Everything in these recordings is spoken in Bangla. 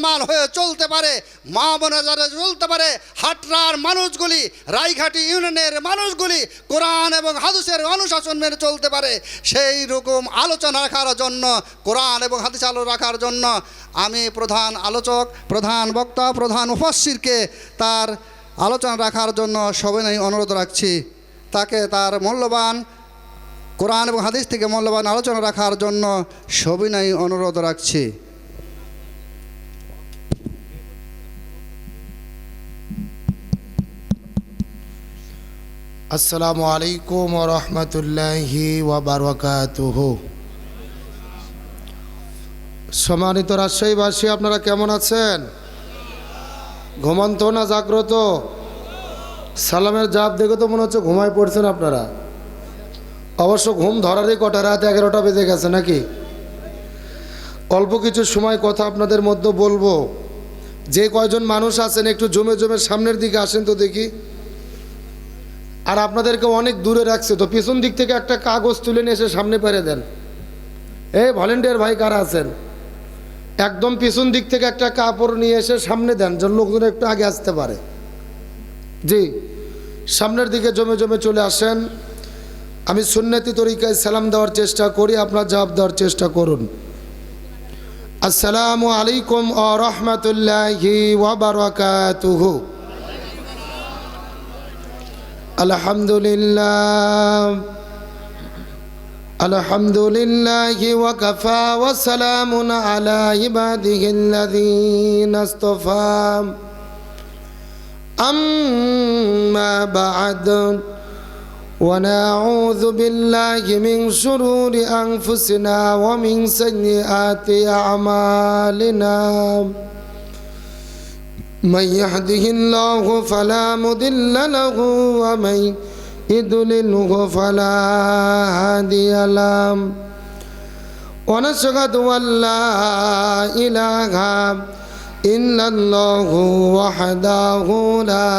মুসলমান হয়ে চলতে পারে, মা বোনেরা যারা চলতে পারে, হাটরার মানুষগুলি, রায়ঘাটি ইউনিয়নের মানুষগুলি কোরআন এবং হাদিসের অনুশাসন মেনে চলতে পারে, সেই রকম আলোচনা রাখার জন্য, কোরআন এবং হাদিস আলো রাখার জন্য আমি প্রধান আলোচক, প্রধান বক্তা, প্রধান মুফাসসিরকে তার আলোচনা রাখার জন্য সবিনয় অনুরোধ রাখছি। তাকে তার মূল্যবান কোরআন এবং হাদিস থেকে মূল্যবান আলোচনা রাখার জন্য সবিনয় অনুরোধ রাখছি। আসসালামু আলাইকুম ওয়া রাহমাতুল্লাহি ওয়া বারাকাতুহু। সম্মানিত রাজশাহীবাসী, আপনারা কেমন আছেন? ঘুমন্ত না জাগ্রত? সালামের জাপ দেখে তো মনে হচ্ছে ঘুমায় পড়ছেন আপনারা। অবশ্য ঘুম ধরারই কটা, রাত 11টা বেজে গেছে নাকি? অল্প কিছু সময় কথা আপনাদের মধ্যে বলবো। যে কয়জন মানুষ আছেন একটু জমে জমে সামনের দিকে আসেন তো দেখি। আর আপনাদেরকে অনেক দূরে রাখছে, তো পিছন দিক থেকে একটা কাগজ তুলে নিয়ে এসে সামনে পেরে দেন। এই ভলেন্টিয়ার ভাই কারা আছেন, একদম পিছন দিক থেকে একটা কাপড় নিয়ে এসে সামনে দেন, যেন লোকজন একটু আগে আসতে পারে। জি, সামনের দিকে জমে জমে চলে আসেন। আমি সুন্নতি তরিকায় সালাম দেওয়ার চেষ্টা করি, আপনারা জবাব দেওয়ার চেষ্টা করুন। আসসালামু আলাইকুম ওয়া রাহমাতুল্লাহি ওয়া বারাকাতুহু। আলহামদুলিল্লাহ আলহামদুলিল্লাহি ওয়া কাফা ওয়া সালামুন আলা ইবাদিহিল্লাযীনা ইসতাফা। আম্মা বা'দ, ওয়া নাউযু বিল্লাহি মিন শুরুরি আনফুসিনা ওয়া মিন সাইয়্যাতি আ'মালিনা। من يهده الله فلا مضل له ومن يضلله فلا هادي له ونشهد أن لا إله إلا الله وحده لا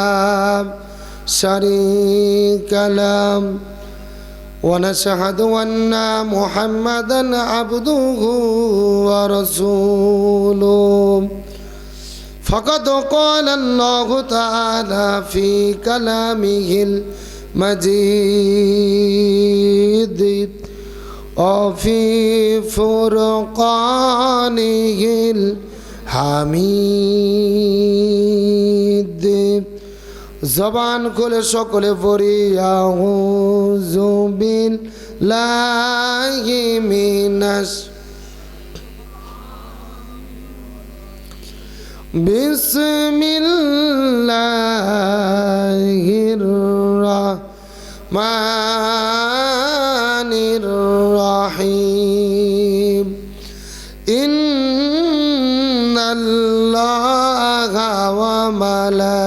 شريك له ونشهد أن محمدا عبده ورسوله. فقد قال الله تعالى في كلامه المجيد وفي فرقانه الحميد. জবান খুলে সকলে পড়ি আউযু বিল্লাহি মিনাশ বিসমিল্লাহির রহমানির রহিম। ইন্নাল্লাহা ওয়া মালাইকাতাহু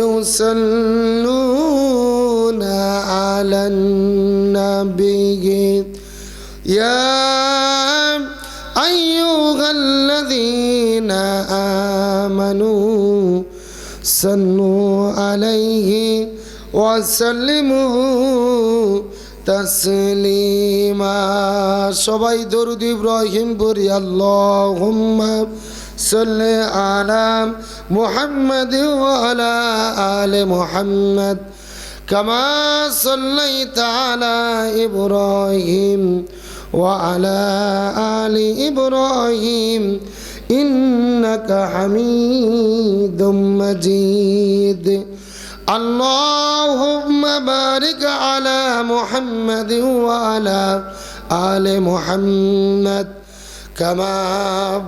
ইউসাল্লুনা আলান নাবিয়্যি ইয়া أيها الذين آمنوا صلوا عليه وسلموا تسليما. সবাই দরুদ ইব্রাহিম পড়ি। আল্লাহুম্মা সাল্লি আলা মুহাম্মাদ ওয়া আলা আলি মুহাম্মাদ কামা সাল্লাইতা আলা ইব্রাহিম وعلى آل إبراهيم إنك حميد مجيد. اللهم بارك على محمد وعلى آل محمد كما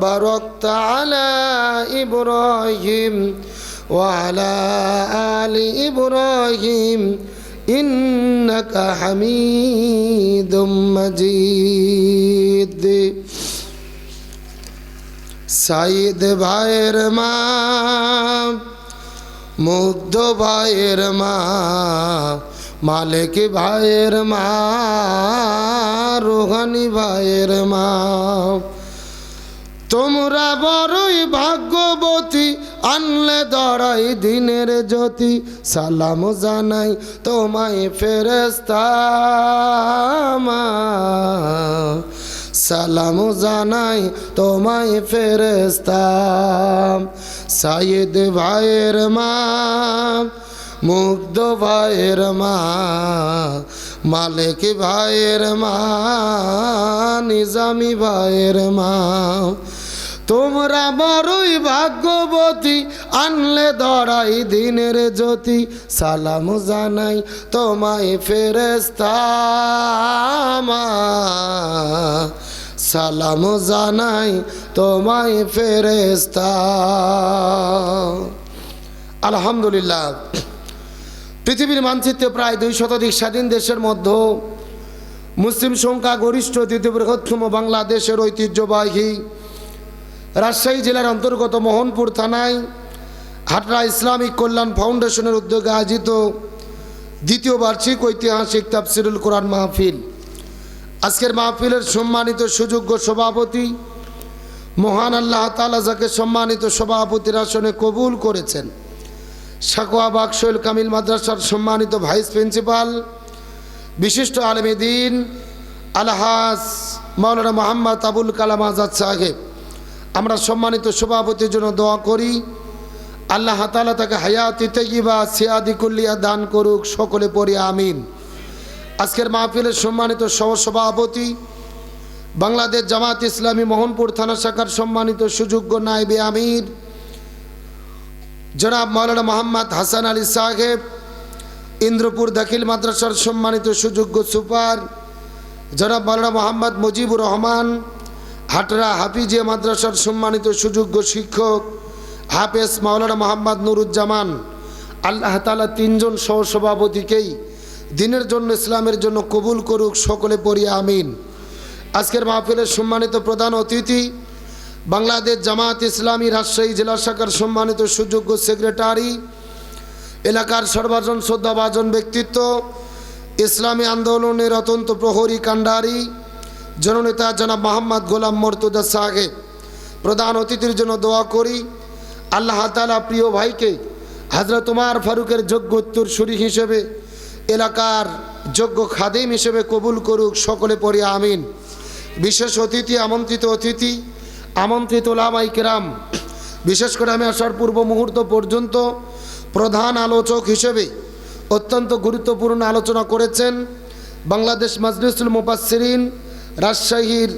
باركت على إبراهيم وعلى آل إبراهيم إنك حميد مجيد. সাইদ ভাইয়ের মা, মুগ্ধ ভাইয়ের মা, মালিক ভাইয়ের মা, রোহানি ভাইয়ের মা, তোমরা বড়ই ভাগ্যবতী, আনলে ধরাই দিনের জ্যোতি। সালাম জানাই তোমায় ফেরেশতা, সালাম জানাই তোমায় ফেরেশতা সাইয়েদ ভাইয়ের মা মুগ্ধ ভাইয়ের মা মালিক ভাইয়ের মা নিজামি ভাইয়ের মা তোমরা বড়ই ভাগ্যবতী আনলে ধরাই দিনের জ্যোতি সালাম জানাই তোমায় ফেরেশতা মা সালাম জানাই তোমায় ফেরেশতা। আলহামদুলিল্লাহ, পৃথিবীর মানচিত্রে প্রায় 2 শতাধিক স্বাধীন দেশের মধ্যে মুসলিম সংখ্যা গরিষ্ঠ দ্বিতীয় বৃহত্তম বাংলাদেশের ঐতিহ্যবাহী রাজশাহী জেলার অন্তর্গত মোহনপুর থানায় হাটরা ইসলামিক কল্যাণ ফাউন্ডেশনের উদ্যোগে আয়োজিত দ্বিতীয় বার্ষিক ঐতিহাসিক তাফসিরুল কোরআন মাহফিল। আজকের মাহফিলের সম্মানিত সুযোগ্য সভাপতি মহান আল্লাহ তাআলা যাকে সম্মানিত সভাপতির আসনে কবুল করেছেন, সাকোয়া বাকশৈল কামিল মাদ্রাসার সম্মানিত ভাইস প্রিন্সিপাল বিশিষ্ট আলেমে দ্বীন আলহাজ মাওলানা মোহাম্মদ আবুল কালাম আজাদ সাহেব, আমরা সম্মানিত সভাপতির জন্য দোয়া করি আল্লাহ তাআলা তাকে হায়াতি তাইয়্যিবা সিয়াদি কুল্লিয়া দান করুক, সকলে পড়ি আমিন। আজকের মাহফিলের সম্মানিত সহসভাপতি বাংলাদেশ জামাত ইসলামী মোহনপুর থানা শাখার সম্মানিত সুযোগ্য নায়েবে আমির জনাব মাওলানা মোহাম্মদ হাসান আলী সাহেব, ইন্দ্রপুর দাখিল মাদ্রাসার সম্মানিত সুযোগ্য সুপার জনাব মাওলানা মোহাম্মদ মুজিবুর রহমান, হাটরা হাফিজিয়া মাদ্রাসার সম্মানিত সুযোগ্য শিক্ষক হাফেজ মাওলানা মোহাম্মদ নুরুজ্জামান, আল্লাহ তাআলা 3 জন সহসভাপতিকেই দিনের জন্য ইসলামের জন্য কবুল করুক, সকলে পড়ি আমিন। আজকের মাহফিলের সম্মানিত প্রধান অতিথি বাংলাদেশ জামাত ইসলামী রাজশাহী জেলা শাখার সম্মানিত সুযোগ্য সেক্রেটারি, এলাকার সর্বজন শ্রদ্ধাভাজন ব্যক্তিত্ব, ইসলামী আন্দোলনের অত্যন্ত প্রহরী কান্ডারি জননেতা জনাব মোহাম্মদ গোলাম মর্তুজা সাহেব। প্রধান অতিথির জন্য দোয়া করি আল্লাহ তাআলা প্রিয় ভাইকে হযরত ওমর ফারুকের যোগ্য উত্তরসূরি হিসেবে, এলাকার যোগ্য খাদেম হিসেবে কবুল করুক, সকলে পড়ি আমিন। বিশেষ অতিথি, আমন্ত্রিত অতিথি, আমন্ত্রিত ওলামায়ে কেরাম, বিশেষ করে আমি আসার পূর্ব মুহূর্ত পর্যন্ত প্রধান আলোচক হিসেবে অত্যন্ত গুরুত্বপূর্ণ আলোচনা করেছেন বাংলাদেশ মাজলিসুল মুফাসসিরিন রাজশাহীর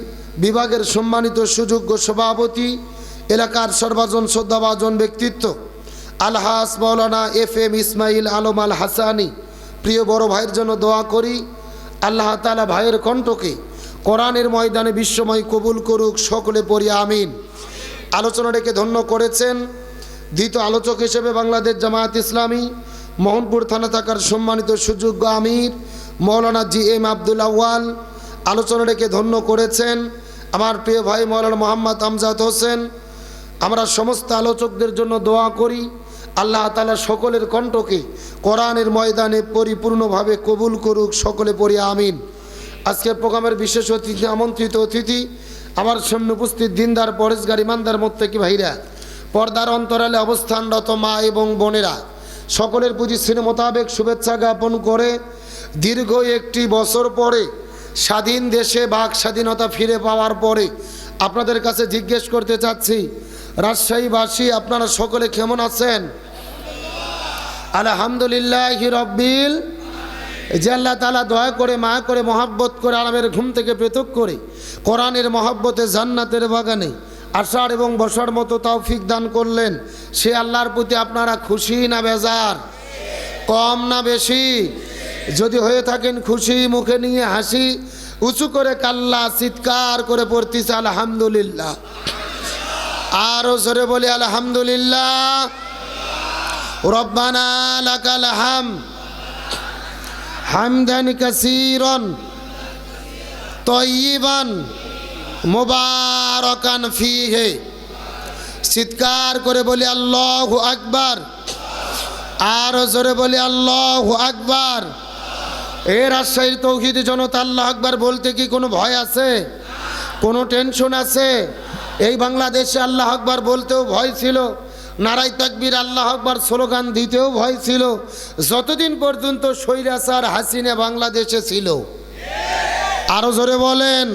বিভাগের সম্মানিত সুযোগ্য সভাপতি, এলাকার সর্বজন শ্রদ্ধাভাজন ব্যক্তিত্ব আলহাজ মাওলানা FM ইসমাইল আলম আল হাসানি। প্রিয় বড় ভাইয়ের জন্য দোয়া করি আল্লাহ তাআলা ভাইয়ের কণ্ঠকে কোরআনের ময়দানে বিশ্বময় কবুল করুক, সকলে পড়ি আমিন। আলোচনা রেখে ধন্য করেছেন দ্বিতীয় আলোচক হিসেবে বাংলাদেশ জামায়াত ইসলামী মোহনপুর থানা থাকার সম্মানিত সুযোগ্য আমির মাওলানা GM আব্দুল আউয়াল। আলোচনা রেখে ধন্য করেছেন আমার প্রিয় ভাই মাওলানা মোহাম্মদ আমজাদ হোসেন। আমরা সমস্ত আলোচকদের জন্য দোয়া করি আল্লাহ তাআলা সকলের কণ্ঠকে কোরআনের ময়দানে পরিপূর্ণভাবে কবুল করুক, সকলে পড়ি আমিন। আজকের প্রোগ্রামের বিশেষ অতিথি, আমন্ত্রিত অতিথি আমার সামনে উপস্থিত দিনদার পরেশগার ইমানদার মুত্তাকি ভাইরা, পর্দার অন্তরালে অবস্থানরত মা এবং বোনেরা, সকলের পুঁজি স্নেহ মোতাবেক শুভেচ্ছা জ্ঞাপন করে দীর্ঘ 1 বছর পরে স্বাধীন দেশে বাক স্বাধীনতা ফিরে পাওয়ার পরে আপনাদের কাছে জিজ্ঞেস করতে চাচ্ছি, রাজশাহীবাসী আপনারা সকলে কেমন আছেন? আলহামদুলিল্লাহি রাব্বিল। যে আল্লাহ তাআলা দয়া করে, মায়া করে, মহাব্বত করে আরামের ঘুম থেকে পৃথক করে কোরআনের মহব্বতে জান্নাতের বাগানে আসার এবং বসার মতো তৌফিক দান করলেন, সে আল্লাহর প্রতি আপনারা খুশি না বেজার? কম না বেশি? যদি হয়ে থাকেন খুশি, মুখে নিয়ে হাসি উঁচু করে কাল্লা চিৎকার করে পড়তেছে আলহামদুলিল্লাহ। আরো জোরে বলি আলহামদুলিল্লাহ। রব্বানা লাকাল হামদ হামদান কাসীরান তয়্যিবান মুবারাকান ফীহি। চিৎকার করে বলি আল্লাহু আকবার। আরো জোরে বলি আল্লাহু আকবার। এ রাজশাহীর তৌহিদি জনতা, আল্লাহু আকবার বলতে কি কোনো ভয় আছে? কোনো টেনশন আছে? এই বাংলাদেশে আল্লাহু আকবার বলতেও ভয় ছিল, নারায়ে তাকবীর আল্লাহু আকবার স্লোগান দিতেও ভয় ছিল, যতদিন পর্যন্ত স্বৈরাচার হাসিনা বাংলাদেশে ছিল। আরো জোরে বলেন।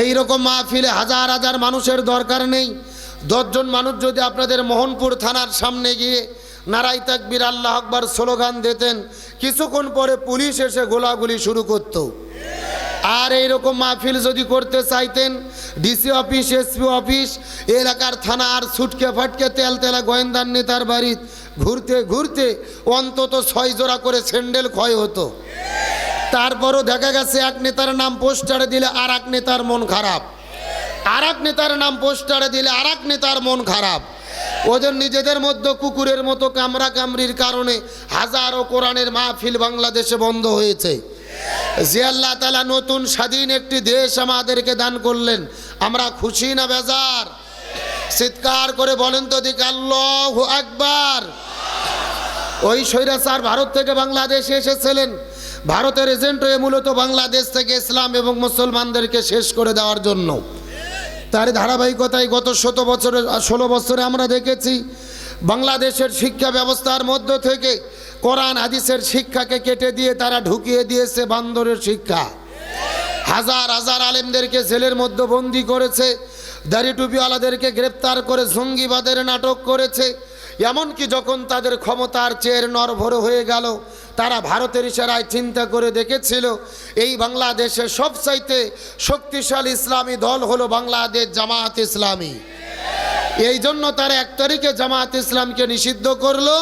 এই রকম মাহফিলে হাজার হাজার মানুষের দরকার নেই। 10 জন মানুষ যদি আপনাদের মোহনপুর থানার সামনে গিয়ে নারাই তাকবীর আল্লাহ আকবার স্লোগান দিতেন, কিছুক্ষণ পরে পুলিশ এসে গোলাগুলি শুরু করত। আর এইরকম মাহফিল যদি করতে চাইতেন, ডিসি অফিস, এসপি অফিস, এলাকার থানা আর ছুটকে ফাটকে তেলতেলা গোয়েন্দার নেতার বাড়ি ঘুরতে ঘুরতে অন্তত 6 জোড়া করে স্যান্ডেল ক্ষয় হতো। তারপরও দেখা গেছে এক নেতার নাম পোস্টারে দিলে আর এক নেতার মন খারাপ, আর এক নেতার নাম পোস্টারে দিলে আর এক নেতার মন খারাপ। ওদের নিজেদের মধ্যে কুকুরের মতো কামড়া কামড়ির কারণে হাজারো কোরআনের মাহফিল বাংলাদেশে বন্ধ হয়েছে। যে আল্লাহ তাআলা নতুন স্বাধীন একটি দেশ আমাদেরকে দান করলেন, আমরা খুশি না বেজার? চিৎকার করে বলেন তো দিক আল্লাহু আকবার। ওই স্বৈরাচার ভারত থেকে বাংলাদেশে এসেছিলেন, ভারতের এজেন্ট হয়ে মূলত বাংলাদেশ থেকে ইসলাম এবং মুসলমানদেরকে শেষ করে দেওয়ার জন্য। তার ধারাবাহিকতায় গত 16 বছরে আমরা দেখেছি বাংলাদেশের শিক্ষা ব্যবস্থার মধ্য থেকে কোরআন হাদিসের শিক্ষাকে কেটে দিয়ে তারা ঢুকিয়ে দিয়েছে বান্দরের শিক্ষা। হাজার হাজার আলেমদেরকে জেলের মধ্যে বন্দি করেছে, দাড়ি টুপিওয়ালাদেরকে গ্রেপ্তার করে জঙ্গিবাদের নাটক করেছে। এমনকি যখন তাদের ক্ষমতার চেয়ের নরভর হয়ে গেল, তারা ভারতের ইশারায় চিন্তা করে দেখেছিল এই বাংলাদেশের সবচাইতে শক্তিশালী ইসলামী দল হলো বাংলাদেশ জামাত ইসলামী। এই জন্য তারা 1 তারিখে জামাত ইসলামকে নিষিদ্ধ করলো,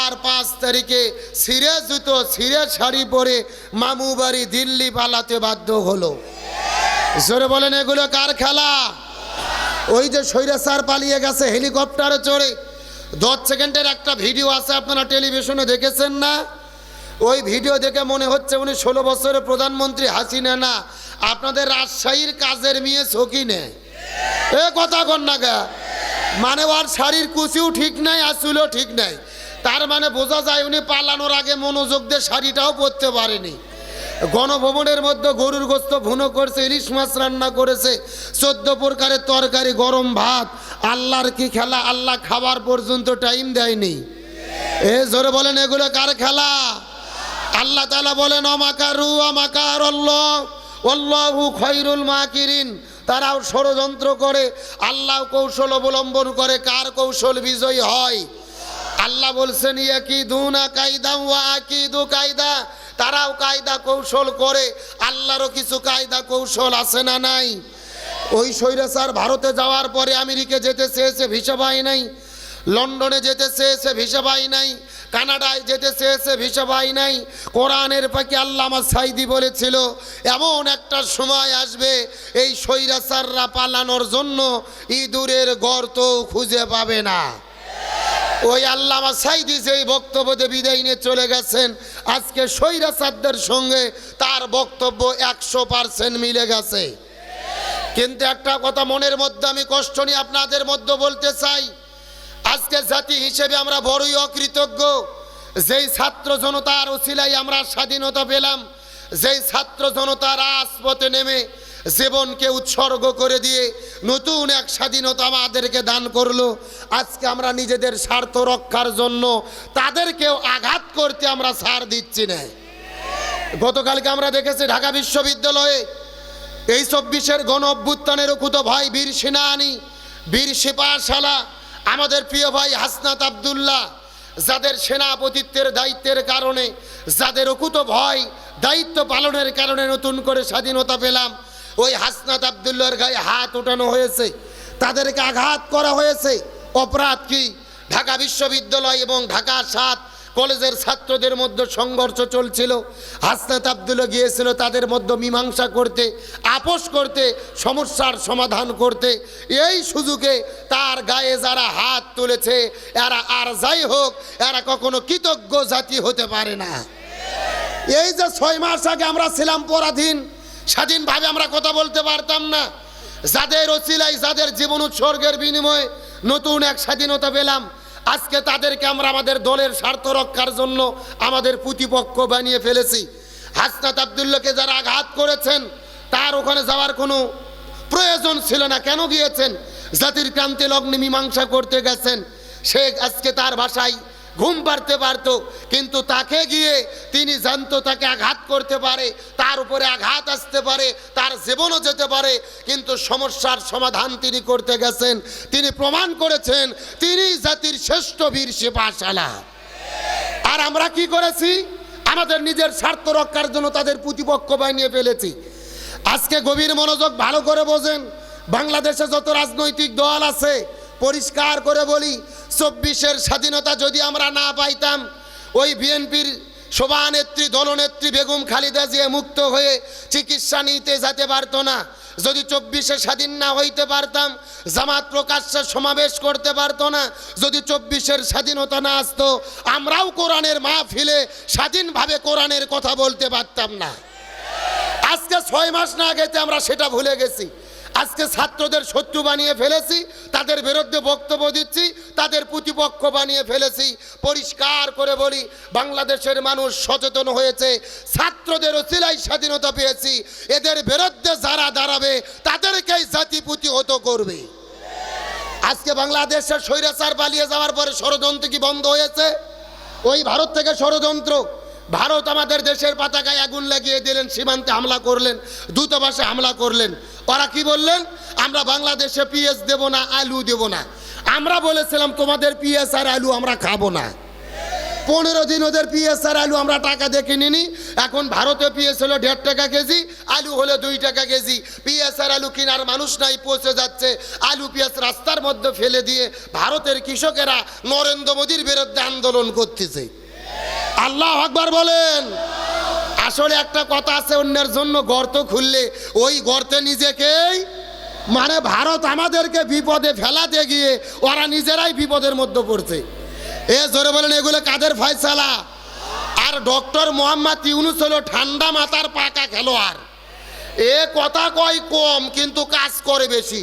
আর 5 তারিখে ছিঁড়ে জুতো ছিঁড়ে শাড়ি পরে মামু বাড়ি দিল্লি পালাতে বাধ্য হলো। জোরে বলেন, এগুলো কার খেলা? ওই যে স্বৈরাচার পালিয়ে গেছে হেলিকপ্টারে চড়ে, 10 সেকেন্ডের একটা ভিডিও আছে, আপনারা টেলিভিশনে দেখেছেন না? ওই ভিডিও দেখে মনে হচ্ছে উনি 16 বছরের প্রধানমন্ত্রী হাসিনা না, আপনাদের রাজশাহীর কাজের মেয়ে সকিনে। এ কথা কন না গা, মানে ওর শাড়ির কুচিও ঠিক নাই, আসলেও ঠিক নাই। তার মানে বোঝা যায় উনি পালানোর আগে মনোযোগ দিয়ে শাড়িটাও পরতে পারেনি। গণভবনের মধ্যে গরুর গোস্ত ভুনো করছে, ইলিশ মাছ রান্না করেছে, 14 প্রকারের তরকারি, গরম ভাত। আল্লাহর কি খেলা? আল্লাহ খাবার পর্যন্ত টাইম দেয়নি। এ জোরে বলেন, এগুলো কার খেলা? আল্লাহ তাআলা বলেন অমাকারু অমাকার আল্লাহ আল্লাহু খায়রুল মাকিরিন। তারাও ষড়যন্ত্র করে, আল্লাহ কৌশল অবলম্বন করে, কার কৌশল বিজয়ী হয়? আল্লাহ বলছেন ইয়াকিদুনা কায়দা ওয়া আকিদু কায়দা। তারাও কায়দা কৌশল করে, আল্লাহরও কিছু কায়দা কৌশল আছে না নাই? ওই স্বৈরাচার ভারতে যাওয়ার পরে আমেরিকা যেতে চেয়েছে, ভিসা পায় নাই। লন্ডনে যেতে চেয়েছে, ভিসা পায় নাই। কানাডায় যেতে চেয়েছে, ভিসা পায় নাই। কোরআনের পাখি আল্লামা সাইদি বলেছিল এমন একটা সময় আসবে এই স্বৈরাচাররা পালানোর জন্য ইঁদুরের গর্ত খুঁজে পাবে না। ওই আল্লামা সাইদি যেই বক্তব্য দিয়ে বিদায় নিয়ে চলে গেছেন, আজকে স্বৈরাচারদের সঙ্গে তার বক্তব্য 100% মিলে গেছে। কিন্তু একটা কথা মনের মধ্যে আমি কষ্ট নিয়ে আপনাদের মধ্যে বলতে চাই, আজকে জাতি হিসেবে আমরা বড়ই অকৃতজ্ঞ। যেই ছাত্র জনতার ওসিলায় আমরা স্বাধীনতা পেলাম, যেই ছাত্র জনতা রাজপথে নেমে জীবনকে উৎসর্গ করে দিয়ে নতুন এক স্বাধীনতা আমাদেরকে দান করলো, আজকে আমরা নিজেদের স্বার্থ রক্ষার জন্য তাদেরকেও আঘাত করতে আমরা ছাড় দিচ্ছি না। গতকালকে আমরা দেখেছি ঢাকা বিশ্ববিদ্যালয়ে এই 24-এর গণ অভ্যুত্থানের কুতো ভাই বীর সেনানী, বীর সিপাহসালা, আমাদের প্রিয় ভাই হাসনাত আব্দুল্লাহ, যাদের সেনাপতিত্বের দায়িত্বের কারণে, যাদের অকুত ভয় দায়িত্ব পালনের কারণে নতুন করে স্বাধীনতা পেলাম, ওই হাসনাত আব্দুল্লাহর গায়ে হাত ওঠানো হয়েছে, তাদেরকে আঘাত করা হয়েছে। অপরাধ কি? ঢাকা বিশ্ববিদ্যালয় এবং ঢাকা 7 কলেজের ছাত্রদের মধ্যে সংঘর্ষ চলছিল। হাসনাত আব্দুল্লাহ গিয়েছিল তাদের মধ্যে মীমাংসা করতে, আপোষ করতে, সমস্যার সমাধান করতে। এই সুযোগে তার গায়ে যারা হাত তুলেছে এরা আর যাই হোক, এরা কখনো কৃতজ্ঞ জাতি হতে পারে না। এই যে 6 মাস আগে আমরা ছিলাম পরাধীন, স্বাধীনভাবে আমরা কথা বলতে পারতাম না, যাদের ওসিলায়, যাদের জীবন উৎসর্গের বিনিময়ে নতুন এক স্বাধীনতা পেলাম, আজকে তাদেরকে আমরা আমাদের দলের স্বার্থ রক্ষার জন্য আমাদের প্রতিপক্ষ বানিয়ে ফেলেছি। হাসনাত আব্দুল্লাহকে যারা আঘাত করেছেন তার ওখানে যাওয়ার কোনো প্রয়োজন ছিল না। কেন গিয়েছেন? জাতির ক্রান্তি লগ্নে মীমাংসা করতে গেছেন। সে আজকে তার ভাষায় ঘুম পাড়তে পারতো, কিন্তু তাকে গিয়ে তিনি জানতো তাকে আঘাত করতে পারে, তার উপরে আঘাত আসতে পারে, তার জীবনও যেতে পারে, কিন্তু সমস্যার সমাধান তিনি করতে গেছেন। তিনি প্রমাণ করেছেন তিনি জাতির শ্রেষ্ঠ বীর সিপাহ সালাহ। আর আমরা কি করেছি? আমাদের নিজের স্বার্থ রক্ষার জন্য তাদের প্রতিপক্ষ বানিয়ে ফেলেছি। আজকে গভীর মনোযোগ ভালো করে বোঝেন। বাংলাদেশে যত রাজনৈতিক দল আছে, পরিষ্কার করে বলি, 24-এর স্বাধীনতা যদি আমরা না পাইতাম, ওই বিএনপির সভানেত্রী দলনেত্রী বেগম খালেদা জিয়া মুক্ত হয়ে চিকিৎসা নিতে যেতে পারতো না। যদি 24-এ স্বাধীন না হইতে পারতাম, জামাত প্রকাশ্যে সমাবেশ করতে পারতো না। যদি 24-এর স্বাধীনতা না আসতো, আমরাও কোরআনের মাহফিলে স্বাধীনভাবে কোরআনের কথা বলতে পারতাম না। আজকে 6 মাস না গেতে আমরা সেটা ভুলে গেছি। আজকে ছাত্রদের শত্রু বানিয়ে ফেলেছি, তাদের বিরুদ্ধে বক্তব্য দিচ্ছি, তাদের প্রতিপক্ষ বানিয়ে ফেলেছি। পরিষ্কার করে বলি, বাংলাদেশের মানুষ সচেতন হয়েছে, ছাত্রদের ওসিলায় স্বাধীনতা পেয়েছি। এদের বিরুদ্ধে যারা দাঁড়াবে তাদেরকেই জাতি প্রতিহত করবে। আজকে বাংলাদেশের স্বৈরাচার পালিয়ে যাওয়ার পরে ষড়যন্ত্র কি বন্ধ হয়েছে? ওই ভারত থেকে ষড়যন্ত্র। ভারত আমাদের দেশের পতাকায় আগুন লাগিয়ে দিলেন, সীমান্তে হামলা করলেন, দূতাবাসে হামলা করলেন। ওরা কি বললেন? আমরা বাংলাদেশে পিএস দেব না, আলু দেব না। আমরা বলেছিলাম তোমাদের পিএস আর আলু আমরা খাবো না। 15 দিন ওদের পিএস আর আলু আমরা টাকা দেখে নিনি। এখন ভারতে পিএস হলো 1.5 টাকা কেজি, আলু হলো 2 টাকা কেজি। পিএস আর আলু কেনার মানুষ নাই, পৌঁছে যাচ্ছে। আলু পিএস রাস্তার মধ্যে ফেলে দিয়ে ভারতের কৃষকেরা নরেন্দ্র মোদীর বিরুদ্ধে আন্দোলন করতেছে। আল্লাহ আকবার বলেন। আসলে একটা কথা আছে, অন্যের জন্য গর্ত খুললে ওই গর্তে নিজেকেই, মানে ভারত আমাদেরকে বিপদে ফেলাতে গিয়ে ওরা নিজেরাই বিপদের মধ্যে পড়ছে। এ জোরে বলেন, এগুলো কাদের ফয়সালা? আর ডক্টর মোহাম্মদ ইউনূস হলো ঠান্ডা মাথার পাকা খেলোয়াড়। এ কথা কয় কম, কিন্তু কাজ করে বেশি।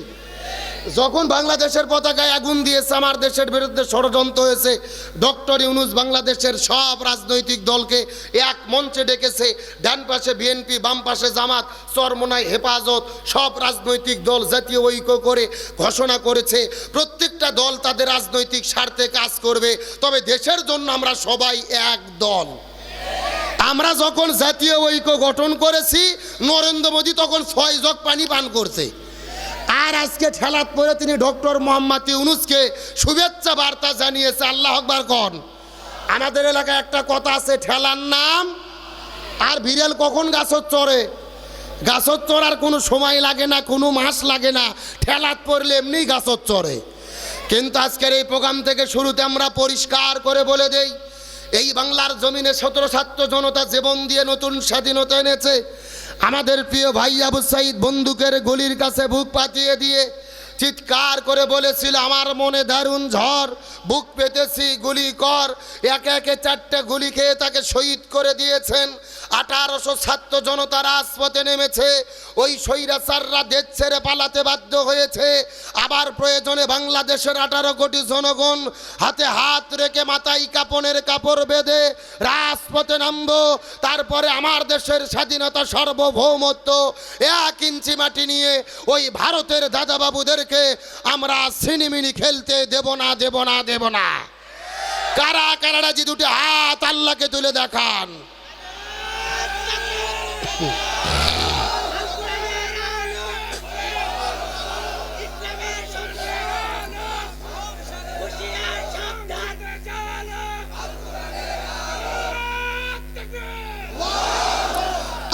যখন বাংলাদেশের পতাকায় আগুন দিয়েছে, আমার দেশের বিরুদ্ধে ষড়যন্ত্র হয়েছে, ডক্টর ইউনূস বাংলাদেশের সব রাজনৈতিক দলকে এক মঞ্চে ডেকেছে। ডান পাশে বিএনপি, বাম পাশে জামাত, চরমোনাই হেফাজত, সব রাজনৈতিক দল জাতীয় ঐক্য করে ঘোষণা করেছে প্রত্যেকটা দল তাদের রাজনৈতিক স্বার্থে কাজ করবে, তবে দেশের জন্য আমরা সবাই এক দল। আমরা যখন জাতীয় ঐক্য গঠন করেছি, নরেন্দ্র মোদী তখন 6 জগ পানি পান করছে। আর আজকে ঠেলাত পরে তিনি ডক্টর মোহাম্মদ ইউনূসকে শুভেচ্ছা বার্তা জানিয়েছে। আল্লাহ আকবার কন। আমাদের এলাকায় একটা কথা আছে, ঠেলার নাম আর বিড়াল কখন গাছত চড়ে। গাছত চড়ার কোনো সময় লাগে না, কোনো মাস লাগে না, ঠেলাত পড়লে এমনি গাছত চড়ে। কিন্তু আজকের এই প্রোগ্রাম থেকে শুরুতে আমরা পরিষ্কার করে বলে দেই, এই বাংলার জমিনে 17 ছাত্র জনতা জীবন দিয়ে নতুন স্বাধীনতা এনেছে। আমাদের প্রিয় ভাই আবু সাইদ বন্দুকের গুলির কাছে বুক পাতিয়ে দিয়ে চিৎকার করে বলেছিল, আমার মনে দারুণ ঝড়, বুক পেতেছি গুলি কর। একে একে 4টে গুলি খেয়ে তাকে শহীদ করে দিয়েছেন। 1800 ছাত্র জনতা রাজপথে নেমেছে। ওই স্বৈরাচাররা দেশ ছেড়ে পালাতে বাধ্য হয়েছে। আবার প্রয়োজনে বাংলাদেশের 18 কোটি জনগণ হাতে হাত রেখে মাথায় কাপনের কাপড় বেঁধে রাজপথে নামবো। তারপরে আমার দেশের স্বাধীনতা, সার্বভৌমত্ব 1 ইঞ্চি মাটি নিয়ে ওই ভারতের দাদাবাবুদেরকে আমরা সিনিমিনি খেলতে দেব না, দেব না, দেব না। কারা কারা যে 2টি হাত আল্লাহকে তুলে দেখান।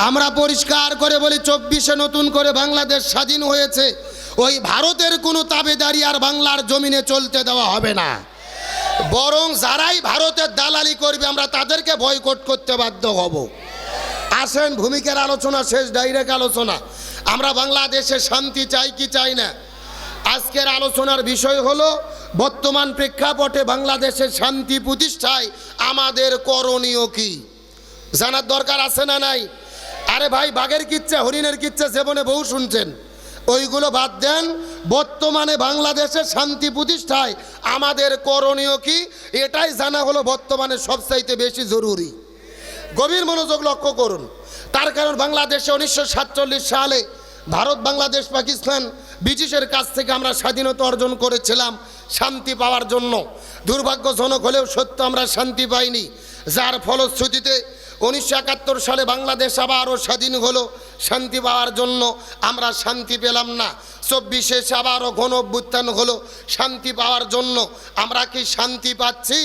আমরা পরিষ্কার করে বলি, 24-এ নতুন করে বাংলাদেশ স্বাধীন হয়েছে। ওই ভারতের কোনো তাবেদারি আর বাংলার জমিনে চলতে দেওয়া হবে না। বরং যারাই ভারতের দালালি করবে আমরা তাদেরকে বয়কট করতে বাধ্য হব। আসেন ভূমিকার আলোচনা শেষ, ডাইরেক্ট আলোচনা। আমরা বাংলাদেশে শান্তি চাই কি চাই না? আজকের আলোচনার বিষয় হলো বর্তমান প্রেক্ষাপটে বাংলাদেশের শান্তি প্রতিষ্ঠায় আমাদের করণীয় কি, জানার দরকার আছে না নাই? আরে ভাই, বাঘের কিচ্ছা, হরিণের কিচ্ছা জীবনে বহু শুনছেন, ওইগুলো বাদ দেন। বর্তমানে বাংলাদেশের শান্তি প্রতিষ্ঠায় আমাদের করণীয় কি, এটাই জানা হলো বর্তমানে সবচাইতে বেশি জরুরি। গভীর মনোযোগ লক্ষ্য করুন। তার কারণ বাংলাদেশে 1947 সালে ভারত, বাংলাদেশ, পাকিস্তান, ব্রিটিশের কাছ থেকে আমরা স্বাধীনতা অর্জন করেছিলাম শান্তি পাওয়ার জন্য। দুর্ভাগ্যজনক হলেও সত্য, আমরা শান্তি পাইনি, যার ফলশ্রুতিতে 1971 সালে বাংলাদেশ আবারও স্বাধীন হলো। শান্তি পাওয়ার জন্য আমরা শান্তি পেলাম না। 24-এ আবারও গণ অভ্যুত্থান হলো, শান্তি পাওয়ার জন্য আমরা কি শান্তি পাচ্ছি?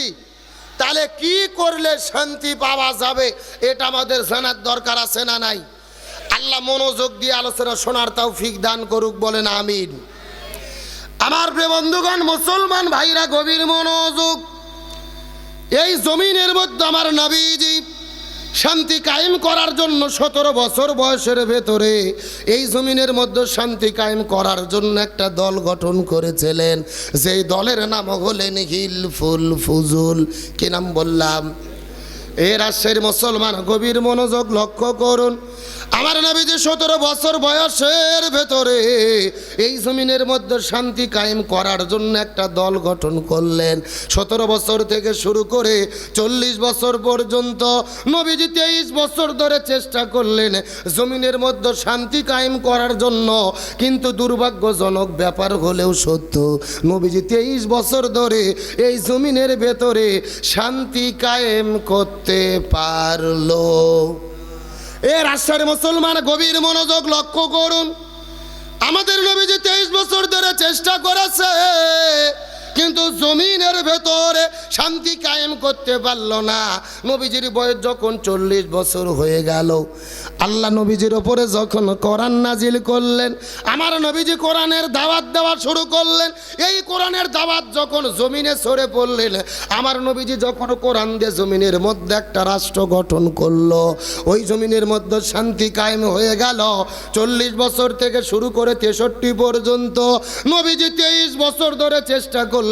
তাহলে কি করলে শান্তি পাওয়া যাবে এটা আমাদের জানার দরকার আছে না নাই? আল্লাহ মনোযোগ দিয়ে আলোচনা শোনার তৌফিক দান করুক, বলেন আমিন। আমার প্রিয় বন্ধুগণ, মুসলমান ভাইরা, গভীর মনোযোগ। এই জমিনের মধ্যে আমার নবীজি শান্তি কায়েম করার জন্য 17 বছর বয়সের ভেতরে এই জমিনের মধ্যে শান্তি কায়েম করার জন্য একটা দল গঠন করেছিলেন, যেই দলের নাম হলেন হিলফুল ফুজুল। কি নাম বললাম? এ রাজশাহীর মুসলমান গভীর মনোযোগ লক্ষ্য করুন। আমার নবীজি 17 বছর বয়সের ভেতরে এই জমিনের মধ্যে শান্তি কায়েম করার জন্য একটা দল গঠন করলেন। 17 বছর থেকে শুরু করে 40 বছর পর্যন্ত নবীজি 23 বছর ধরে চেষ্টা করলেন জমিনের মধ্যে শান্তি কায়েম করার জন্য। কিন্তু দুর্ভাগ্যজনক ব্যাপার হলেও সত্য, নবীজি 23 বছর ধরে এই জমিনের ভেতরে শান্তি কায়েম করতে পারলো। এ রাজশাহীর মুসলমান গভীর মনোযোগ লক্ষ্য করুন। আমাদের নবীজি 23 বছর ধরে চেষ্টা করেছে, কিন্তু জমিনের ভেতরে শান্তি কায়েম করতে পারল না। নবীজির বয়স যখন 40 বছর হয়ে গেল, আল্লাহ নবীজির ওপরে যখন কোরআন নাজিল করলেন, আমার নবীজি কোরআনের দাওয়াত দেওয়া শুরু করলেন। এই কোরআনের দাওয়াত যখন জমিনে ছড়ে পড়লেন, আমার নবীজি যখন কোরআন দিয়ে জমিনের মধ্যে একটা রাষ্ট্র গঠন করলো, ওই জমিনের মধ্যে শান্তি কায়েম হয়ে গেল। 40 বছর থেকে শুরু করে 63 পর্যন্ত নবীজি 23 বছর ধরে চেষ্টা করলেন,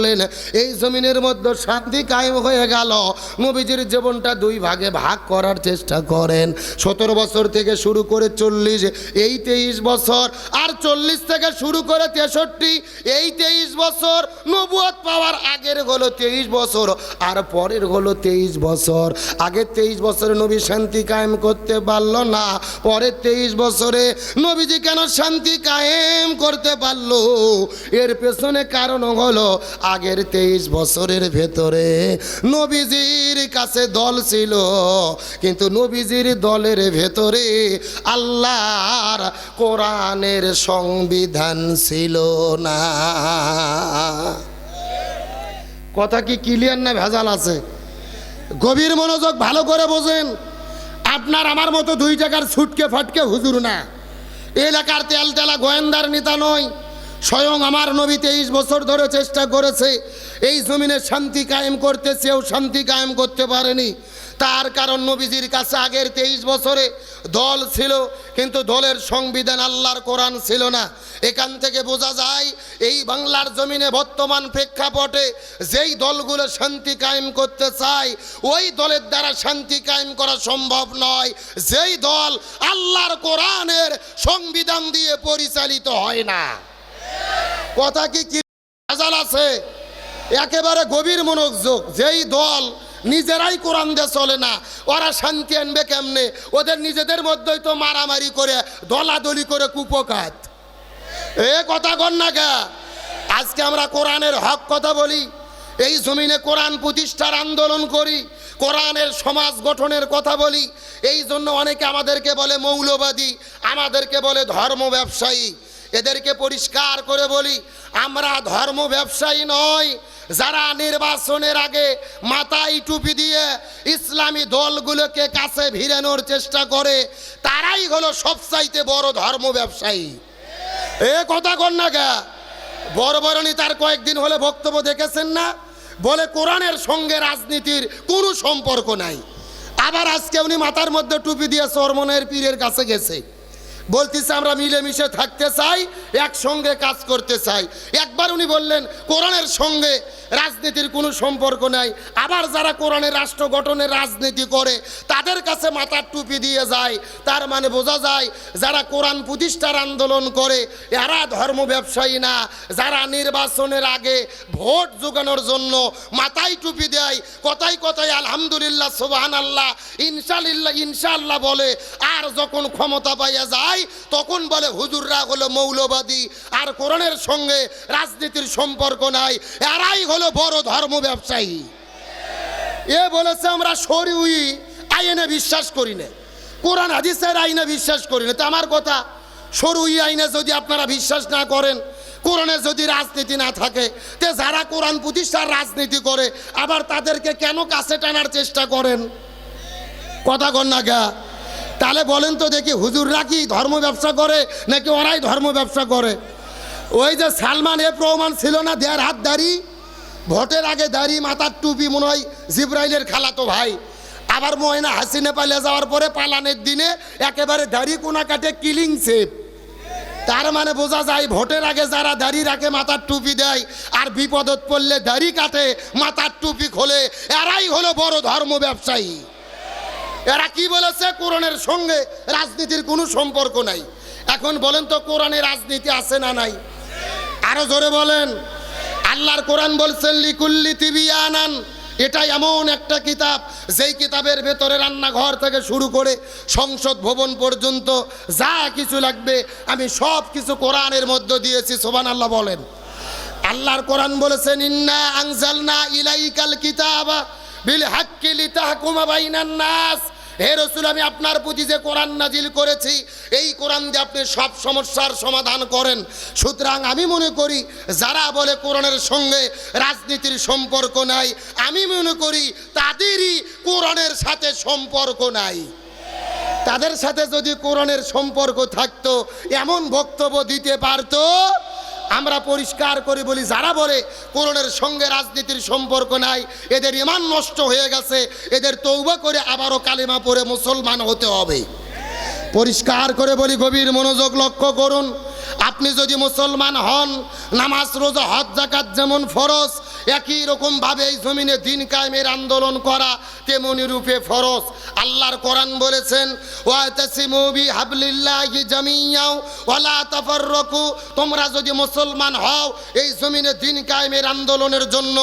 এই জমিনের মধ্যে শান্তি কায়েম হয়ে গেল। নবীজির জীবনটা 2 ভাগে ভাগ করার চেষ্টা করেন। 17 বছর থেকে শুরু করে 40, এই 23 বছর, আর 40 থেকে শুরু করে 63, এই 23 বছর। নবুয়ত পাওয়ার আগের হলো 23 বছর, আর পরের হলো 23 বছর। আগের 23 বছরে নবী শান্তি কায়েম করতে পারল না, পরের 23 বছরে নবীজি কেন শান্তি কায়েম করতে পারলো? এর পেছনে কারণ হলো আগের 23 বছরের ভেতরে নবীজির কাছে দল ছিল, কিন্তু নবীজির দলের ভেতরে আল্লাহর কোরআনের সংবিধান ছিল না। কথা কি ক্লিয়ার না ভেজাল আছে? গভীর মনোযোগ ভালো করে বোঝেন। আপনার আমার মতো 2 জায়গার ছুটকে ফাটকে হুজুর না, এলাকার তেল তেলা গোয়েন্দার নেতা নয়। স্বয়ং আমার নবী 23 বছর ধরে চেষ্টা করেছে এই জমিনে শান্তি কায়েম করতে, সেও শান্তি কায়েম করতে পারেনি। তার কারণ নবীজির কাছে আগের 23 বছরে দল ছিল, কিন্তু দলের সংবিধান আল্লাহর কোরআন ছিল না। এখান থেকে বোঝা যায় এই বাংলার জমিনে বর্তমান প্রেক্ষাপটে যেই দলগুলো শান্তি কায়েম করতে চায়, ওই দলের দ্বারা শান্তি কায়েম করা সম্ভব নয়, যেই দল আল্লাহর কোরআনের সংবিধান দিয়ে পরিচালিত হয় না। কথা কি ভেজাল আছে? একেবারে গভীর মনোযোগ। যেই দল নিজেরাই কোরআন দিয়ে চলে না, ওরা শান্তি আনবে কেমনে? ওদের নিজেদের মধ্যেই তো মারামারি করে, দলাদলি করে কুপকাত। এ কথা কন না কে? আজকে আমরা কোরআনের হক কথা বলি, এই জমিনে কোরআন প্রতিষ্ঠার আন্দোলন করি, কোরআনের সমাজ গঠনের কথা বলি। এই জন্য অনেকে আমাদেরকে বলে মৌলবাদী, আমাদেরকে বলে ধর্ম ব্যবসায়ী। এদেরকে পরিষ্কার করে বলি, আমরা ধর্ম ব্যবসায়ী নয়। যারা নির্বাচনের আগে মাথায় টুপি দিয়ে ইসলামী দলগুলোকে কাছে ভিড়ানোর চেষ্টা করে, তারাই হলো সবচাইতে বড় ধর্ম ব্যবসায়ী। এ কথা কন না গা? বড় তার কয়েকদিন হলে বক্তব্য দেখেছেন না? বলে কোরআনের সঙ্গে রাজনীতির কোনো সম্পর্ক নাই। আবার আজকে উনি মাথার মধ্যে টুপি দিয়ে চরমনের পীরের কাছে গেছে, বলতেছে আমরা মিলেমিশে থাকতে চাই, একসঙ্গে কাজ করতে চাই। একবার উনি বললেন কোরআনের সঙ্গে রাজনীতির কোনো সম্পর্ক নাই। আবার যারা কোরআনের রাষ্ট্র গঠনের রাজনীতি করে তাদের কাছে মাথার টুপি দিয়ে যায়। তার মানে বোঝা যায় যারা কোরআন প্রতিষ্ঠার আন্দোলন করে এরা ধর্ম ব্যবসায়ী না। যারা নির্বাচনের আগে ভোট জোগানোর জন্য মাথায় টুপি দেয়, কথায় কথায় আলহামদুলিল্লাহ, সুবহানাল্লাহ, ইনশাআল্লাহ বলে, আর যখন ক্ষমতা পাইয়া যায় তখন বলে হুজুররা হলো মৌলবাদী, আর কোরআনের সঙ্গে রাজনীতির সম্পর্ক নাই, এরাই হলো বড় ধর্ম ব্যবসায়ী। এ বলেছে আমরা শরঈ আইনে বিশ্বাস করি না, কোরআন হাদিসের আইনে বিশ্বাস করি না। তো আমার কথা, শরঈ আইনে যদি আপনারা বিশ্বাস না করেন, কোরআনে যদি রাজনীতি না থাকে, তে যারা কোরআন প্রতিষ্ঠার রাজনীতি করে আবার তাদেরকে কেন কাছে টানার চেষ্টা করেন? কথা কন না গা? তাহলে বলেন তো দেখি, হুজুররা কি ধর্ম ব্যবসা করে নাকি ওরাই ধর্ম ব্যবসা করে? ওই যে সালমান এফ রহমান ছিল না, দেড় হাত দাড়ি, ভোটের আগে দাড়ি, মাথার টুপি, মনে হয় জিব্রাইলের খালাতো ভাই। আবার ময়না হাসিনা পালিয়ে যাওয়ার পরে পালানের দিনে একেবারে দাড়ি কোনা কাটে কিলিং সেপ। তার মানে বোঝা যায় ভোটের আগে যারা দাড়ি রাখে, মাথার টুপি দেয়, আর বিপদত পড়লে দাড়ি কাটে, মাথার টুপি খোলে, এরাই হলো বড় ধর্ম ব্যবসায়ী। এরা কি বলেছে? কোরআনের সঙ্গে রাজনীতির কোনো সম্পর্ক নাই। এখন বলেন তো, কোরআনে রাজনীতি আছে না নাই? আরো জোরে বলেন। আল্লাহর কোরআন বলছেন লিকুল্লি তিবিয়ানান, এটা এমন একটা কিতাব যেই কিতাবের ভেতরে রান্নাঘর থেকে শুরু করে সংসদ ভবন পর্যন্ত যা কিছু লাগবে আমি সব কিছু কোরআনের মধ্যে দিয়েছি। সুবহানাল্লাহ বলেন। আল্লাহর কোরআন বলেছেন ইন্না আনজালনা ইলাইকাল কিতাবা বিল হাক্কি লিতাহকুমা বাইনান নাস। হে রাসূল, আমি আপনার প্রতি যে কোরআন নাজিল করেছি, এই কোরআন দিয়ে আপনি সব সমস্যার সমাধান করেন। সুতরাং আমি মনে করি যারা বলে কোরআনের সঙ্গে রাজনীতির সম্পর্ক নাই, আমি মনে করি তাদেরই কোরআনের সাথে সম্পর্ক নাই। তাদের সাথে যদি কোরআনের সম্পর্ক থাকতো এমন বক্তব্য দিতে পারতো। আমরা পরিষ্কার করে বলি, যারা বলে কোরআনের সঙ্গে রাজনীতির সম্পর্ক নাই, এদের ঈমান নষ্ট হয়ে গেছে, এদের তওবা করে আবারও কালেমা পড়ে মুসলমান হতে হবে। পরিষ্কার করে বলি, গভীর মনোযোগ লক্ষ্য করুন। আপনি যদি মুসলমান হন, নামাজ রোজা হজ যাকাত যেমন ফরজ, একই রকমভাবে এই জমিনে দিন কায়েমের আন্দোলন করা তেমনি রূপে ফরজ। আল্লাহর কোরআন বলেছেন ওয়াতাসিমু বিহাবলিল্লাহি জামিয়াও ওয়ালা তাফাররাকু, তোমরা যদি মুসলমান হও এই জমিনে দিন কায়েমের আন্দোলনের জন্য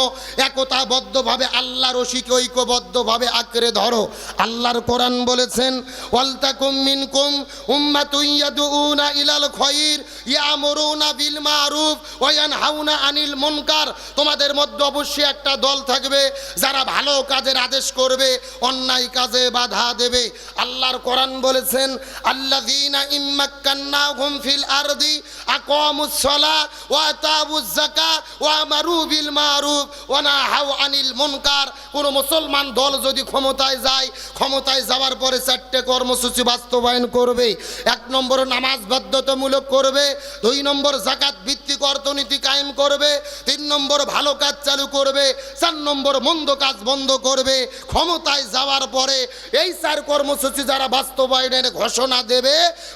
একতাবদ্ধভাবে আল্লাহর রশিকে ঐক্যবদ্ধভাবে আঁকড়ে ধরো। আল্লাহর কোরআন বলেছেন ওয়ালতাকুম মিনকুম উম্মাতুন ইয়াদউনা ইলাল খায়র ইয়ামুরুনা বিল মারুফ ওয়া ইয়ানহাউনা আনিল মুনকার, তোমাদের মধ্যে অবশ্যই একটা দল থাকবে যারা ভালো কাজের আদেশ করবে, অন্যায় কাজে বাধা দেবে। আল্লাহর কোরআন বলেছেন আল্লাযীনা ইম্মাক্কান্নাহুম ফিল আরদি আকামুস সালাহ ওয়া আতাউজ যাকাত ওয়া আমারু বিল মারুফ ওয়া নাহাউ আনিল মুনকার। কোন মুসলমান দল যদি ক্ষমতায় যায়, ক্ষমতায় যাওয়ার পরে চারটে কর্মসূচি বাস্তবায়ন করবে। 1 নম্বর নামাজ বাধ্যতামূলক করবে, 2 নম্বর যাকাত ভিত্তিক অর্থনীতি কায়েম করবে, 3 নম্বর ভালো কাজ চালু করবে, 4 নম্বর মন্দ কাজ বন্ধ করবে। ক্ষমতায় যাওয়ার পরে এই 4 কর্মসূচি যারা বাস্তবায়নের ঘোষণা দেবে,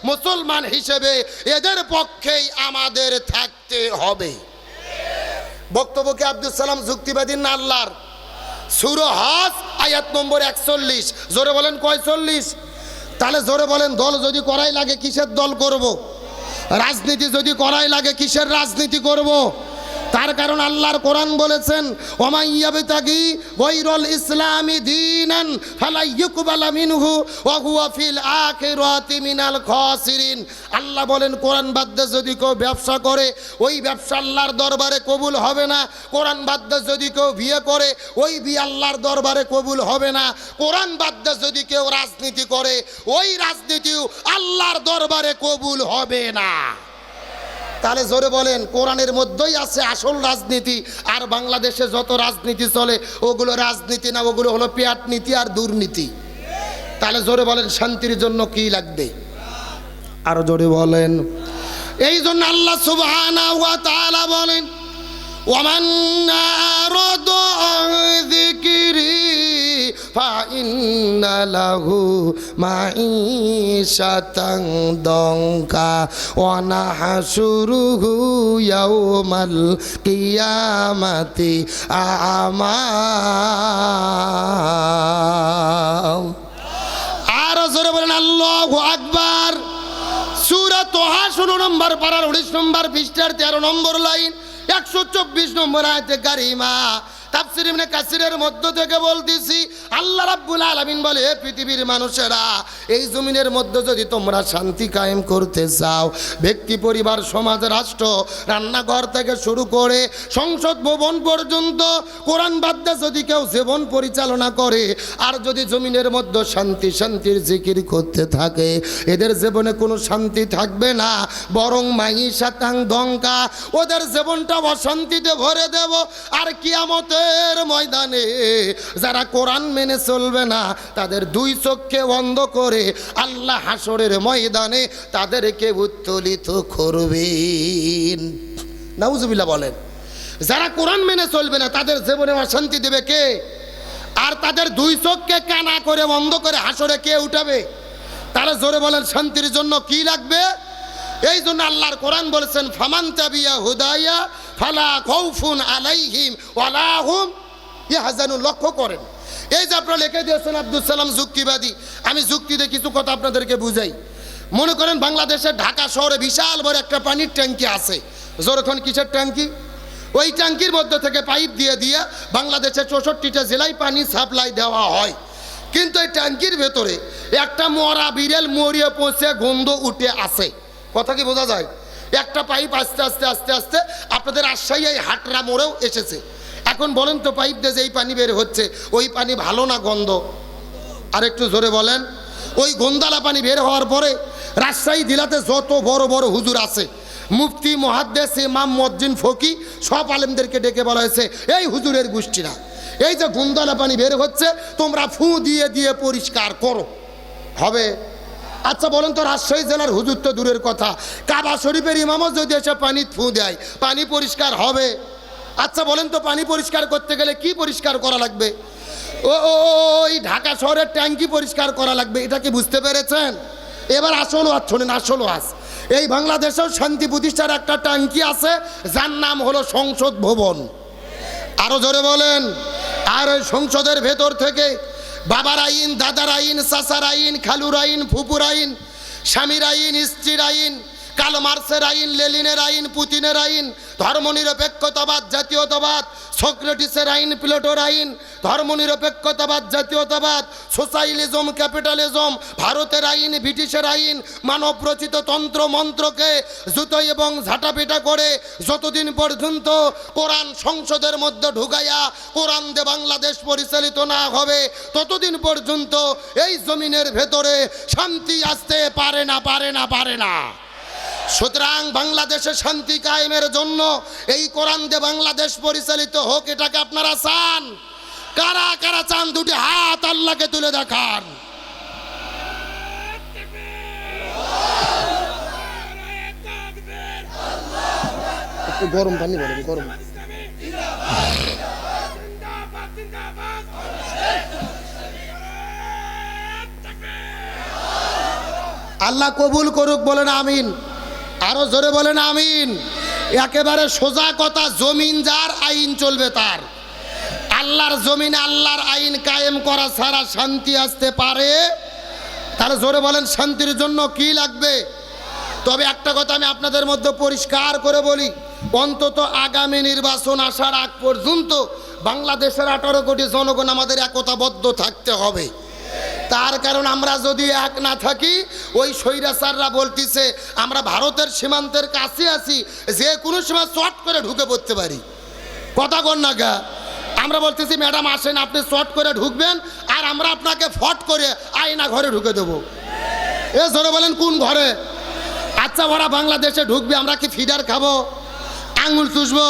মুসলমান হিসেবে এদের পক্ষেই আমাদের থাকতে হবে। বক্তব্য কি আব্দুল সালাম যুক্তিবাদী না আল্লাহর? সূরা হজ আয়াত নম্বর 41। জোরে বলেন কয় 40? তাহলে জোরে বলেন, দল যদি করাই লাগে কিসের দল করব? রাজনীতি যদি করাই লাগে কিসের রাজনীতি করব? তার কারণ আল্লাহর কোরআন বলেছেন ওমাইয়াবতাগি গায়রাল ইসলামি দীনান ফালা ইউকবালা মিনহু ওয়া হুয়া ফিল আখিরাতি মিনাল খাসিরিন। আল্লাহ বলেন কোরআন বাদ দিয়ে যদি কেউ ব্যবসা করে, ওই ব্যবসা আল্লাহর দরবারে কবুল হবে না। কোরআন বাদ দিয়ে যদি কেউ বিয়ে করে, ওই বিয়ে আল্লাহর দরবারে কবুল হবে না। কোরআন বাদ দিয়ে যদি কেউ রাজনীতি করে, ওই রাজনীতিও আল্লাহর দরবারে কবুল হবে না। তাহলে জোরে বলেন, কোরআনের মধ্যেই আছে আসল রাজনীতি, আর বাংলাদেশে যত রাজনীতি চলে ওগুলো রাজনীতি না, ওগুলো হলো পেট নীতি আর দুর্নীতি। তাহলে জোরে বলেন, শান্তির জন্য কি লাগবে? আরো জোরে বলেন। এই জন্য আল্লাহ সুবহানাহু ওয়া তাআলা বলেন ওয়ামান আরাদা আন যিকরি ফাইন্না লাহু মাঈশাতান দঙ্কা ওয়া নাহশুরুহু ইয়াউমাল কিয়ামাতি আ'মা। আর জোরে বলেন আল্লাহু আকবার। সূরা তোহা 16 নম্বর পারার 19 নম্বর পৃষ্ঠার 13 নম্বর লাইন 124 নম্বর আয়াতে কারিমা। তাফসীর ইবনে কাসিরের মধ্য থেকে বলতেছি, আল্লাহ রাব্বুল আলামিন বলে, হে পৃথিবীর মানুষেরা, এই জমিনের মধ্যে যদি তোমরা শান্তি কায়েম করতে চাও, ব্যক্তি, পরিবার, সমাজ, রাষ্ট্র, রান্নাঘর থেকে শুরু করে সংসদ ভবন পর্যন্ত কোরআন বাদ্যা যদি কেউ জীবন পরিচালনা করে আর যদি জমিনের মধ্যে শান্তির জিকির করতে থাকে, এদের জীবনে কোনো শান্তি থাকবে না, বরং মাইশাতাং দঙ্কা, ওদের জীবনটা অশান্তিতে ভরে দেব। আর কিয়ামতের ময়দানে যারা কোরআন মেনে চলবে না তাদের দুই চোখকে বন্ধ করে আল্লাহ হাসরের ময়দানে তাদেরকে উত্তোলিত করবেন। নাউজুবিল্লাহ বলেন। যারা কোরআন মেনে চলবে না তাদের জীবনে অশান্তি দেবে কে? আর তাদের দুই চোখকে কানা করে বন্ধ করে হাসরে কে উঠাবে? তারা জোরে বলেন, শান্তির জন্য কি লাগবে? এই জন্য আল্লাহর কোরআন বলেছেন, ফামান তাবিয়া হুদায়া ফালা খাউফুন আলাইহিম ওয়ালা হুম ইয়াহজানুন। লক্ষ্য করেন, এই যে আপনারা লিখে দিয়েছেন আব্দুল সালাম যুক্তিবাদী, আমি যুক্তিতে কিছু কথা আপনাদেরকে বুঝাই। মনে করেন বাংলাদেশের ঢাকা শহরে বিশাল বড় একটা পানির ট্যাঙ্কি আছে। জোরখন কিসের ট্যাঙ্কি? ওই ট্যাঙ্কির মধ্যে থেকে পাইপ দিয়ে দিয়ে বাংলাদেশের 64টা জেলায় পানি সাপ্লাই দেওয়া হয়। কিন্তু এই ট্যাঙ্কির ভেতরে একটা মরা বিড়াল মরিয়ে পৌঁছে গন্ধ উঠে আসে। কথা কি বোঝা যায়? একটা পাইপ আস্তে আস্তে আস্তে আস্তে আপনাদের রাজশাহী এই হাটরা মোড়েও এসেছে। এখন বলেন তো, পাইপ দিয়ে যেই পানি বের হচ্ছে ওই পানি ভালো না গন্ধ? আর একটু জোরে বলেন। ওই গন্ধালা পানি বের হওয়ার পরে রাজশাহী জেলাতে যত বড় বড় হুজুর আছে, মুফতি, মুহাদ্দিস, ইমাম, মুয়াজ্জিন, ফকি, সব আলেমদেরকে ডেকে বলা হয়েছে, এই হুজুরের গোষ্ঠীরা, এই যে গন্ধালা পানি বের হচ্ছে তোমরা ফু দিয়ে দিয়ে পরিষ্কার করো। হবে? আচ্ছা বলেন তো, রাজশাহী জেলার হুজুর তো দূরের কথা, কাবা শরীফের ইমামও যদি এসে পানি ফু দেয় পানি পরিষ্কার হবে? আচ্ছা বলেন তো, পানি পরিষ্কার করতে গেলে কি পরিষ্কার করা লাগবে? ওই ঢাকা শহরের ট্যাঙ্কি পরিষ্কার করা লাগবে। এটা কি বুঝতে পেরেছেন? এবার আসল ওয়াজ শোনেন, আসল ওয়াজ। এই বাংলাদেশেও শান্তি প্রতিষ্ঠার একটা ট্যাঙ্কি আছে যার নাম হলো সংসদ ভবন। আরো জোরে বলেন। আর ওই সংসদের ভেতর থেকে বাবার আইন, দাদার আইন, চাচার আইন, খালুর আইন, ফুপুর আইন, স্বামীর আইন, স্ত্রীর আইন, কার্ল মার্ক্সের আইন, লেনিনের আইন, পুতিনের আইন, ধর্মনিরপেক্ষতাবাদ, জাতীয়তাবাদ, সক্রেটিসের আইন, প্লেটোর আইন, ধর্মনিরপেক্ষতাবাদ, জাতীয়তাবাদ, সোশ্যালিজম, ক্যাপিটালিজম, ভারতের আইন, ব্রিটিশের আইন, মানব রচিত তন্ত্র মন্ত্রকে জুতো এবং ঝাঁটাপিটা করে যতদিন পর্যন্ত কোরআন সংসদের মধ্যে ঢুকাইয়া কোরআন দিয়ে বাংলাদেশ পরিচালিত না হবে ততদিন পর্যন্ত এই জমিনের ভেতরে শান্তি আসতে পারে না, পারে না, পারে না। সুতরাং বাংলাদেশে শান্তি কায়েমের জন্য এই কোরআন দিয়ে বাংলাদেশ পরিচালিত হোক, এটাকে আপনারা চান? কারা কারা চান? দুটি হাত আল্লাহকে তুলে দেখান। একটু গরম পানি বলেন, গরম। আল্লাহ কবুল করুক, বলেন আমিন। আরো জোরে বলেন আমিন। একেবারে সোজা কথা, জমিন যার আইন চলবে তার। আল্লাহর জমিনে আল্লাহর আইন কায়েম করা ছাড়া শান্তি আসতে পারে? তাহলে জোরে বলেন, শান্তির জন্য কি লাগবে? তবে একটা কথা আমি আপনাদের মধ্যে পরিষ্কার করে বলি, অন্তত আগামী নির্বাচন আসার আগ পর্যন্ত বাংলাদেশের 18 কোটি জনগণ আমাদের একতাবদ্ধ থাকতে হবে। তার কারণ আমরা যদি এক না থাকি, ওই স্বৈরাচাররা বলতেছে আমরা ভারতের সীমান্তের কাছে আছি, যে কোনো সময় চট করে ঢুকে পড়তে পারি। কথা কন না গা? আমরা বলতেছি ম্যাডাম আসেন, আপনি চট করে ঢুকবেন আর আমরা আপনাকে ফট করে আয়না ঘরে ঢুকে দেবো। এ জোরে বলেন কোন ঘরে? আচ্ছা ওরা বাংলাদেশে ঢুকবে, আমরা কি ফিডার খাবো, আঙুল চুষবো?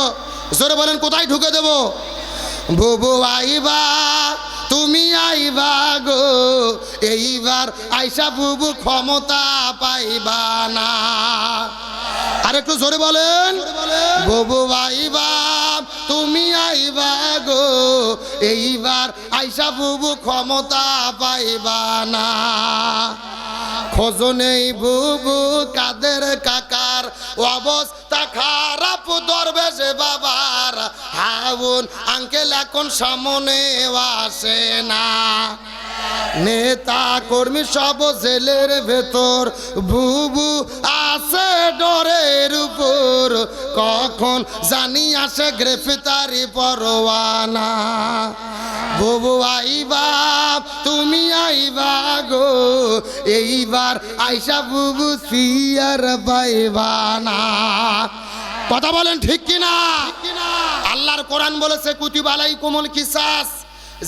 জোরে বলেন কোথায় ঢুকে দেবো? বুবু আইবা তুমি আইবা গো, এইবার আইসা বুবু ক্ষমতা পাইবা না। আর একটু জোরে বলেন, বুবু আইবা তুমি আইবা গো, এইবার আইসা বুবু ক্ষমতা পাইবা না। খোঁজ নেই বুবু কাদের কাকার, অবস্থা খারাপ দরবেশ বাবার, হাউন আঙ্কেল এখন সামনে আসে না। নেতা কর্মী সব জেলের ভেতর, বুবু আস আছে ডরের উপর, কখন জানি আসে গ্রেফতারি পরোয়ানা। বুবু আইবা তুমি আইবা গো, এইবার আইসা বুবু সিয়ার পাইবা না। কথা বলেন ঠিক কিনা? আল্লাহর কোরআন বলেছে কুতিবা আলাইকুমুল কিসাস,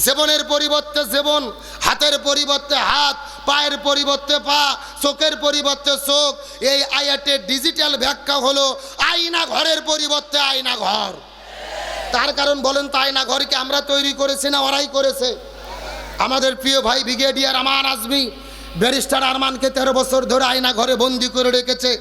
জীবনের পরিবর্তে জীবন, হাতের পরিবর্তে হাত, পায়ের পরিবর্তে পা, চোখের পরিবর্তে চোখ। এই আয়াতের ডিজিটাল ব্যাখ্যা হলো আয়না ঘরের পরিবর্তে আয়না ঘর। তার কারণ বলেন তো, আয়না ঘরকে আমরা তৈরি করেছি না ওরাই করেছে? আমাদের প্রিয় ভাই ব্রিগেডিয়ার আমান আজমি, ব্যারিস্টার আরমানকে 13 বছর ধরে আয়না ঘরে বন্দি করে রেখেছে।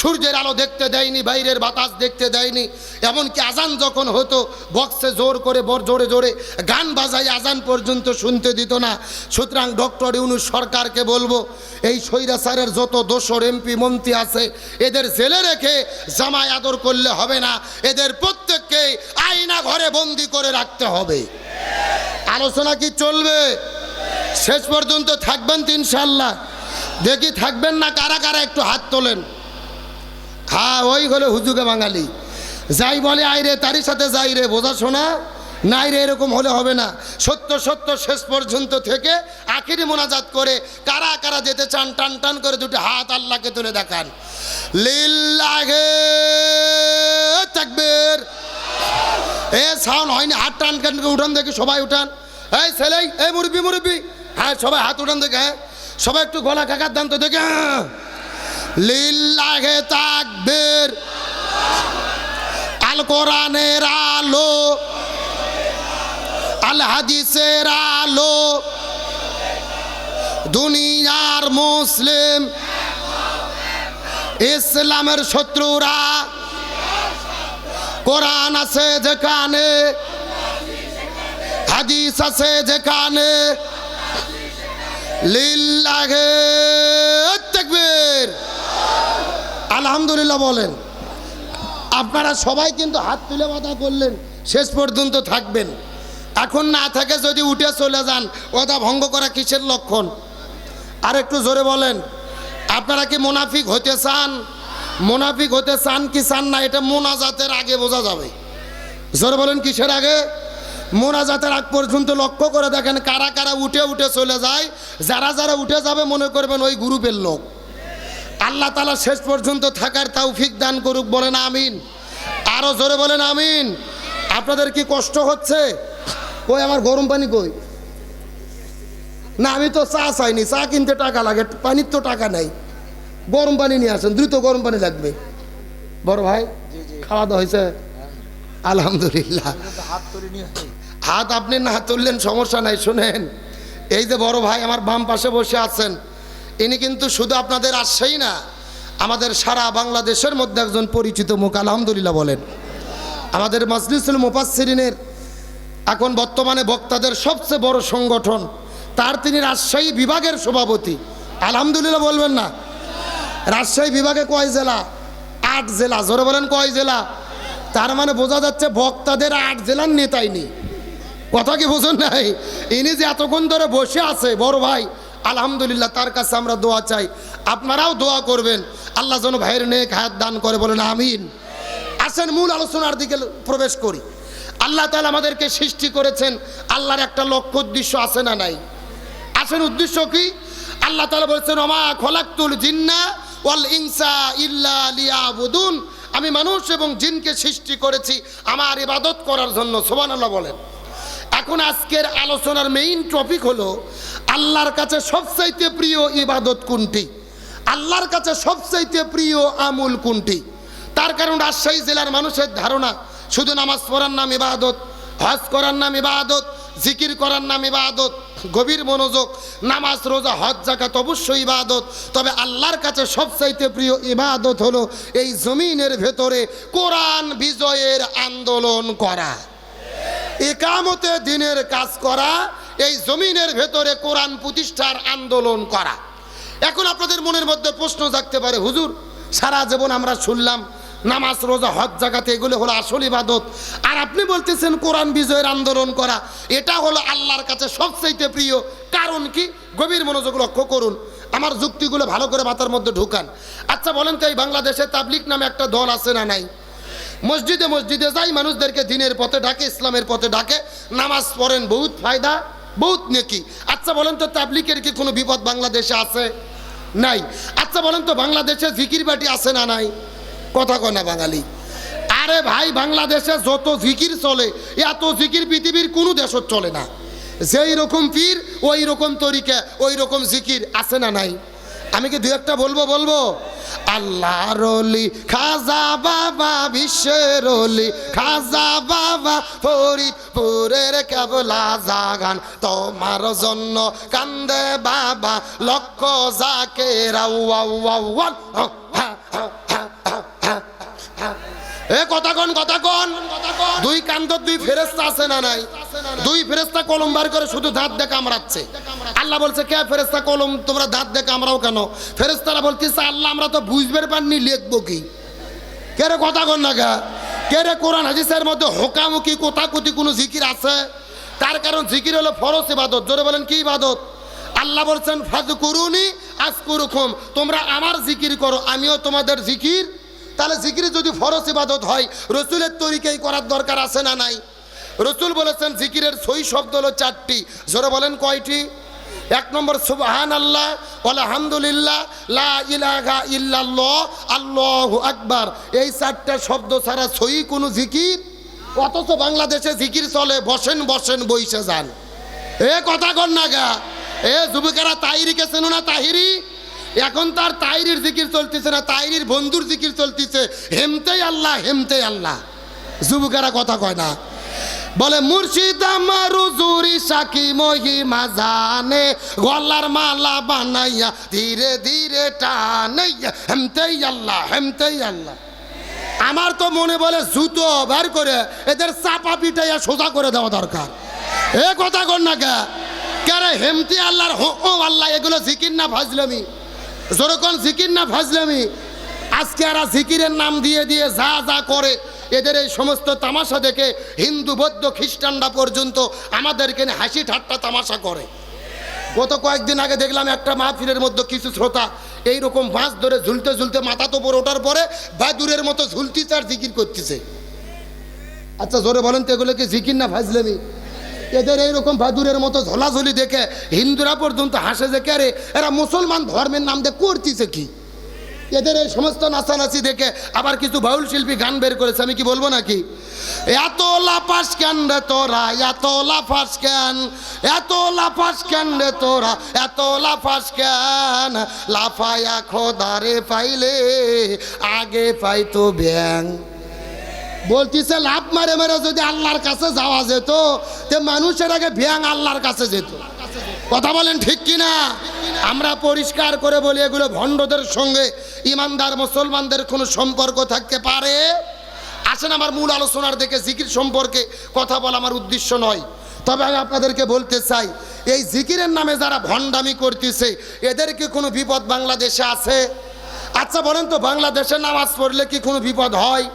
সূর্যের আলো দেখতে দেয়নি, বাইরের বাতাস দেখতে দেয়নি। এমনকি আজান যখন হতো বক্সে জোর করে জোরে জোরে গান বাজাই আজান পর্যন্ত শুনতে দিত না। সুতরাং ডক্টর ইউনূস সরকারকে বলবো, এই স্বৈরাচারের যত দোসর এমপি মন্ত্রী আছে এদের জেলে রেখে জামাই আদর করলে হবে না, এদের প্রত্যেককে আয়না ঘরে বন্দি করে রাখতে হবে। আলোচনা কি চলবে? শেষ পর্যন্ত থাকবেন তো ইনশাল্লাহ? দেখি থাকবেন না কারা কারা, একটু হাত তোলেন। হ্যাঁ, ওই হলো হুজুগে বাঙালি, যাই বলে আইরে তারই সাথে যাই রে, বোঝা শোনা নাই রে, এরকম হলে হবে না। সত্য সত্য শেষ পর্যন্ত থেকে আখিরি মোনাজাত করে কারা কারা যেতে চান টান টান করে দুটো হাত আল্লাহকে তুলে দেখান। লিল্লাহে তাকবীর। এ সাউন্ড হয়নি, হাত টান টান করে উঠান দেখি, সবাই উঠান। এই ছেলেই, এই মুরব্বি মুরব্বি, হ্যাঁ সবাই হাত উঠান দেখে, হ্যাঁ সবাই একটু গলা কাকার দান তো দেখে। হ্যাঁ, লিল্লাহে তাকবীর। আল কোরআনের আলো, আল হাদিসের আলো, দুনিয়ার মুসলিম ইসলামের শত্রুরা, কোরআন আছে যেখানে, হাদিস আছে যেখানে, লিল্লাহে তাকবীর। আলহামদুলিল্লাহ বলেন। আপনারা সবাই কিন্তু হাত তুলে মাথা করলেন, শেষ পর্যন্ত থাকবেন। এখন না থাকে যদি উঠে চলে যান, ওটা ভঙ্গ করা কিসের লক্ষণ? আর একটু জোরে বলেন। আপনারা কি মুনাফিক হতে চান? মুনাফিক হতে চান কি চান না, এটা মোনাজাতের আগে বোঝা যাবে। জোরে বলেন, কিসের আগে? মোনাজাতের আগ পর্যন্ত লক্ষ্য করে দেখেন কারা কারা উঠে উঠে চলে যায়। যারা যারা উঠে যাবে মনে করবেন ওই গ্রুপের লোক। আল্লাহ তাআলা শেষ পর্যন্ত থাকার তৌফিক দান করুক, বলেন আমিন। আরো জোরে বলেন আমিন। আপনাদের কি কষ্ট হচ্ছে? কই আমার গরম পানি কই? না, আমি তো চা চাইনি, চা কিনতে টাকা লাগে, পানির তো টাকা নাই। গরম পানি নিয়ে আসেন, দ্রুত গরম পানি লাগবে। বড় ভাই খাওয়া দাওয়া হয়েছে? আলহামদুলিল্লাহ। হাত আপনি না তুললেন সমস্যা নাই। শুনেন, এই যে বড় ভাই আমার বাম পাশে বসে আছেন, ইনি কিন্তু শুধু আপনাদের রাজশাহী না, আমাদের সারা বাংলাদেশের মধ্যে একজন পরিচিত মুখ। আলহামদুলিল্লাহ বলেন। আমাদের মাজলিসুল মুফাসসিরিনের এখন বর্তমানে বক্তাদের সবচেয়ে বড় সংগঠন, তার তিনি রাজশাহী বিভাগের সভাপতি। আলহামদুলিল্লাহ বলবেন না? রাজশাহী বিভাগে কয় জেলা? 8 জেলা। জোরে বলেন কয় জেলা? তার মানে বোঝা যাচ্ছে বক্তাদের 8 জেলার নেতাই নেই। কথা কি বোঝেন নাই? ইনি যে এতক্ষণ ধরে বসে আছে বড় ভাই, আলহামদুলিল্লাহ তার কাছে আমরা দোয়া চাই। আপনারাও দোয়া করবেন আল্লাহ যেন ভাইয়ের নেক হায়াত দান করে, বলেন আমিন। আসেন মূল আলোচনার দিকে প্রবেশ করি। আল্লাহ তাআলা আমাদেরকে সৃষ্টি করেছেন, আল্লাহর একটা লক্ষ্য উদ্দেশ্য আছে না নাই? আসেন, উদ্দেশ্য কি? আল্লাহ তাআলা বলেছেন ওমা খলাকতুল জিন্না ওয়াল ইনসা ইল্লা লিয়াবুদুন। আমি মানুষ এবং জিনকে সৃষ্টি করেছি আমার ইবাদত করার জন্য। সুবহানাল্লাহ বলেন। এখন আজকের আলোচনার মেইন টপিক হলো আল্লাহর কাছে সবচাইতে প্রিয় ইবাদত কোনটি, আল্লাহর কাছে সবচাইতে প্রিয় আমল কোনটি। তার কারণ রাজশাহী জেলার মানুষের ধারণা শুধু নামাজ পড়ার নাম ইবাদত, হজ করার নাম ইবাদত, জিকির করার নাম ইবাদত। গভীর মনোযোগ, নামাজ রোজা হজ যাকাত অবশ্যই ইবাদত, তবে আল্লাহর কাছে সবচাইতে প্রিয় ইবাদত হলো এই জমিনের ভেতরে কোরআন বিজয়ের আন্দোলন করা, ইকামতে দিনের কাজ করা, এই জমিনের ভেতরে কোরআন প্রতিষ্ঠার আন্দোলন করা। এখন আপনাদের মনের মধ্যে প্রশ্ন জাগতে পারে, হুজুর সারা জীবন আমরা শুনলাম নামাজ রোজা হজ জাকাত এগুলো হলো আসল ইবাদত, আর আপনি বলতেছেন কোরআন বিজয়ের আন্দোলন করা এটা হলো আল্লাহর কাছে সবচাইতে প্রিয়, কারণ কি? গভীর মনোযোগ লক্ষ্য করুন। আমার যুক্তিগুলো ভালো করে মাথার মধ্যে ঢুকান। আচ্ছা বলেন তো, এই বাংলাদেশে তাবলিগ নামে একটা দল আছে না নাই? মসজিদে মসজিদে যাই, মানুষদেরকে দিনের পথে ডাকে, ইসলামের পথে ডাকে, নামাজ পড়েন, বহুত ফায়দা, বহুত নেকি। আচ্ছা বলেন তো, তাবলিগের কি কোনো বিপদ বাংলাদেশে আছে? নাই। আচ্ছা বলেন তো, বাংলাদেশে জিকির বাটি আছে না নাই? কথা কয় না বাঙালি। আরে ভাই, বাংলাদেশে যত জিকির চলে, এত জিকির পৃথিবীর কোনো দেশত চলে না। যেই রকম পীর ওই রকম তরিকা, ওই রকম জিকির আছে না নাই? আমি কি দু একটা বলবো? আল্লাহর ওলি খাজা বাবা, বিশ্বের ওলি খাজা বাবা, ফরিদপুরের কেবলা জাগান, তোমার জন্য কান্দে বাবা, লক্ষ জাকের কথা কন। দুই কান্দর দুই ফেরেশতা আছে না নাই? দুই ফেরেশতা কলম বার করে শুধু দাঁত দিয়ে কামড়াচ্ছে। আল্লাহ বলছে, কে ফেরেশতা কলম তোমরা দাঁত দিয়ে কামড়াও কেন? ফেরেশতারা বলতেছে, আল্লাহ আমরা তো বুঝবার পারিনি, লিখবো কি? কে রে কথা কন না গা? কে রে কোরআন হাদিসের মধ্যে হোকামুখি কোথাকুতি কোনো জিকির আছে? তার কারণ জিকির হলো ফরজ ইবাদত। জোরে বলেন, কি ইবাদত? আল্লাহ বলছেন, ফাযকুরুনি আযকুরুকুম, তোমরা আমার জিকির করো, আমিও তোমাদের জিকির। তাহলে জিকির যদি ফরজ ইবাদত হয়, রসুলের তরিকাই করার দরকার আছে না নাই? রসুল বলেছেন জিকিরের সই শব্দ হলো 4টি। জোরে বলেন, কয়টি? 1 নম্বর সুবহানাল্লাহ, আলহামদুলিল্লাহ, লা ইলাহা ইল্লাল্লাহ, আল্লাহু আকবার। এই 4টা শব্দ ছাড়া সই কোনো জিকির। অথচ বাংলাদেশে জিকির চলে বসেন বইসে যান। এ কথা কর না গা। এ যুবকেরা, তাহিরিকে চেনো না? তাহিরি এখন তার তাইরির জিকির চলতেছে না, তাইরির বন্ধুর জিকির চলতেছে, হেমতেই আল্লাহ, হেমতেই আল্লাহ। যুবকেরা কথা কয় না, বলে মুর্শিদ আমার হুজুরি সাকি মহিমা জানে, গলার মালা বানাইয়া ধীরে ধীরে টানাইয়া, হেমতেই আল্লাহ, হেমতেই আল্লাহ। আমার তো মনে বলে জুতো বের করে এদের চাপা পিটাইয়া সোজা করে দেওয়া দরকার। এ কথা কর না কে? কারে হেমতি আল্লাহর ও আল্লাহ, এগুলো জিকির না ফাজলামি? যেরকম জিকির না ফাজলামি? আজকে এরা জিকিরের নাম দিয়ে দিয়ে যা করে, এদের এই সমস্ত তামাশা দেখে হিন্দু বৌদ্ধ খ্রিস্টানরা পর্যন্ত আমাদেরকে হাসি ঠাট্টা তামাশা করে। গত কয়েকদিন আগে দেখলাম একটা মাহফিলের মধ্যে কিছু শ্রোতা এইরকম বাঁশ ধরে ঝুলতে ঝুলতে মাথা তো উপর ওঠার পরে বাদুরের মতো ঝুলতিছে আর জিকির করতেছে। আচ্ছা জোরে বলেন তো, এগুলো কি জিকির না ফাজলামি? এদের এইরকম বাদুরের মতো ঝোলাঝুলি দেখে হিন্দুরা পর্যন্ত হাসে যে, কে রে এরা মুসলমান ধর্মের নাম দিয়ে করতেছে কি? এদের এই সমস্ত নাচানাচি দেখে আবার কিছু বাউল শিল্পী গান বের করেছে, আমি কি বলবো নাকি? এত লাফাস কেন রে তোরা, এত লাফাস কেন, এত লাফাস কেন রে তোরা, এত লাফাস কেন, লাফায়া খোদারে পাইলে আগে পাইতো ব্যাং। বলতেছে লাভ মারে মারে যদি আল্লাহর কাছে যাওয়া যেত, তে মানুষের আগে ব্যাং আল্লাহর কাছে যেত। কথা বলেন ঠিক কিনা? আমরা পরিষ্কার করে বলি, এগুলো ভণ্ডদের সঙ্গে ইমানদার মুসলমানদের কোনো সম্পর্ক থাকতে পারে? আসেন আমার মূল আলোচনার দিকে। জিকির সম্পর্কে কথা বলা আমার উদ্দেশ্য নয়, তবে আমি আপনাদেরকে বলতে চাই, এই জিকিরের নামে যারা ভণ্ডামি করতেছে, এদের কি কোনো বিপদ বাংলাদেশে আছে? আচ্ছা বলেন তো, বাংলাদেশে নামাজ পড়লে কি কোনো বিপদ হয়?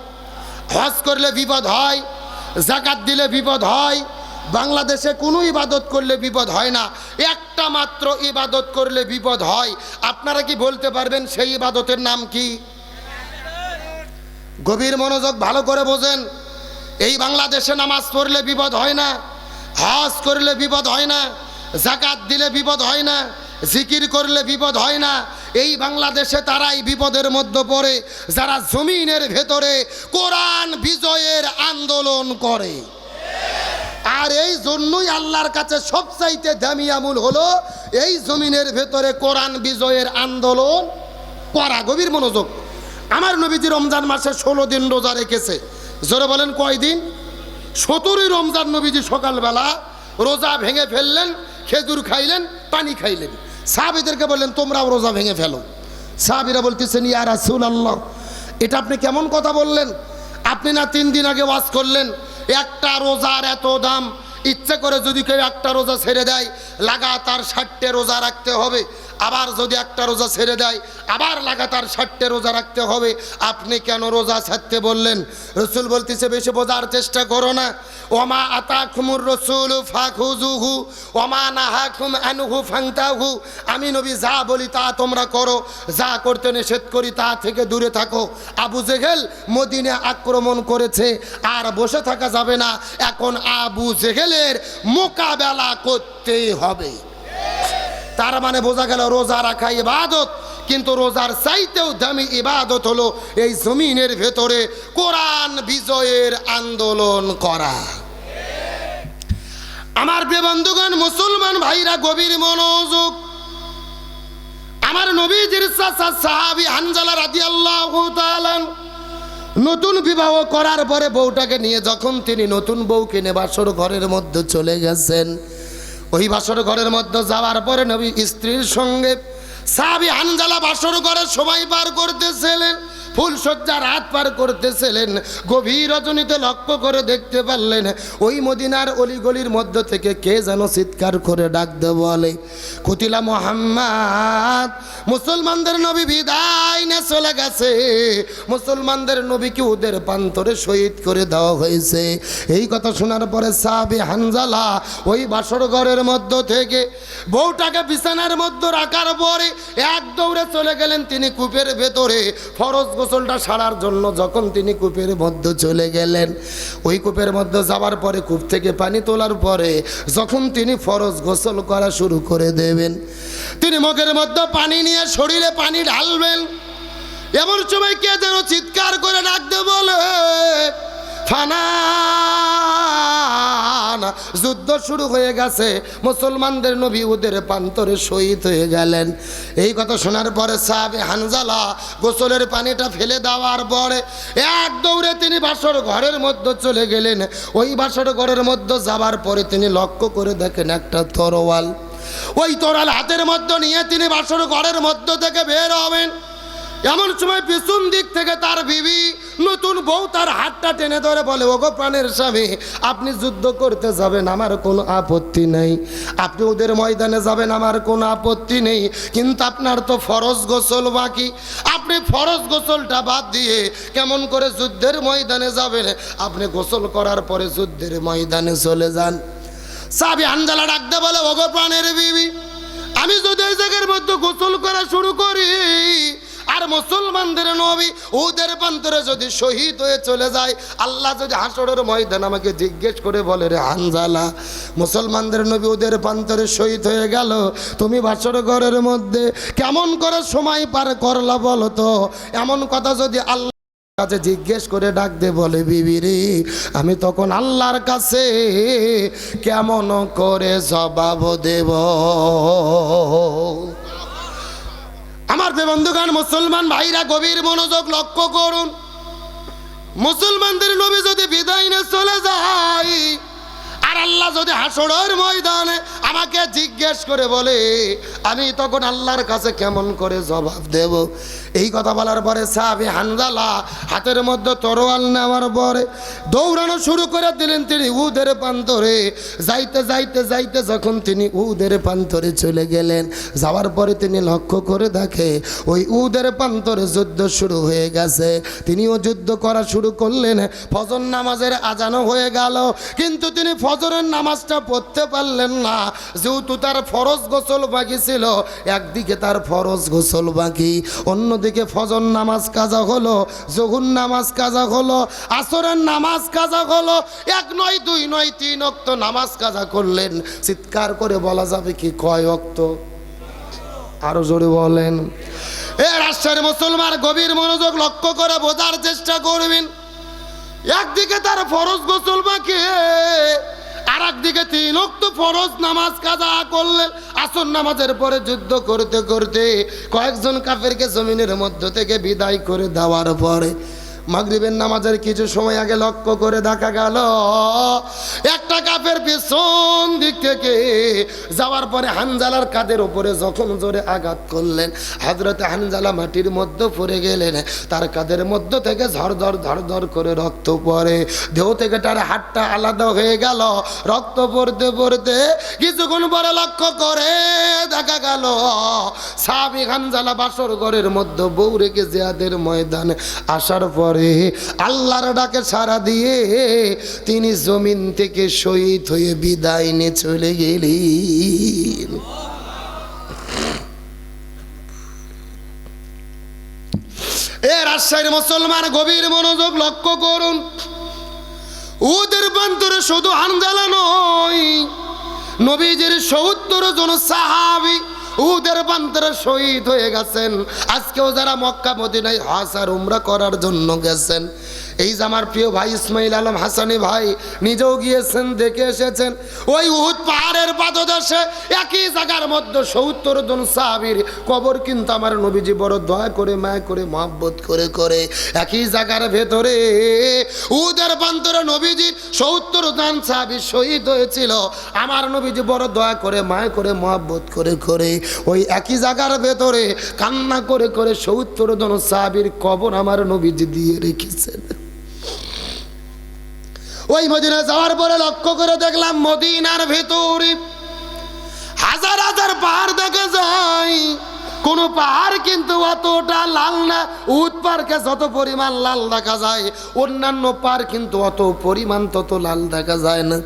হজ করলে বিপদ হয়? যাকাত দিলে বিপদ হয়? বাংলাদেশে কোনো ইবাদত করলে বিপদ হয় না, একটা মাত্র ইবাদত করলে বিপদ হয়। আপনারা কি বলতে পারবেন সেই ইবাদতের নাম কি? গভীর মনোযোগ ভালো করে বোঝেন। এই বাংলাদেশে নামাজ পড়লে বিপদ হয় না, হজ করলে বিপদ হয় না, যাকাত দিলে বিপদ হয় না, জিকির করলে বিপদ হয় না। এই বাংলাদেশে তারাই বিপদের মধ্যে পড়ে যারা জমিনের ভেতরে কোরআন বিজয়ের আন্দোলন করে। আর এই জন্যই আল্লাহর কাছে সবচাইতে দামি আমল হলো এই জমিনের ভেতরে কোরআন বিজয়ের আন্দোলন করা। গভীর মনোযোগ। আমার নবীজি রমজান মাসে 16 দিন রোজা রেখেছে। জোরে বলেন কয়দিন? 17ই রমজান নবীজি সকালবেলা রোজা ভেঙে ফেললেন, খেজুর খাইলেন, পানি খাইলেন। সাহাবীদেরকে বললেন তোমরাও রোজা ভেঙে ফেলো। সাহাবীরা বলতেছেন, ইয়া রাসূলুল্লাহ, এটা আপনি কেমন কথা বললেন? আপনি না 3 দিন আগে ওয়াজ করলেন একটা রোজার এত দাম, ইচ্ছে করে যদি কেউ একটা রোজা ছেড়ে দেয় লাগাতার 60টে রোজা রাখতে হবে। আবার যদি একটা রোজা ছেড়ে দেয় আবার লাগাতার 60টে রোজা রাখতে হবে, আপনি কেন রোজা ছাড়তে বললেন? রসুল বলতেছে বেশি বোঝার চেষ্টা করো না। ওমা আতাকুমুর রসুল ফাখুযুহু ওমা নাহাকুম আনহু ফান্তাহু। আমি নবী যা বলি তা তোমরা করো, যা করতে নিষেধ করি তা থেকে দূরে থাকো। আবু জেহেল মদিনা আক্রমণ করেছে, আর বসে থাকা যাবে না। এখন আবু জেহেলের মোকাবেলা করতেই হবে। তার মানে বোঝা গেল রোজা রাখা ইবাদত, কিন্তু রোজার চাইতেও দামি ইবাদত হলো এই জমিনের ভেতরে কোরআন বিজয়ের আন্দোলন করা। আমার প্রিয় বন্ধুগণ, মুসলমান ভাইরা গভীর মনোযোগ। আমার নবীজির চাচা সাহাবী হানজালা রাদিয়াল্লাহু তাআলা নতুন বিবাহ করার পরে বউটাকে নিয়ে যখন তিনি নতুন বউ কিনে বাসর ঘরের মধ্যে চলে গেছেন, ওই বাসর ঘরের মধ্যে যাওয়ার পরে নবী স্ত্রীর সঙ্গে সাহাবী হানজালা বাসর ঘরে সময় পার করতেছিলেন, ফুলসজ্জার রাত পার করতেছিলেন। গভীর রজনীতে লক্ষ্য করে দেখতে পারলেন ওই মদিনার অলিগলির মধ্য থেকে কে যেন চিৎকার করে ডাকতে বলে, কুতিলা মুহাম্মদ। মুসলমানদের নবী বিদায় নিয়ে চলে গেছে, মুসলমানদের নবীকে ওদের প্রান্তরে শহীদ করে দেওয়া হয়েছে। এই কথা শোনার পরে সাহাবী হানজালা ওই বাসর ঘরের মধ্য থেকে বউটাকে বিছানার মধ্যে রাখার পরে এক দৌড়ে চলে গেলেন তিনি কূপের ভেতরে ফরজ গোসলটা সারার জন্য। যখন তিনি কূপের মধ্যে চলে গেলেন, ওই কূপের মধ্যে যাওয়ার পরে কূপ থেকে পানি তোলার পরে যখন তিনি ফরজ গোসল করা শুরু করে দেবেন, তিনি মুখের মধ্যে পানি নিয়ে শরীরে পানি ঢালবেন, এমন সময় কে যেন চিৎকার করে ডাকতে বলে, ফানান। যুদ্ধ শুরু হয়ে গেছে, মুসলমানদের নবী ওদের প্রান্তরে শহীদ হয়ে গেলেন। এই কথা শোনার পরে সাহাবী হানজালা গোসলের পানিটা ফেলে দেওয়ার পরে এক দৌড়ে তিনি বাসর ঘরের মধ্যে চলে গেলেন। ওই বাসর ঘরের মধ্যে যাবার পরে তিনি লক্ষ্য করে দেখেন একটা তরোয়াল। ওই তরোয়াল হাতের মধ্যে নিয়ে তিনি বাসর ঘরের মধ্য থেকে বের হবেন, এমন সময় পিছন দিক থেকে তার বিবি নতুন বউ তার হাতটা টেনে ধরে বলে, ওগো প্রাণের স্বামী, আপনি যুদ্ধ করতে যাবেন আমার কোনো আপত্তি নেই, আপনি ওদের ময়দানে যাবেন আমার কোনো আপত্তি নেই, কিন্তু আপনার তো ফরজ গোসল বাকি। আপনি ফরজ গোসলটা বাদ দিয়ে কেমন করে যুদ্ধের ময়দানে যাবেন? আপনি গোসল করার পরে যুদ্ধের ময়দানে চলে যান। সাহাবী হানজালা ডাকতে বলে, ওগো প্রাণের বিবি, আমি যদি এই জায়গার মধ্যে গোসল করা শুরু করি আর মুসলমানদের নবী ওদের প্রান্তরে যদি শহীদ হয়ে চলে যায়, আল্লাহ যদি হাসরের ময়দান আমাকে জিজ্ঞেস করে বলে, রে হানজালা, মুসলমানদের নবী ওদের প্রান্তরে শহীদ হয়ে গেল, তুমি বাসর ঘরের মধ্যে কেমন করে সময় পার করলা বলো তো? এমন কথা যদি আল্লাহ কাছে জিজ্ঞেস করে ডাক দে বলে, বিবি রে, আমি তখন আল্লাহর কাছে কেমন করে জবাব দেব? আমার বন্ধুগণ, মুসলমান ভাইরা গভীর মনোযোগ লক্ষ্য করুন। মুসলমানদের নবী যদি বিদায় নিয়ে চলে যায় আর আল্লাহ যদি হাসরের ময়দানে আমাকে জিজ্ঞেস করে বলে, আমি তখন আল্লাহর কাছে কেমন করে জবাব দেব? এই কথা বলার পরে সাহাবী হানজালা হাতের মধ্যে তরোয়াল নেওয়ার পরে দৌড়ানো শুরু করে দিলেন তিনি উহুদের প্রান্তরে। যাইতে যাইতে যাইতে যখন তিনি উহুদের প্রান্তরে চলে গেলেন, যাওয়ার পরে তিনি লক্ষ্য করে দেখে ওই উহুদের প্রান্তরে যুদ্ধ শুরু হয়ে গেছে। তিনিও যুদ্ধ করা শুরু করলেন। ফজর নামাজের আজানও হয়ে গেল, কিন্তু তিনি ফজরের নামাজটা পড়তে পারলেন না, যেহেতু তার ফরজ গোসল বাকি ছিল। একদিকে তার ফরজ গোসল বাকি, অন্যদিকে ফজর নামাজ কাজা হলো, জোহর নামাজ কাজা হলো, আসরের নামাজ কাজা হলো। এক নয়, দুই নয়, 3 ওয়াক্ত নামাজ কাজা করলেন। চিৎকার করে বলা যাবে কি কয় ওয়াক্ত? আরো জোরে বলেন। এ রাষ্ট্রের মুসলমান গভীর মনোযোগ লক্ষ্য করে বোঝার চেষ্টা করবেন। একদিকে তার ফরজ গোসল বাকি, আর একদিকে 3 ওয়াক্ত ফরজ নামাজ কাজা করলেন। আসর নামাজের পরে যুদ্ধ করতে করতে কয়েকজন কাফেরকে জমিনের মধ্য থেকে বিদায় করে দেওয়ার পরে মাগরিবের নামাজের কিছু সময় আগে লক্ষ্য করে দেখা গেল একটা কাফের পেছন দিক থেকে যাওয়ার পরে হানজালার কাঁধের উপরে যখন জোরে আঘাত করলেন, হযরতে হানজালা মাটির মধ্যে পড়ে গেলেন। তার কাঁধের মধ্য থেকে ঝরঝর করে রক্ত পড়ে, দেহ থেকে তার হাতটা আলাদা হয়ে গেল। রক্ত পড়তে পড়তে কিছুক্ষণ পরে লক্ষ্য করে দেখা গেল সাহাবী হানজালা বাসর ঘরের মধ্যে বউ রেখে জিহাদের ময়দানে আসার পরে আল্লাহর ডাকে সাড়া দিয়ে তিনি জমিন থেকে শহীদ হয়ে বিদায় নিয়ে চলে গেলেন। রাজশাহীর মুসলমান গভীর মনোযোগ লক্ষ্য করুন, উহুদের প্রান্তরে শুধু হানজালা নয়, নবীজির ৭০ জন সাহাবী উহুদের প্রান্তরে শহীদ হয়ে গেছেন। আজকেও যারা মক্কা মদিনায় হজ আর উমরা করার জন্য গেছেন, এই যে আমার প্রিয় ভাই ইসমাইল আলম হাসানি ভাই নিজেও গিয়েছেন, দেখে এসেছেন। ওই উহুদ পাহাড়ের পাদদেশে একই জায়গার মধ্যে ৭০ জন সাহাবীর কবর কিন্তু আমার নবীজি বড় দয়া করে মায়া করে মহব্বত করে একই জায়গার ভেতরে উহুদের প্রান্তরে নবীজি ৭০ জন সাহাবী শহীদ হয়েছিল। আমার নবীজি বড় দয়া করে মায়া করে মহব্বত করে ওই একই জায়গার ভেতরে কান্না করে ৭০ জন সাহাবীর কবর আমার নবীজি দিয়ে রেখেছেন। ওই মদিনা যাওয়ার পরে লক্ষ্য করে দেখলাম মদিনার ভেতরে হাজার হাজার পাহাড় দেখা যায়, কোন পাহাড় কিন্তু অতটা লাল না। উহুদ পাহাড়কে যত পরিমাণ লাল দেখা যায়, অন্যান্য পাহাড় কিন্তু অত পরিমাণ তত লাল দেখা যায় না।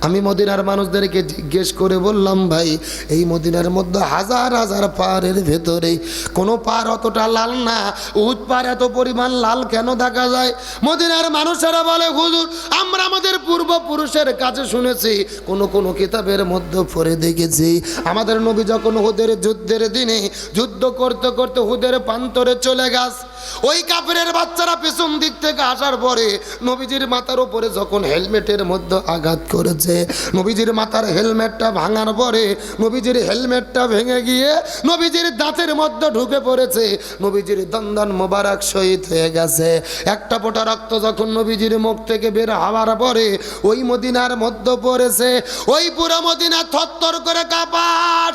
আমি মদিনার মানুষদেরকে জিজ্ঞেস করে বললাম, ভাই এই মদিনার মধ্যে হাজার হাজার পাহাড়ের ভেতরে কোনো পাহাড় অতটা লাল না, উহুদ পাহাড় এত পরিমাণ লাল কেন দেখা যায়? মদিনার মানুষেরা বলে, হুজুর আমরা আমাদের পূর্বপুরুষের কাছে শুনেছি, কোন কিতাবের মধ্যে পড়ে দেখেছি, আমাদের নবী যখন উহুদের যুদ্ধের দিনে যুদ্ধ করতে করতে উহুদের প্রান্তরে চলে গেছে, ওই কাফেরের বাচ্চারা পেছন দিক থেকে আসার পরে নবীজির মাথার উপরে যখন হেলমেটের মধ্যে আঘাত করেছে, নবীজির মাথার হেলমেটটা ভাঙার পরে নবীজির হেলমেটটা ভেঙে গিয়ে নবীজির দাঁতের মধ্যে ঢুকে পড়েছে, নবীজির দন্দন মোবারক শহীদ হয়ে গেছে। একটা ফোঁটা রক্ত যখন নবীজির মুখ থেকে বের হওয়ার পরে ওই মদিনার মধ্যে পড়েছে, ওই পুরো মদিনা থরথর করে কাঁপা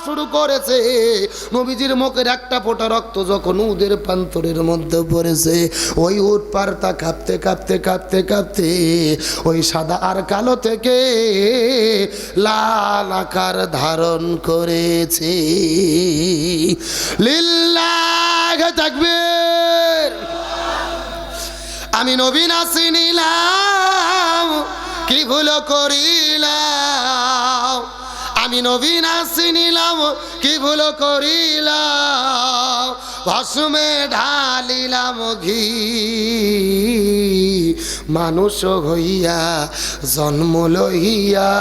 শুরু করেছে। নবীজির মুখের একটা ফোঁটা রক্ত যখন উহুদের প্রান্তরের মধ্যে পড়েছে, ওই উট পাড়টা কাঁপতে কাঁপতে কাঁপতে কাঁপতে ওই সাদা আর কালো থেকে লাল আকার ধারণ করেছে। লিল্লাহি তাকবীর। আমি নবী না চিনিলাম, কি ভুল করিলাম, আমি নবী না চিনিলাম, কি ভুল করিলাম, ভস্মে ঢালিলাম ঘি, মানুষ হইয়া জন্ম লইয়া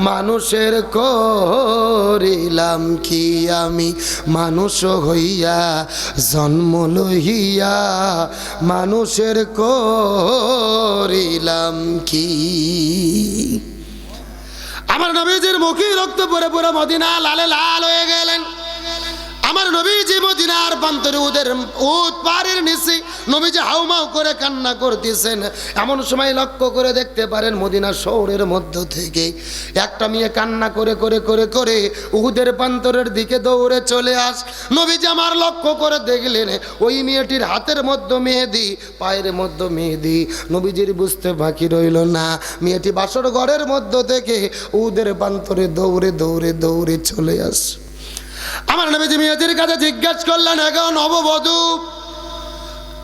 মানুষের করিলাম কি, আমি মানুষ হইয়া জন্ম লইয়া মানুষের করিলাম কি। আমার নবীজির মুখে রক্ত পরে পুরো মদিনা লালে লাল হয়ে গেলেন। আমার নবীজি মদিনার প্রান্তরে উহুদ পাহাড়ের নিচে নবীজি হাউমাউ করে কান্না করতেছেন। এমন সময় লক্ষ্য করে দেখতে পারেন মদিনা শহরের মধ্য থেকে একটা মেয়ে কান্না করে উহুদের প্রান্তরের দিকে দৌড়ে চলে আস। নবীজি আমার লক্ষ্য করে দেখলেন ওই মেয়েটির হাতের মধ্যে মেহেদি, পায়ের মধ্যে মেহেদি। নবীজির বুঝতে বাকি রইল না, মেয়েটি বাসর ঘরের মধ্য থেকে উহুদের প্রান্তরে দৌড়ে চলে আস। আমার নবীজি মেয়েদের কাছে জিজ্ঞাসা করলেন, এখন নববধূ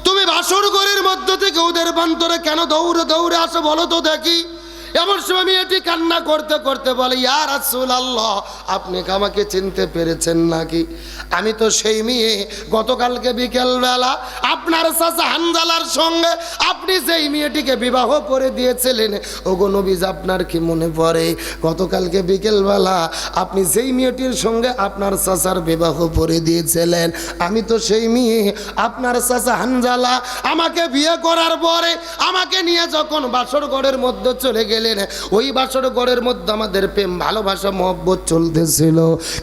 তুমি বাসর ঘরের মধ্য থেকে ওদের প্রান্তরে কেন দৌড়ে আসো বলো তো দেখি। এমন সময় মেয়েটি কান্না করতে বলে, ইয়া রাসূলুল্লাহ আপনি কি আমাকে চিনতে পেরেছেন নাকি? আমি তো সেই মেয়ে গতকালকে বিকেলবেলা আপনার চাচা হানজালার সঙ্গে আপনি যেই মেয়েটিকে বিবাহ করে দিয়েছিলেন। ওগো নবীজি আপনার কি মনে পড়ে গতকালকে বিকেলবেলা আপনি যেই মেয়েটির সঙ্গে আপনার চাচার বিবাহ করে দিয়েছিলেন? আমি তো সেই মেয়ে, আপনার চাচা হানজালা আমাকে বিয়ে করার পরে আমাকে নিয়ে যখন বাসর ঘরের মধ্যে চলে গেলেন গেলেন। ওই বাসর ঘরের মধ্যে আমাদের প্রেম ভালোবাসা মহব্বত চলতেছিল,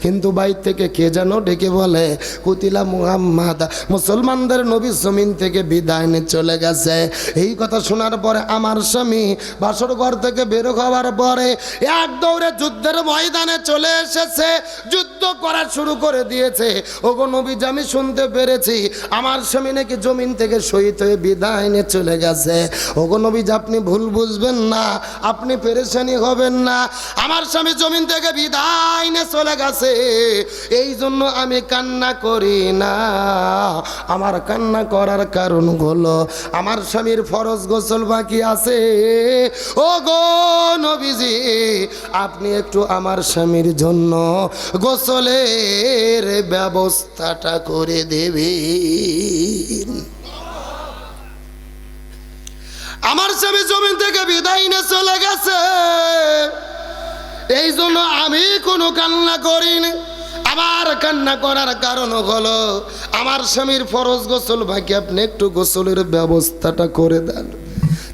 কিন্তু বাইর থেকে কে যেন ডেকে বলে কুতিলা মুহাম্মদ, মুসলমানদের নবী জমিন থেকে বিদায় নিয়ে চলে গেছে। এই কথা শোনার পরে আমার স্বামী বাসর ঘর থেকে বের হওয়ার পরে এক দৌড়ে যুদ্ধের ময়দানে চলে এসেছে, যুদ্ধ করা শুরু করে দিয়েছে। ওগো নবীজি, আমি শুনতে পেরেছি আমার স্বামী নাকি জমিন থেকে শহীদ হয়ে বিদায় নিয়ে চলে গেছে। ওগো নবীজি, আপনি ভুল বুঝবেন না, আপনি পেরেশানি হবেন না, আমার স্বামী জমিন থেকে বিদায় নিয়ে চলে গেছে, এই জন্য আমি কান্না করি না। আমার কান্না করার কারণ হলো আমার স্বামীর ফরজ গোসল বাকি আছে। ও গো নবীজি, আপনি একটু আমার স্বামীর জন্য গোসলের ব্যবস্থাটা করে দেবেন। আমার স্বামী জমিন থেকে বিদায় নিয়ে চলে গেছে, এই জন্য আমি কোনো কান্না করিনি। আমার কান্না করার কারণ হলো আমার স্বামীর ফরজ গোসল বাকি, আপনি একটু গোসলের ব্যবস্থাটা করে দেন।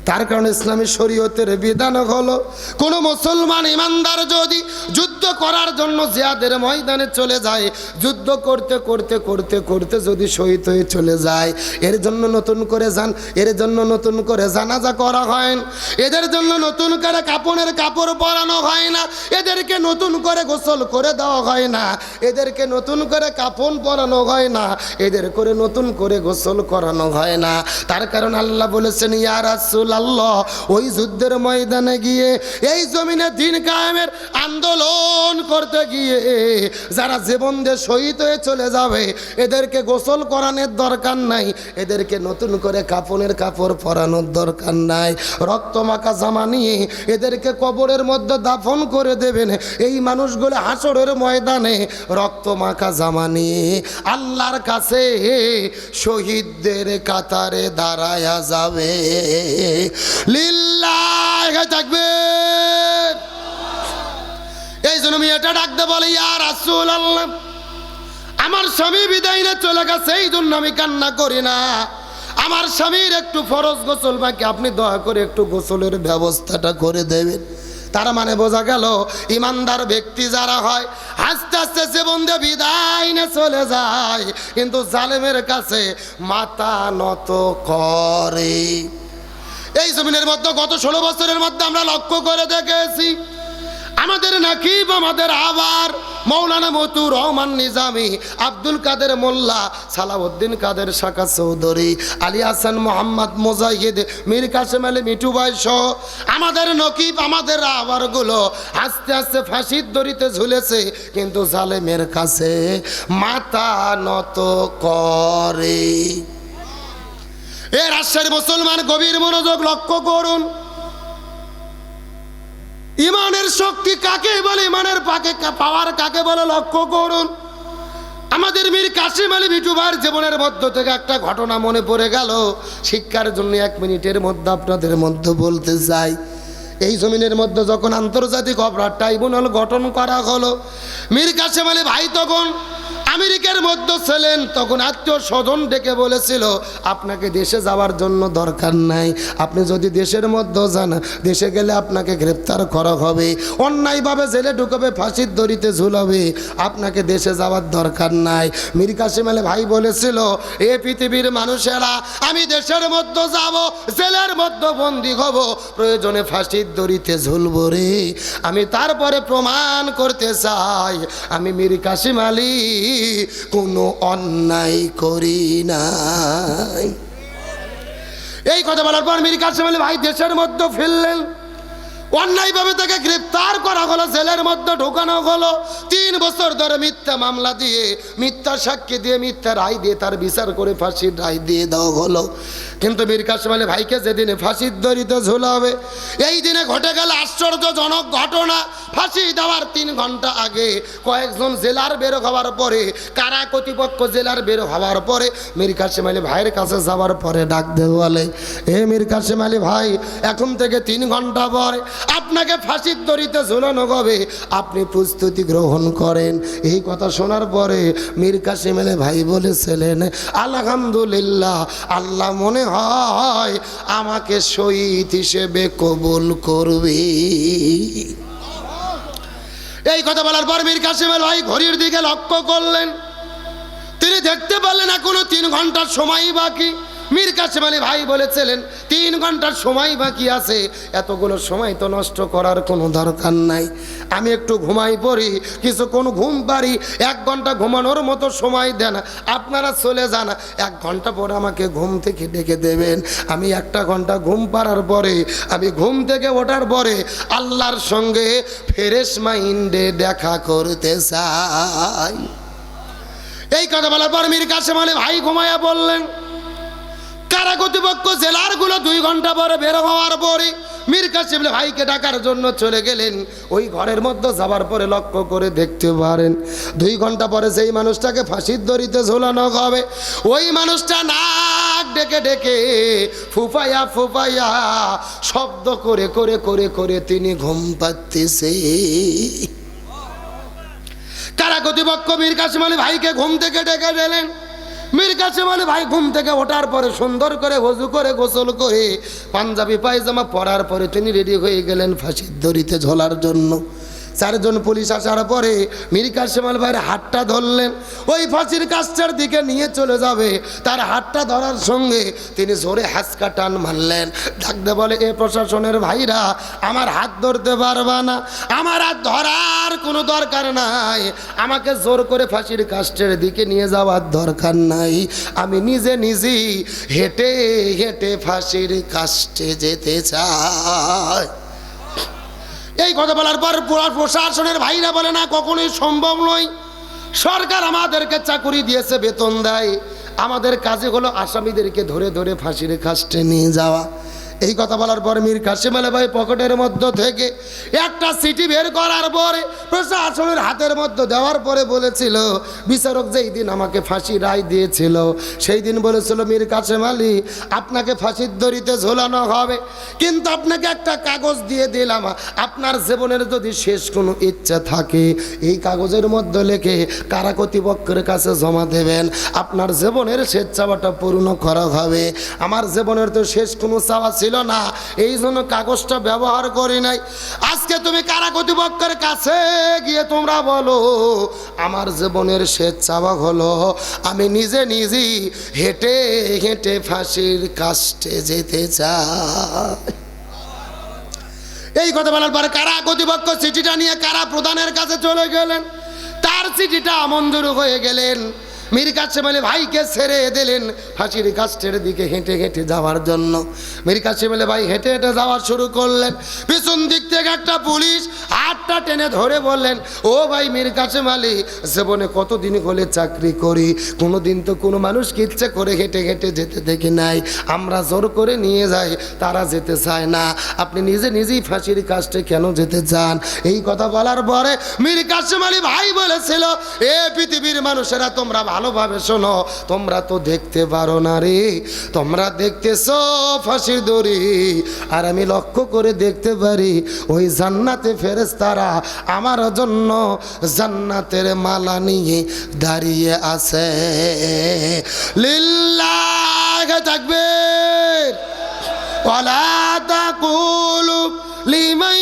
তার কারণে ইসলামী শরীয়তের বিধান হলো কোনো মুসলমান ইমানদার যদি যুদ্ধ করার জন্য জিহাদের ময়দানে চলে যায়, যুদ্ধ করতে করতে করতে করতে যদি শহীদ হয়ে চলে যায়, এর জন্য নতুন করে এর জন্য নতুন করে জানাজা করা হয় না, এদের জন্য নতুন করে কাপড়ের কাপড় পরানো হয় না, এদেরকে নতুন করে গোসল করে দেওয়া হয় না, এদেরকে নতুন করে কাফন পরানো হয় না, এদের করে নতুন করে গোসল করানো হয় না। তার কারণ আল্লাহ বলেছেন, ইয়া রাসূল আল্লাহ, ওই যুদ্ধের ময়দানে গিয়ে এই জমিনে দ্বীন কায়েমের আন্দোলন করতে গিয়ে যারা জীবন দিয়ে শহীদ হয়ে চলে যাবে, এদেরকে গোসল করানোর দরকার নাই, এদেরকে নতুন করে কাফনের কাপড় পরানোর দরকার নাই, রক্ত মাখা জামা নিয়ে এদেরকে কবরের মধ্যে দাফন করে দেবেন। এই মানুষগুলো হাসরের ময়দানে রক্ত মাখা জামা নিয়ে আল্লাহর কাছে শহীদদের কাতারে দাঁড়ায়া যাবে। লিল্লাহ তাকবীর। এই জন্য আমি এটা ডাকতে বলি, ইয়া রাসূলুল্লাহ, আমার স্বামী বিদায় নিয়ে চলে গেছে, এই জন্য আমি কান্না করি না। আমার স্বামীর একটু ফরজ গোসল বাকি, আপনি দয়া করে একটু গোসলের ব্যবস্থাটা করে দেবেন। তার মানে বোঝা গেল ইমানদার ব্যক্তি যারা হয় আস্তে আস্তে জীবন দিয়ে বিদায় নিয়ে চলে যায়, কিন্তু জালেমের কাছে মাথা নত করে। এই জমিনের মধ্যে গত 16 বছরের মধ্যে আমরা লক্ষ্য করে দেখেছি, আমাদের নাকিব, আমাদের আবার মৌলানা মতুর রহমান নিজামী, আব্দুল কাদের মোল্লা, সালাউদ্দিন কাদের শাকা চৌধুরী, আলী হাসান মোহাম্মদ মুজাহিদ, মীর কাসেম আলী মিঠু ভাই সহ আমাদের নকিব, আমাদের আবারগুলো আস্তে আস্তে ফাঁসির দড়িতে ঝুলেছে, কিন্তু জালেমের কাছে মাথা নত করে। এ রাজশাহীর মুসলমান গভীর মনোযোগ লক্ষ্য করুন, ইমানের শক্তি কাকে বলে, ইমানের পাওয়ার কাকে বলে লক্ষ্য করুন। আমাদের মীর কাসেম আলী মিঠু ভাইয়ের জীবনের মধ্য থেকে একটা ঘটনা মনে পড়ে গেল, শিক্ষার জন্য 1 মিনিটের মধ্যে আপনাদের মধ্যে বলতে চাই। এই জমিনের মধ্যে যখন আন্তর্জাতিক অপরাধ ট্রাইব্যুনাল গঠন করা হলো, মীর কাসেম আলী ভাই তখন আমেরিকার মধ্যে ছিলেন, তখন আত্মীয় স্বজন ডেকে বলেছিল, আপনাকে দেশে যাওয়ার জন্য দরকার নাই, আপনি যদি দেশের মধ্যে যান, দেশে গেলে আপনাকে গ্রেপ্তার করা হবে, অন্যায়ভাবে জেলে ঢুকাবে, ফাঁসির দড়িতে ঝুলাবে, আপনাকে দেশে যাওয়ার দরকার নাই। মীর কাসেম আলী ভাই বলেছিল, এ পৃথিবীর মানুষেরা, আমি দেশের মধ্যে যাব, জেলের মধ্যে বন্দী হব, প্রয়োজনে ফাঁসির দড়িতে ঝুলব রে, আমি তারপরে প্রমাণ করতে চাই আমি মীর কাসেম আলী কোনো অন্যায় করি নাই। এই কথা বলার পর মীর কাসেম আলী ভাই দেশের মধ্যে ফিরলেন, অন্যায়ভাবে তাকে গ্রেফতার করা হলো, জেলের মধ্যে ঢোকানো হলো, 3 বছর ধরে মিথ্যা মামলা দিয়ে, মিথ্যা সাক্ষী দিয়ে, মিথ্যা রায় দিয়ে তার বিচার করে ফাঁসির রায় দিয়ে দেওয়া হলো। কিন্তু মীর কাসেম আলী ভাইকে যেদিনে ফাঁসির দড়িতে ঝুলাবে, এই দিনে ঘটে গেল আশ্চর্যজনক ঘটনা। ফাঁসি দেওয়ার 3 ঘন্টা আগে কয়েকজন জেলার বের হওয়ার পরে, কারা কর্তৃপক্ষ জেলার বের হওয়ার পরে মীর কাসেম আলী ভাইয়ের কাছে যাওয়ার পরে ডাক দিয়ে বলে, এ মীর কাসেম আলী ভাই, এখন থেকে 3 ঘন্টা পরে আপনাকে ফাঁসির দড়িতে ঝুলানো হবে, আপনি প্রস্তুতি গ্রহণ করেন। এই কথা শোনার পরে মীর কাসেম আলী ভাই বলেছিলেন, আলহামদুলিল্লাহ, আল্লাহ মনে হয় আমাকে শহীদ হিসেবে কবুল করবে। এই কথা বলার পর মীর কাসেম আলী ভাই ঘড়ির দিকে লক্ষ্য করলেন। তিনি দেখতে পেলেন এখনো 3 ঘন্টার সময় বাকি। মীর কাসেম আলী ভাই বলেছিলেন 3 ঘন্টার সময় বাকি আছে, এতগুলো সময় তো নষ্ট করার কোনো দরকার নাই, আমি একটু ঘুমাই পড়ি, কিছুক্ষণ ঘুম পারি, 1 ঘন্টা ঘুমানোর মতো সময় দেন, আপনারা চলে যান, 1 ঘন্টা পরে আমাকে ঘুম থেকে ডেকে দেবেন। আমি 1টা ঘন্টা ঘুম পাড়ার পরে, আমি ঘুম থেকে ওঠার পরে আল্লাহর সঙ্গে ফ্রেশ মাইন্ডে দেখা করতে চাই। এই কথা বলার পর মীর কাসেম আলী ভাই ঘুমায়া বললেন। কারা কর্তৃপক্ষ জেলারগুলো 2 ঘন্টা পরে বের হওয়ার পরে মীর কাসেম আলী ভাইকে ডাকার জন্য চলে গেলেন। ওই ঘরের মধ্যে যাবার পরে লক্ষ্য করে দেখতে পারেন 2 ঘন্টা পরে যেই মানুষটাকে ফাঁসির দড়িতে ঝোলানো হবে, ওই মানুষটা নাক ডেকে ডেকে ফুফাইয়া ফুফাইয়া শব্দ করে করে করে করে তিনি ঘুম পাচ্ছে। কারা কর্তৃপক্ষ মীর কাসেম আলী ভাইকে ঘুম থেকে ডেকে দিলেন। মীর কাসেম আলী ভাই ঘুম থেকে ওঠার পরে সুন্দর করে ওযু করে গোসল করে পাঞ্জাবি পায়জামা পরার পরে তিনি রেডি হয়ে গেলেন ফাঁসির দড়িতে ঝোলার জন্য। 4 জন পুলিশ আসার পরে মীর কাসেম আলী ভাইয়ের হাতটা ধরলেন, ওই ফাঁসির কাছটার দিকে নিয়ে চলে যাবে। তার হাতটা ধরার সঙ্গে তিনি জোরে হাঁচকা টান মারলেন, ডাকতে বলে, এ প্রশাসনের ভাইরা, আমার হাত ধরতে পারবা না, আমার হাত ধরার কোনো দরকার নাই, আমাকে জোর করে ফাঁসির কাষ্টের দিকে নিয়ে যাওয়ার দরকার নাই, আমি নিজে নিজেই হেঁটে হেঁটে ফাঁসির কাষ্টে যেতে চাই। এই কথা বলার পর প্রশাসনের ভাইরা বলে, না, কখনোই সম্ভব নয়, সরকার আমাদেরকে চাকরি দিয়েছে, বেতন দেয়, আমাদের কাজে হলো আসামিদেরকে ধরে ধরে ফাঁসির কাষ্টে নিয়ে যাওয়া। এই কথা বলার পর মীর কাসেম আলী ভাই পকেটের মধ্য থেকে একটা চিঠি বের করার পরে প্রশাসনের হাতের মধ্যে দেওয়ার পরে বলেছিল, বিচারক যেই দিন আমাকে ফাঁসি রায় দিয়েছিল সেই দিন বলেছিল, মীর কাসেম আলী, আপনাকে ফাঁসির দড়িতে ঝোলানো হবে, কিন্তু আপনাকে একটা কাগজ দিয়ে দিলাম, আপনার জীবনের যদি শেষ কোনো ইচ্ছা থাকে এই কাগজের মধ্যে লিখে কারা কর্তৃপক্ষের কাছে জমা দেবেন, আপনার জীবনের শেষ চাওয়াটা পূর্ণ করা হবে। আমার জীবনের তো শেষ কোনো চাওয়া ছিল না, এই জন্য কাগজটা ব্যবহার করি নাই। আজকে তুমি কারা কর্তৃপক্ষের কাছে গিয়ে তোমরা বলো, আমার জীবনের শেষ চাওয়া হলো আমি নিজে নিজেই হেঁটে হেঁটে ফাঁসির কাষ্টে যেতে চাই। এই কথা বলার পরে কারা কর্তৃপক্ষ চিঠিটা নিয়ে কারা প্রধানের কাছে চলে গেলেন, তার চিঠিটা মঞ্জুর হয়ে গেলেন। মীর কাসেম আলী ভাইকে ছেড়ে দিলেন ফাঁসির কাষ্টের দিকে হেঁটে হেঁটে যাওয়ার জন্য। মীর কাসেম আলী ভাই হেঁটে হেঁটে যাওয়া শুরু করলেন। পিছন দিক থেকে একটা পুলিশ হাতটা টেনে ধরে বললেন, ও ভাই মীর কাসেম আলী, জীবনে কতদিন হলে চাকরি করি, কোনো দিন তো কোনো মানুষকে ইচ্ছে করে হেঁটে হেঁটে যেতে দেখি নাই, আমরা জোর করে নিয়ে যাই, তারা যেতে চায় না, আপনি নিজে নিজেই ফাঁসির কাষ্টে কেন যেতে চান? এই কথা বলার পরে মীর কাসেম আলী ভাই বলেছিল, এ পৃথিবীর মানুষেরা, তোমরা ভালোভাবে শোনো, তোমরা তো দেখতে পারো না রে, তোমরা দেখতেছো ফাঁসির দড়ি, আর আমি লক্ষ্য করে দেখতে পারি ওই জান্নাতে ফেরেশতারা আমার জন্য জান্নাতের মালা নিয়ে দাঁড়িয়ে আছে। লিল্লাহি তাকবীর ওয়ালা তাকুলু লিমান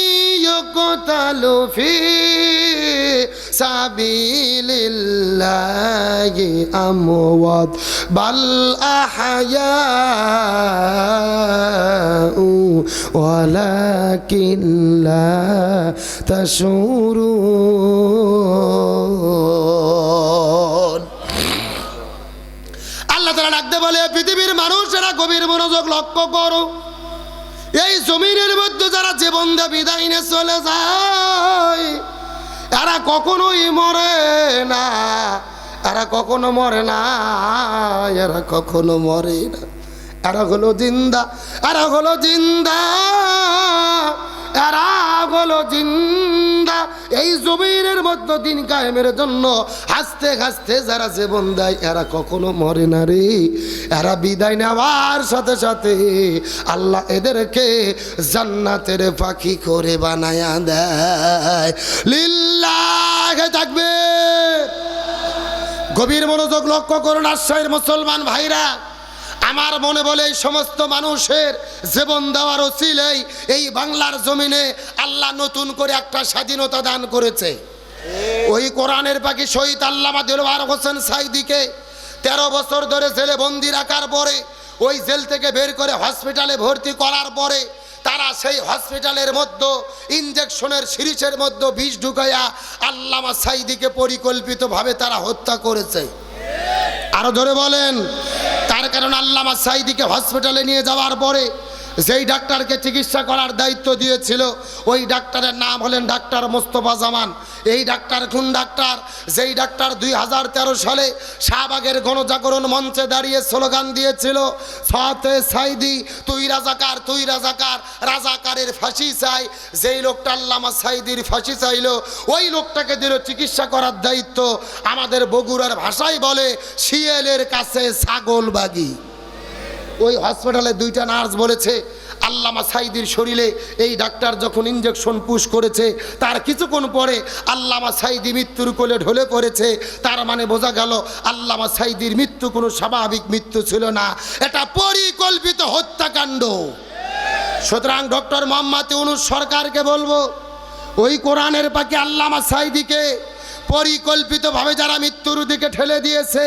ইউকতালু ফি সাবিলিল্লাহি আমওয়াত বাল আহয়াউ ওয়ালাকিন লা তাশউরুন। আল্লাহ তাআলা ডাকতে বলে, পৃথিবীর মানুষেরা গভীর মনোযোগ লক্ষ্য করো, এই জমিনের মধ্যে যারা জীবন দিয়ে বিদায় নিয়ে চলে যায় এরা কখনোই মরে না, এরা কখনো মরে না, এরা কখনো মরে না, এরা হলো জিন্দা, এরা হলো জিন্দা, এরা হলো জিন্দা। এই জমিনের মধ্যে দিন কায়েমের জন্য হাসতে হাসতে যারা জীবন দেয় এরা কখনো মরে না রে। এরা বিদায় নেওয়ার সাথে সাথে আল্লাহ এদেরকে জান্নাতের পাখি করে বানায়া দেয়। লিল্লাহে তাকবীর। গভীর মনোযোগ লক্ষ্য করুন রাজশাহীর মুসলমান ভাইরা, আমার মনে বলে এই সমস্ত মানুষের জীবন দেওয়ার ওসিলেই এই বাংলার জমিনে আল্লাহ নতুন করে একটা স্বাধীনতা দান করেছে। ওই কোরআনের পাখি শহীদ আল্লামা দিলওয়ার হোসেন সাঈদীকে 13 বছর ধরে জেলে বন্দি রাখার পরে ওই জেল থেকে বের করে হসপিটালে ভর্তি করার পরে তারা সেই হসপিটালের মধ্যে ইনজেকশনের সিরিজের মধ্যে বিষ ঢুকাইয়া আল্লামা সাঈদীকে পরিকল্পিতভাবে তারা হত্যা করেছে। আরো ধরে বলেন। তার কারণ আল্লামা সাঈদীকে হসপিটালে নিয়ে যাওয়ার পরে যেই ডাক্তারকে চিকিৎসা করার দায়িত্ব দিয়েছিল ওই ডাক্তারের নাম হলেন ডাক্তার মোস্তফা জামান। এই ডাক্তার কোন ডাক্তার? যেই ডাক্তার 2013 সালে শাহবাগের গণজাগরণ মঞ্চে দাঁড়িয়ে স্লোগান দিয়েছিল, সাথে সাঈদী তুই রাজাকার, তুই রাজাকার, রাজাকারের ফাঁসি চাই। যেই লোকটা আল্লামা সাঈদীর ফাঁসি চাইল ওই লোকটাকে দিল চিকিৎসা করার দায়িত্ব। আমাদের বগুড়ার ভাষায় বলে শিয়ালের কাছে ছাগল বাগি। ওই হসপিটালে 2টা নার্স বলেছে আল্লামা সাঈদীর শরীরে এই ডাক্তার যখন ইনজেকশন পুশ করেছে তার কিছুক্ষণ পরে আল্লামা সাঈদী মৃত্যুর কোলে ঢলে পড়েছে। তার মানে বোঝা গেল আল্লামা সাঈদীর মৃত্যু কোনো স্বাভাবিক মৃত্যু ছিল না, এটা পরিকল্পিত হত্যাকাণ্ড। সুতরাং ডক্টর মোহাম্মদ ইউনূস সরকারকে বলবো, ওই কোরআনের পাখি আল্লামা সাঈদীকে পরিকল্পিতভাবে যারা মৃত্যুর দিকে ঠেলে দিয়েছে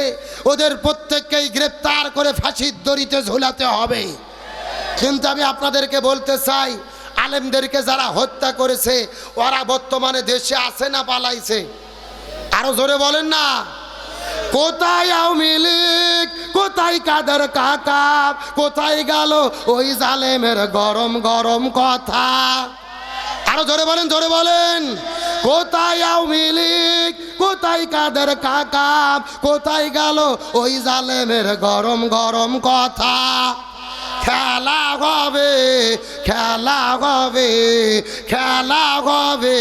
ওদের প্রত্যেককেই গ্রেপ্তার করে ফাঁসির দড়িতে ঝুলাতে হবে। কিন্তু আমি আপনাদেরকে বলতে চাই, আলেমদেরকে যারা হত্যা করেছে ওরা বর্তমানে দেশে আছে না পালাইছে? আরো জোরে বলেন না। কোথায় আওয়ামী লীগ, কোথায় কাদের কাকা, কোথায় গেল ওই জালেমের গরম গরম কথা? আরো জোরে বলেন, জোরে বলেন। কোথায় আওয়ামী লীগ, কোথায় কাদের কাকা, কোথায় গেল ওই জালেমের গরম গরম কথা? খেলা হবে, খেলা হবে, খেলা হবে,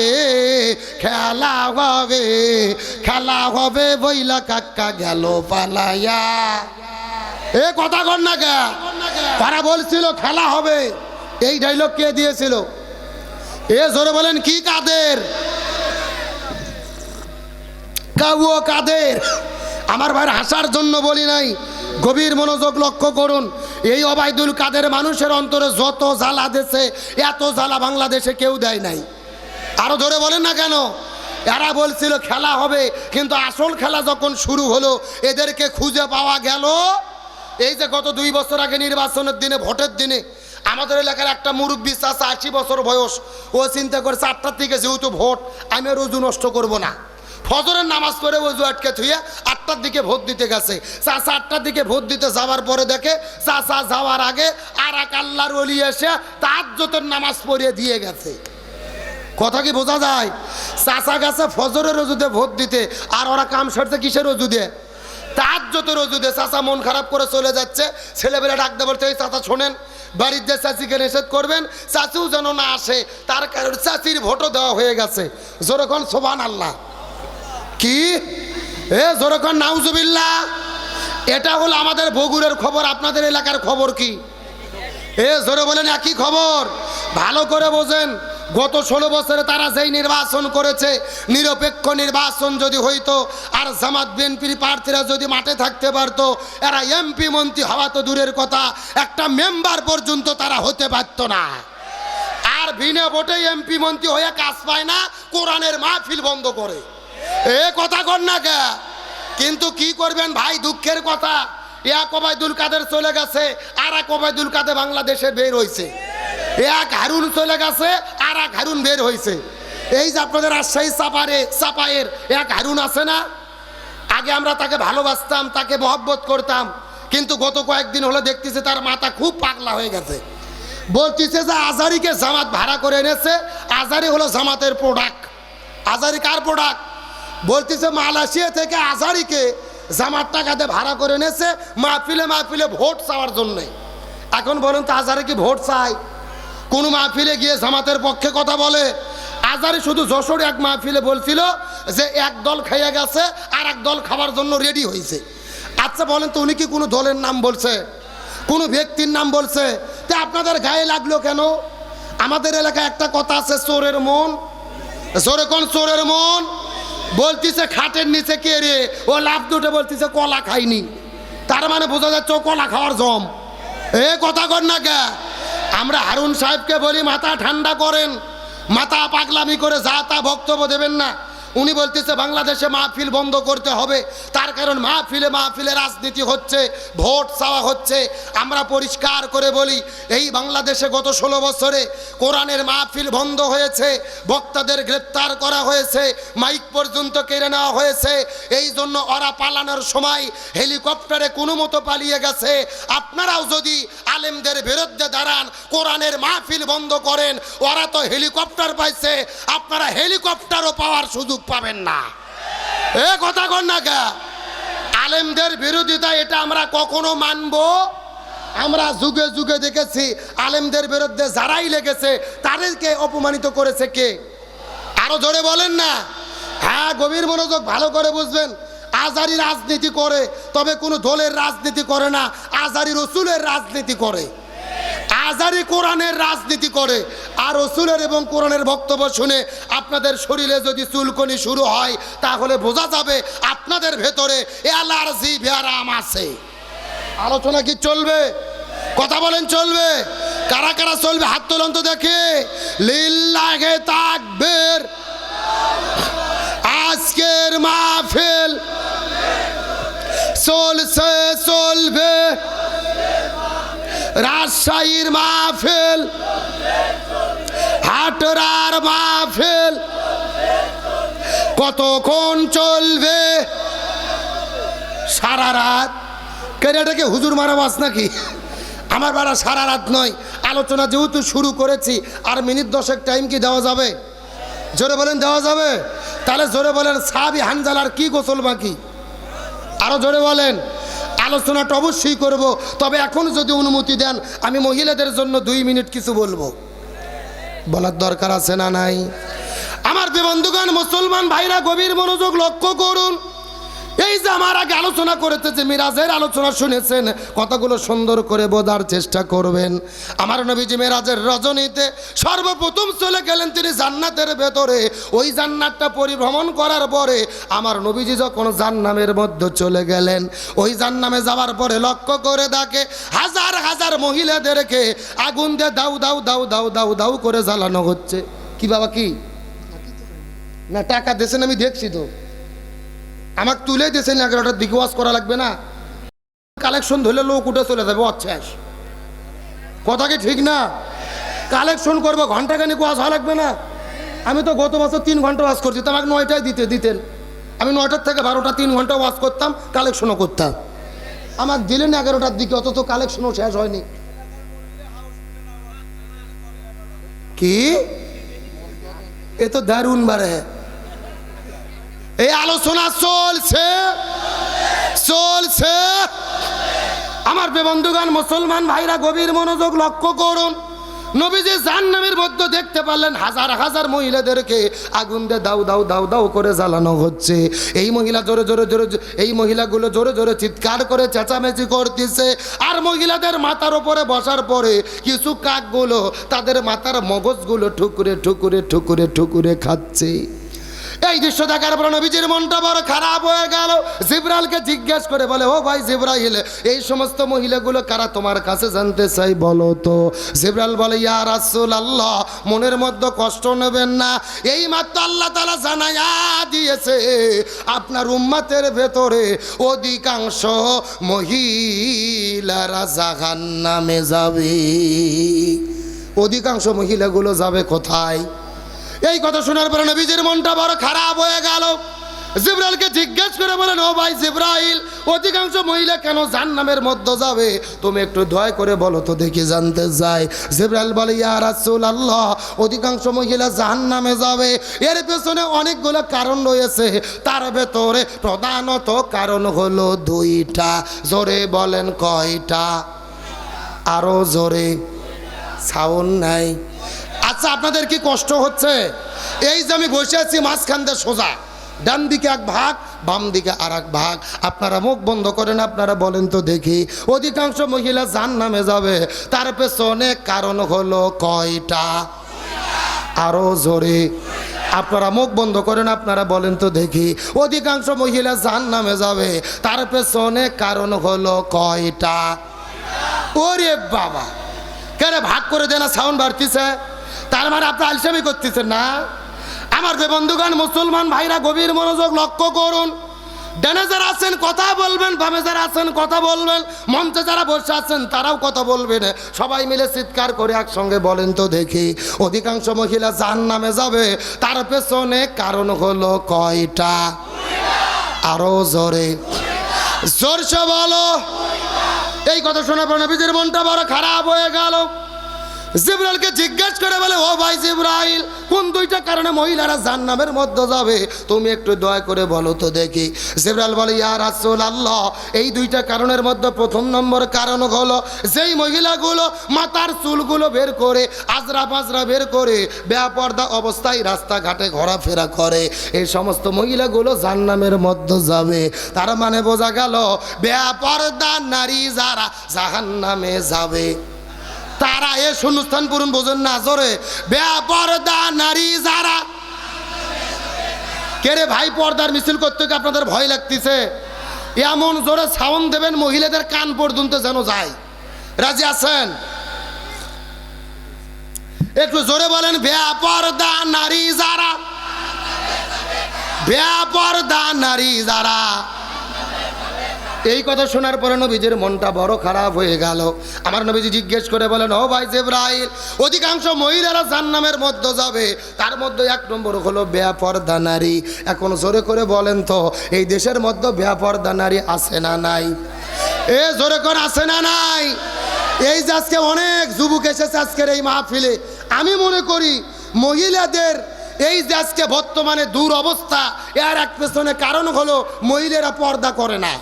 খেলা হবে, খেলা হবে বইলা কাকা গেল পালাইয়া। এ কথা কর না কে? তারা বলছিল খেলা হবে। এই ডায়লগ কে দিয়েছিল? এ জোরে বলেন কি কাদের? কাবুও কাদের? আমার ভাইয়ের হাসার জন্য বলি নাই, গভীর মনোযোগ লক্ষ্য করুন। এই ওবায়দুল কাদের মানুষের অন্তরে যত জ্বালা দিয়েছে এত জ্বালা বাংলাদেশে কেউ দেয় নাই। আরো ধরে বলেন না কেন? এরা বলছিল খেলা হবে, কিন্তু আসল খেলা যখন শুরু হলো এদেরকে খুঁজে পাওয়া গেল। এই যে গত 2 বছর আগে নির্বাচনের দিনে, ভোটের দিনে আমাদের এলাকার একটা মুরব্বী চাচা 80 বছর বয়স, ও চিন্তা করে 4টার দিকে যেহেতু ভোট আমি আর অজু নষ্ট করব না, ফজরের নামাজ পড়ে অজু আটকে থুয়ে 8টার দিকে ভোট দিতে গেছে। চাচা 8টার দিকে ভোট দিতে যাওয়ার পরে দেখে চাচা যাওয়ার আগে আর এক আল্লাহর ওলি এসে তাহাজ্জুদের নামাজ পড়িয়ে দিয়ে গেছে। কথা কি বোঝা যায়? চাচা গেছে ফজরের অজুতে ভোট দিতে, আর ওরা কাম সারছে কিসের অজু দিয়ে? তাহাজ্জুদের অজু দিয়ে। চাচা মন খারাপ করে চলে যাচ্ছে, ছেলেবেলা ডাকতে বলতে, এই চাচা শোনেন বাড়িতে চাচিকে নিষেধ করবেন, চাচিও যেন না আসে, তার কারণ চাচির ভোটও দেওয়া হয়ে গেছে। জোরখন সুবহানাল্লাহ। কি এ জোরখন নাউজুবিল্লাহ। এটা হলো আমাদের বগুড়ার খবর। আপনাদের এলাকার খবর কি? এ জোরে বলেন একই খবর। ভালো করে বোঝেন, গত 16 বছরে তারা যেই নির্বাচন করেছে, নিরপেক্ষ নির্বাচন যদি হইতো আর জামাত বিএনপির প্রার্থীরা যদি মাঠে থাকতে পারতো, এরা এমপি মন্ত্রী হওয়া তো দূরের কথা, একটা মেম্বার পর্যন্ত তারা হতে পারত না। আর বিনা ভোটে এমপি মন্ত্রী হয়ে কাজ পায় না, কোরআনের মাহফিল বন্ধ করে। এ কথা কর না কে? কিন্তু কি করবেন ভাই, দুঃখের কথা, এক ওবায়দুল কাদের চলে গেছে, আর এক ওবায়দুল কাদের বাংলাদেশে বের হয়েছে। এক হারুন চলে গেছে, আর এক হারুন বের হয়েছে। এই যে আপনাদের রাজশাহী চাপায়ের এক হারুন আছে না, আগে আমরা তাকে ভালোবাসতাম, তাকে মহব্বত করতাম, কিন্তু গত কয়েকদিন হলো দেখতেছে তার মাথা খুব পাগলা হয়ে গেছে। বলতেছে যে আজারিকে জামাত ভাড়া করে এনেছে, আজারি হলো জামাতের প্রোডাক্ট। আজারি কার প্রোডাক্ট? বলতেছে মালয়েশিয়া থেকে আজারিকে জামাত টাকাতে ভাড়া করে এনেছে মাহফিলে মাহফিলে ভোট চাওয়ার জন্যে। এখন বলুন তো আজারি কি ভোট চায়? কোন মাহফিলে গিয়ে জামাতের পক্ষে কথা বলে? আজারি শুধু যশোরে এক মাহফিলে বলছিল যে এক দল খাইয়া গেছে আর এক দল খাবার জন্য রেডি হয়েছে। আচ্ছা বলেন তো উনি কি কোনো দলের নাম বলছে, কোনো ব্যক্তির নাম বলছে? তা আপনাদের গায়ে লাগলো কেন? আমাদের এলাকায় একটা কথা আছে, চোরের মন, জোরে কোন চোরের মন, বলতিছে খাটের নিচে কে রে, ও লাভ দুটে বলতিছে কলা খাইনি, তার মানে বোঝা যাচ্ছে ও কলা খাওয়ার জম। এ কথা কর না কে? আমরা হারুন সাহেবকে বলি মাথা ঠান্ডা করেন, মাথা পাগলামি করে যা তা বক্তব্য দেবেন না। উনি বলতেছে বাংলাদেশে মাহফিল বন্ধ করতে হবে, তার কারণ মাহফিলে রাজনীতি হচ্ছে, ভোট চাওয়া হচ্ছে। আমরা পরিষ্কার করে বলি, এই বাংলাদেশে গত 16 বছরে কোরআনের মাহফিল বন্ধ হয়েছে, বক্তাদের গ্রেপ্তার করা হয়েছে, মাইক পর্যন্ত কেড়ে নেওয়া হয়েছে। এই জন্য ওরা পালানোর সময় হেলিকপ্টারে কোনো মতো পালিয়ে গেছে। আপনারাও যদি আলেমদের বিরুদ্ধে দাঁড়ান, কোরআনের মাহফিল বন্ধ করেন, ওরা তো হেলিকপ্টার পাইছে, আপনারা হেলিকপ্টারও পাওয়ার সুযোগ পাবেন না। এ কথা কর না কে? আলেমদের বিরোধিতা এটা আমরা কখনো মানবো? আমরা যুগে যুগে দেখেছি আলেমদের বিরুদ্ধে যারাই লেগেছে তাদেরকে অপমানিত করেছে কে? আরো জোরে বলেন না। হ্যাঁ, গভীর মনোযোগ ভালো করে বুঝবেন। আজারি রাজনীতি করে, তবে কোনো দলের রাজনীতি করে না, আজারি রসুলের রাজনীতি করে, আজারি কোরআনের রাজনীতি করে। আর রসুলের এবং কোরআনের বক্তব্য শুনে আপনাদের শরীরে যদি চুলকনি শুরু হয়, তাহলে বোঝা যাবে আপনাদের ভেতরে অ্যালার্জি ব্যারাম আছে। আলোচনা কি চলবে? কথা বলেন চলবে? কারা কারা চলবে হাত তোলন তো দেখে। লিল্লাহে তাকবীর। আজকের মাহফিল চলছে, চলবে। রাজশাহীর মাহফিল, হাটরার মাহফিল কতক্ষণ চলবে? সারা রাত। কেরাটাকে হুজুর মারাবাস নাকি? আমার বাড়া সারা রাত নয়। আলোচনা যেহেতু শুরু করেছি, আর মিনিট 10 টাইম কি দেওয়া যাবে? জোরে বলেন দেওয়া যাবে? তাহলে জোরে বলেন সাহাবী হানজালার কি গোসল বাকি? আরো জোরে বলেন। আলোচনাটা অবশ্যই করব, তবে এখন যদি অনুমতি দেন আমি মহিলাদের জন্য 2 মিনিট কিছু বলবো। বলার দরকার আছে না নাই? আমার বন্ধুগণ, মুসলমান ভাইরা গভীর মনোযোগ লক্ষ্য করুন। এই যে আমার আগে আলোচনা করেছে যে মিরাজের আলোচনা শুনেছেন, কথাগুলো সুন্দর করে বোঝার চেষ্টা করবেন। আমার নবীজি মিরাজের রজনীতে সর্বপ্রথম চলে গেলেন তিনি জান্নাতের ভেতরে। ওই জান্নাতটা পরিভ্রমণ করার পরে আমার নবীজি যখন জান্নামের মধ্যে চলে গেলেন, ওই জান্নামে যাওয়ার পরে লক্ষ্য করে দেখে হাজার হাজার মহিলাদেরকে আগুন দিয়ে দাউ দাউ দাউ দাউ দাউ দাউ করে জ্বালানো হচ্ছে। কি বাবা কি না টাকা দিয়েছেন? আমি দেখছি তো, আমাকে তুলে দিয়েছেন। 11টার দিকে ওয়াজ করা লাগবে না? কালেকশন ধরলে লোক উঠে চলে যাবে। আচ্ছা, কথা কি ঠিক না? কালেকশন করবো, ঘন্টাখানিক ওয়াজ হওয়া লাগবে না? আমি তো গত বছর 3 ঘন্টা ওয়াজ করছি, তো আমাকে 9টায় দিতেন। আমি 9টার থেকে 12টা 3 ঘন্টা ওয়াজ করতাম, কালেকশনও করতাম। আমাকে দিলেন 11টার দিকে, অত তো কালেকশনও শেষ হয়নি। কি এ তো দারুণ বারে। এই আলোচনা চলছে, চলছে। আমার বন্ধুগণ, মুসলমান ভাইরা গভীর মনোযোগ লক্ষ্য করুন। নবীজি জাহান্নামের মধ্যে দেখতে পারলেন হাজার হাজার মহিলাদেরকে আগুন দিয়ে দাউ দাউ দাউ দাউ করে জ্বালানো হচ্ছে। এই মহিলাগুলো জোরে জোরে চিৎকার করে চেঁচামেচি করতেছে। আর মহিলাদের মাথার উপরে বসার পরে কিছু কাকগুলো তাদের মাথার মগজগুলো ঠুকুরে ঠুকুরে ঠুকুরে ঠুকুরে খাচ্ছে। এই দৃশ্য দেখার পর নবীজির মনটা বড় খারাপ হয়ে গেল। জিবরাইলকে জিজ্ঞেস করে বলে, ও ভাই জিবরাইল, এই সমস্ত মহিলাগুলো কারা তোমার কাছে জানতে চাই, বলো তো। জিবরাইল বলে, ইয়া রাসূলুল্লাহ, মনের মধ্যে কষ্ট নেবেন না, এই মাত্র আল্লাহ তাআলা জানায়া দিয়েছে আপনার উম্মতের ভেতরে অধিকাংশ মহিলারা জাহান্নামে যাবে। অধিকাংশ মহিলাগুলো যাবে কোথায়? এই কথা শোনার পরে নবীজির মনটা বড় খারাপ হয়ে গেল। জিবরাইলকে জিজ্ঞেস করে বলেন, ও ভাই জিবরাইল, অধিকাংশ মহিলা কেন জাহান্নামের মধ্যে যাবে? তুমি একটু দয়া করে বলো তো দেখি, জানতে চাই। জিবরাইল বলে, ইয়া রাসূলুল্লাহ, অধিকাংশ মহিলা জাহান্নামে যাবে। এর পেছনে অনেকগুলো কারণ রয়েছে, তার ভেতরে প্রধানত কারণ হলো 2টা। জোরে বলেন কয়টা? আরো জোরে, সাউন্ড নাই। আচ্ছা, আপনাদের কি কষ্ট হচ্ছে? এই যে আমি বসে আছি মাঝখান দিয়ে সোজা, ডান দিকে এক ভাগ, বাম দিকে আর এক ভাগ। আপনারা মুখ বন্ধ করেন, আপনারা বলেন তো দেখি, অধিকাংশ মহিলা জাহান্নামে যাবে, তার পেছনে কারণ হলো কয়টা? আরো জোরে। আপনারা মুখ বন্ধ করেন, আপনারা বলেন তো দেখি, অধিকাংশ মহিলা জাহান্নামে যাবে, তার পেছনে কারণ হলো কয়টা? ওরে বাবা, কেন ভাগ করে দেনা? সাউন্ড বাড়তিছে, তার মানে আপনি আলসামি করতেছেন না? আমার যে বন্ধুগণ মুসলমান ভাইরা গভীর মনোযোগ লক্ষ্য করুন। ডানে যারা আছেন কথা বলবেন, বামে যারা আছেন কথা বলবেন, মঞ্চে যারা বসে আছেন তারাও কথা বলবেন। সবাই মিলে চিৎকার করে একসঙ্গে বলেন তো দেখি, অধিকাংশ মহিলা জাহান্নামে যাবে, তার পেছনে কারণ হলো কয়টা? আরো জোরে, জোরসে বলো। এই কথা শোনার পর নবীজির মনটা বড় খারাপ হয়ে গেল। জিবরাইলকে জিজ্ঞেস করে বলে, ও ভাই জিবরাইল, কোন দুইটা কারণে মহিলারা জাহান্নামের মধ্যে যাবে? তুমি একটু দয়া করে বলো তো দেখি। জিবরাইল বলে, ইয়া রাসূলুল্লাহ, এই দুইটা কারণের মধ্যে প্রথম নম্বর কারণ হলো, যেই মহিলাগুলো মাথার চুলগুলো বের করে, আজরা পাজরা বের করে বেপরদা অবস্থায় রাস্তাঘাটে ঘোরাফেরা করে, এই সমস্ত মহিলাগুলো জাহান্নামের মধ্যে যাবে। তার মানে বোঝা গেল, বেপরদা নারী যারা জাহান্নামে যাবে তারা। এ শূন্যস্থান পূরণ বোঝেন না? জোরে, বেপরদা নারী যারা। কে রে ভাই, পর্দার মিছিল করতে কি আপনাদের ভয় লাগতেছে? এমন জোরে সাউন্ড দেবেন মহিলাদের কান পর্যন্ত যেন যায়। রাজি আছেন? একটু জোরে বলেন, বেপরদা নারী যারা, বেপরদা নারী যারা। এই কথা শোনার পরে নবীজির মনটা বড় খারাপ হয়ে গেল। আমার নবীজি জিজ্ঞেস করে বলেন, ও ভাই জিবরাইল, অধিকাংশ মহিলারা জাহান্নামের মধ্যে যাবে, তার মধ্যে এক নম্বর হলো বেপরদা নারী। এখন জোরে করে বলেন তো, এই দেশের মধ্যে বেপরদা নারী আছে না নাই? এ জোরে করে আছে না নাই? এই যে আজকে অনেক যুবক এসেছে আজকের এই মাহফিলে, আমি মনে করি মহিলাদের এই যে আজকে বর্তমানে দুরবস্থা, এর এক পেছনে কারণ হলো মহিলারা পর্দা করে না।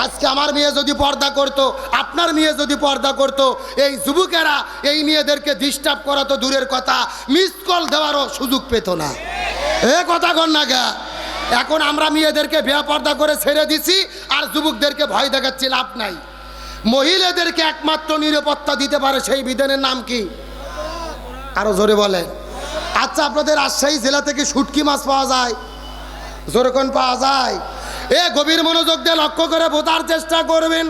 আজকে আমার মেয়ে যদি পর্দা করতো, আপনার মেয়ে যদি পর্দা করতো, এই যুবকেরা এই মেয়েদেরকে ডিস্টার্ব করা তো দূরের কথা, মিস কল দেওয়ারও সুযোগ পেত না। এ কথা কন না গা। এখন আমরা মেয়েদেরকে বেপর্দা করে ছেড়ে দিছি, আর যুবকদেরকে ভয় দেখাচ্ছি, লাভ নাই। মহিলাদেরকে একমাত্র নিরাপত্তা দিতে পারে সেই বিধানের নাম কি? আরো জোরে বলে। আচ্ছা, আপনাদের রাজশাহী জেলা থেকে শুটকি মাছ পাওয়া যায়? জোরে কোন পাওয়া যায়? এ গভীর মনোযোগ দিয়ে লক্ষ্য করে বোঝার চেষ্টা করবেন।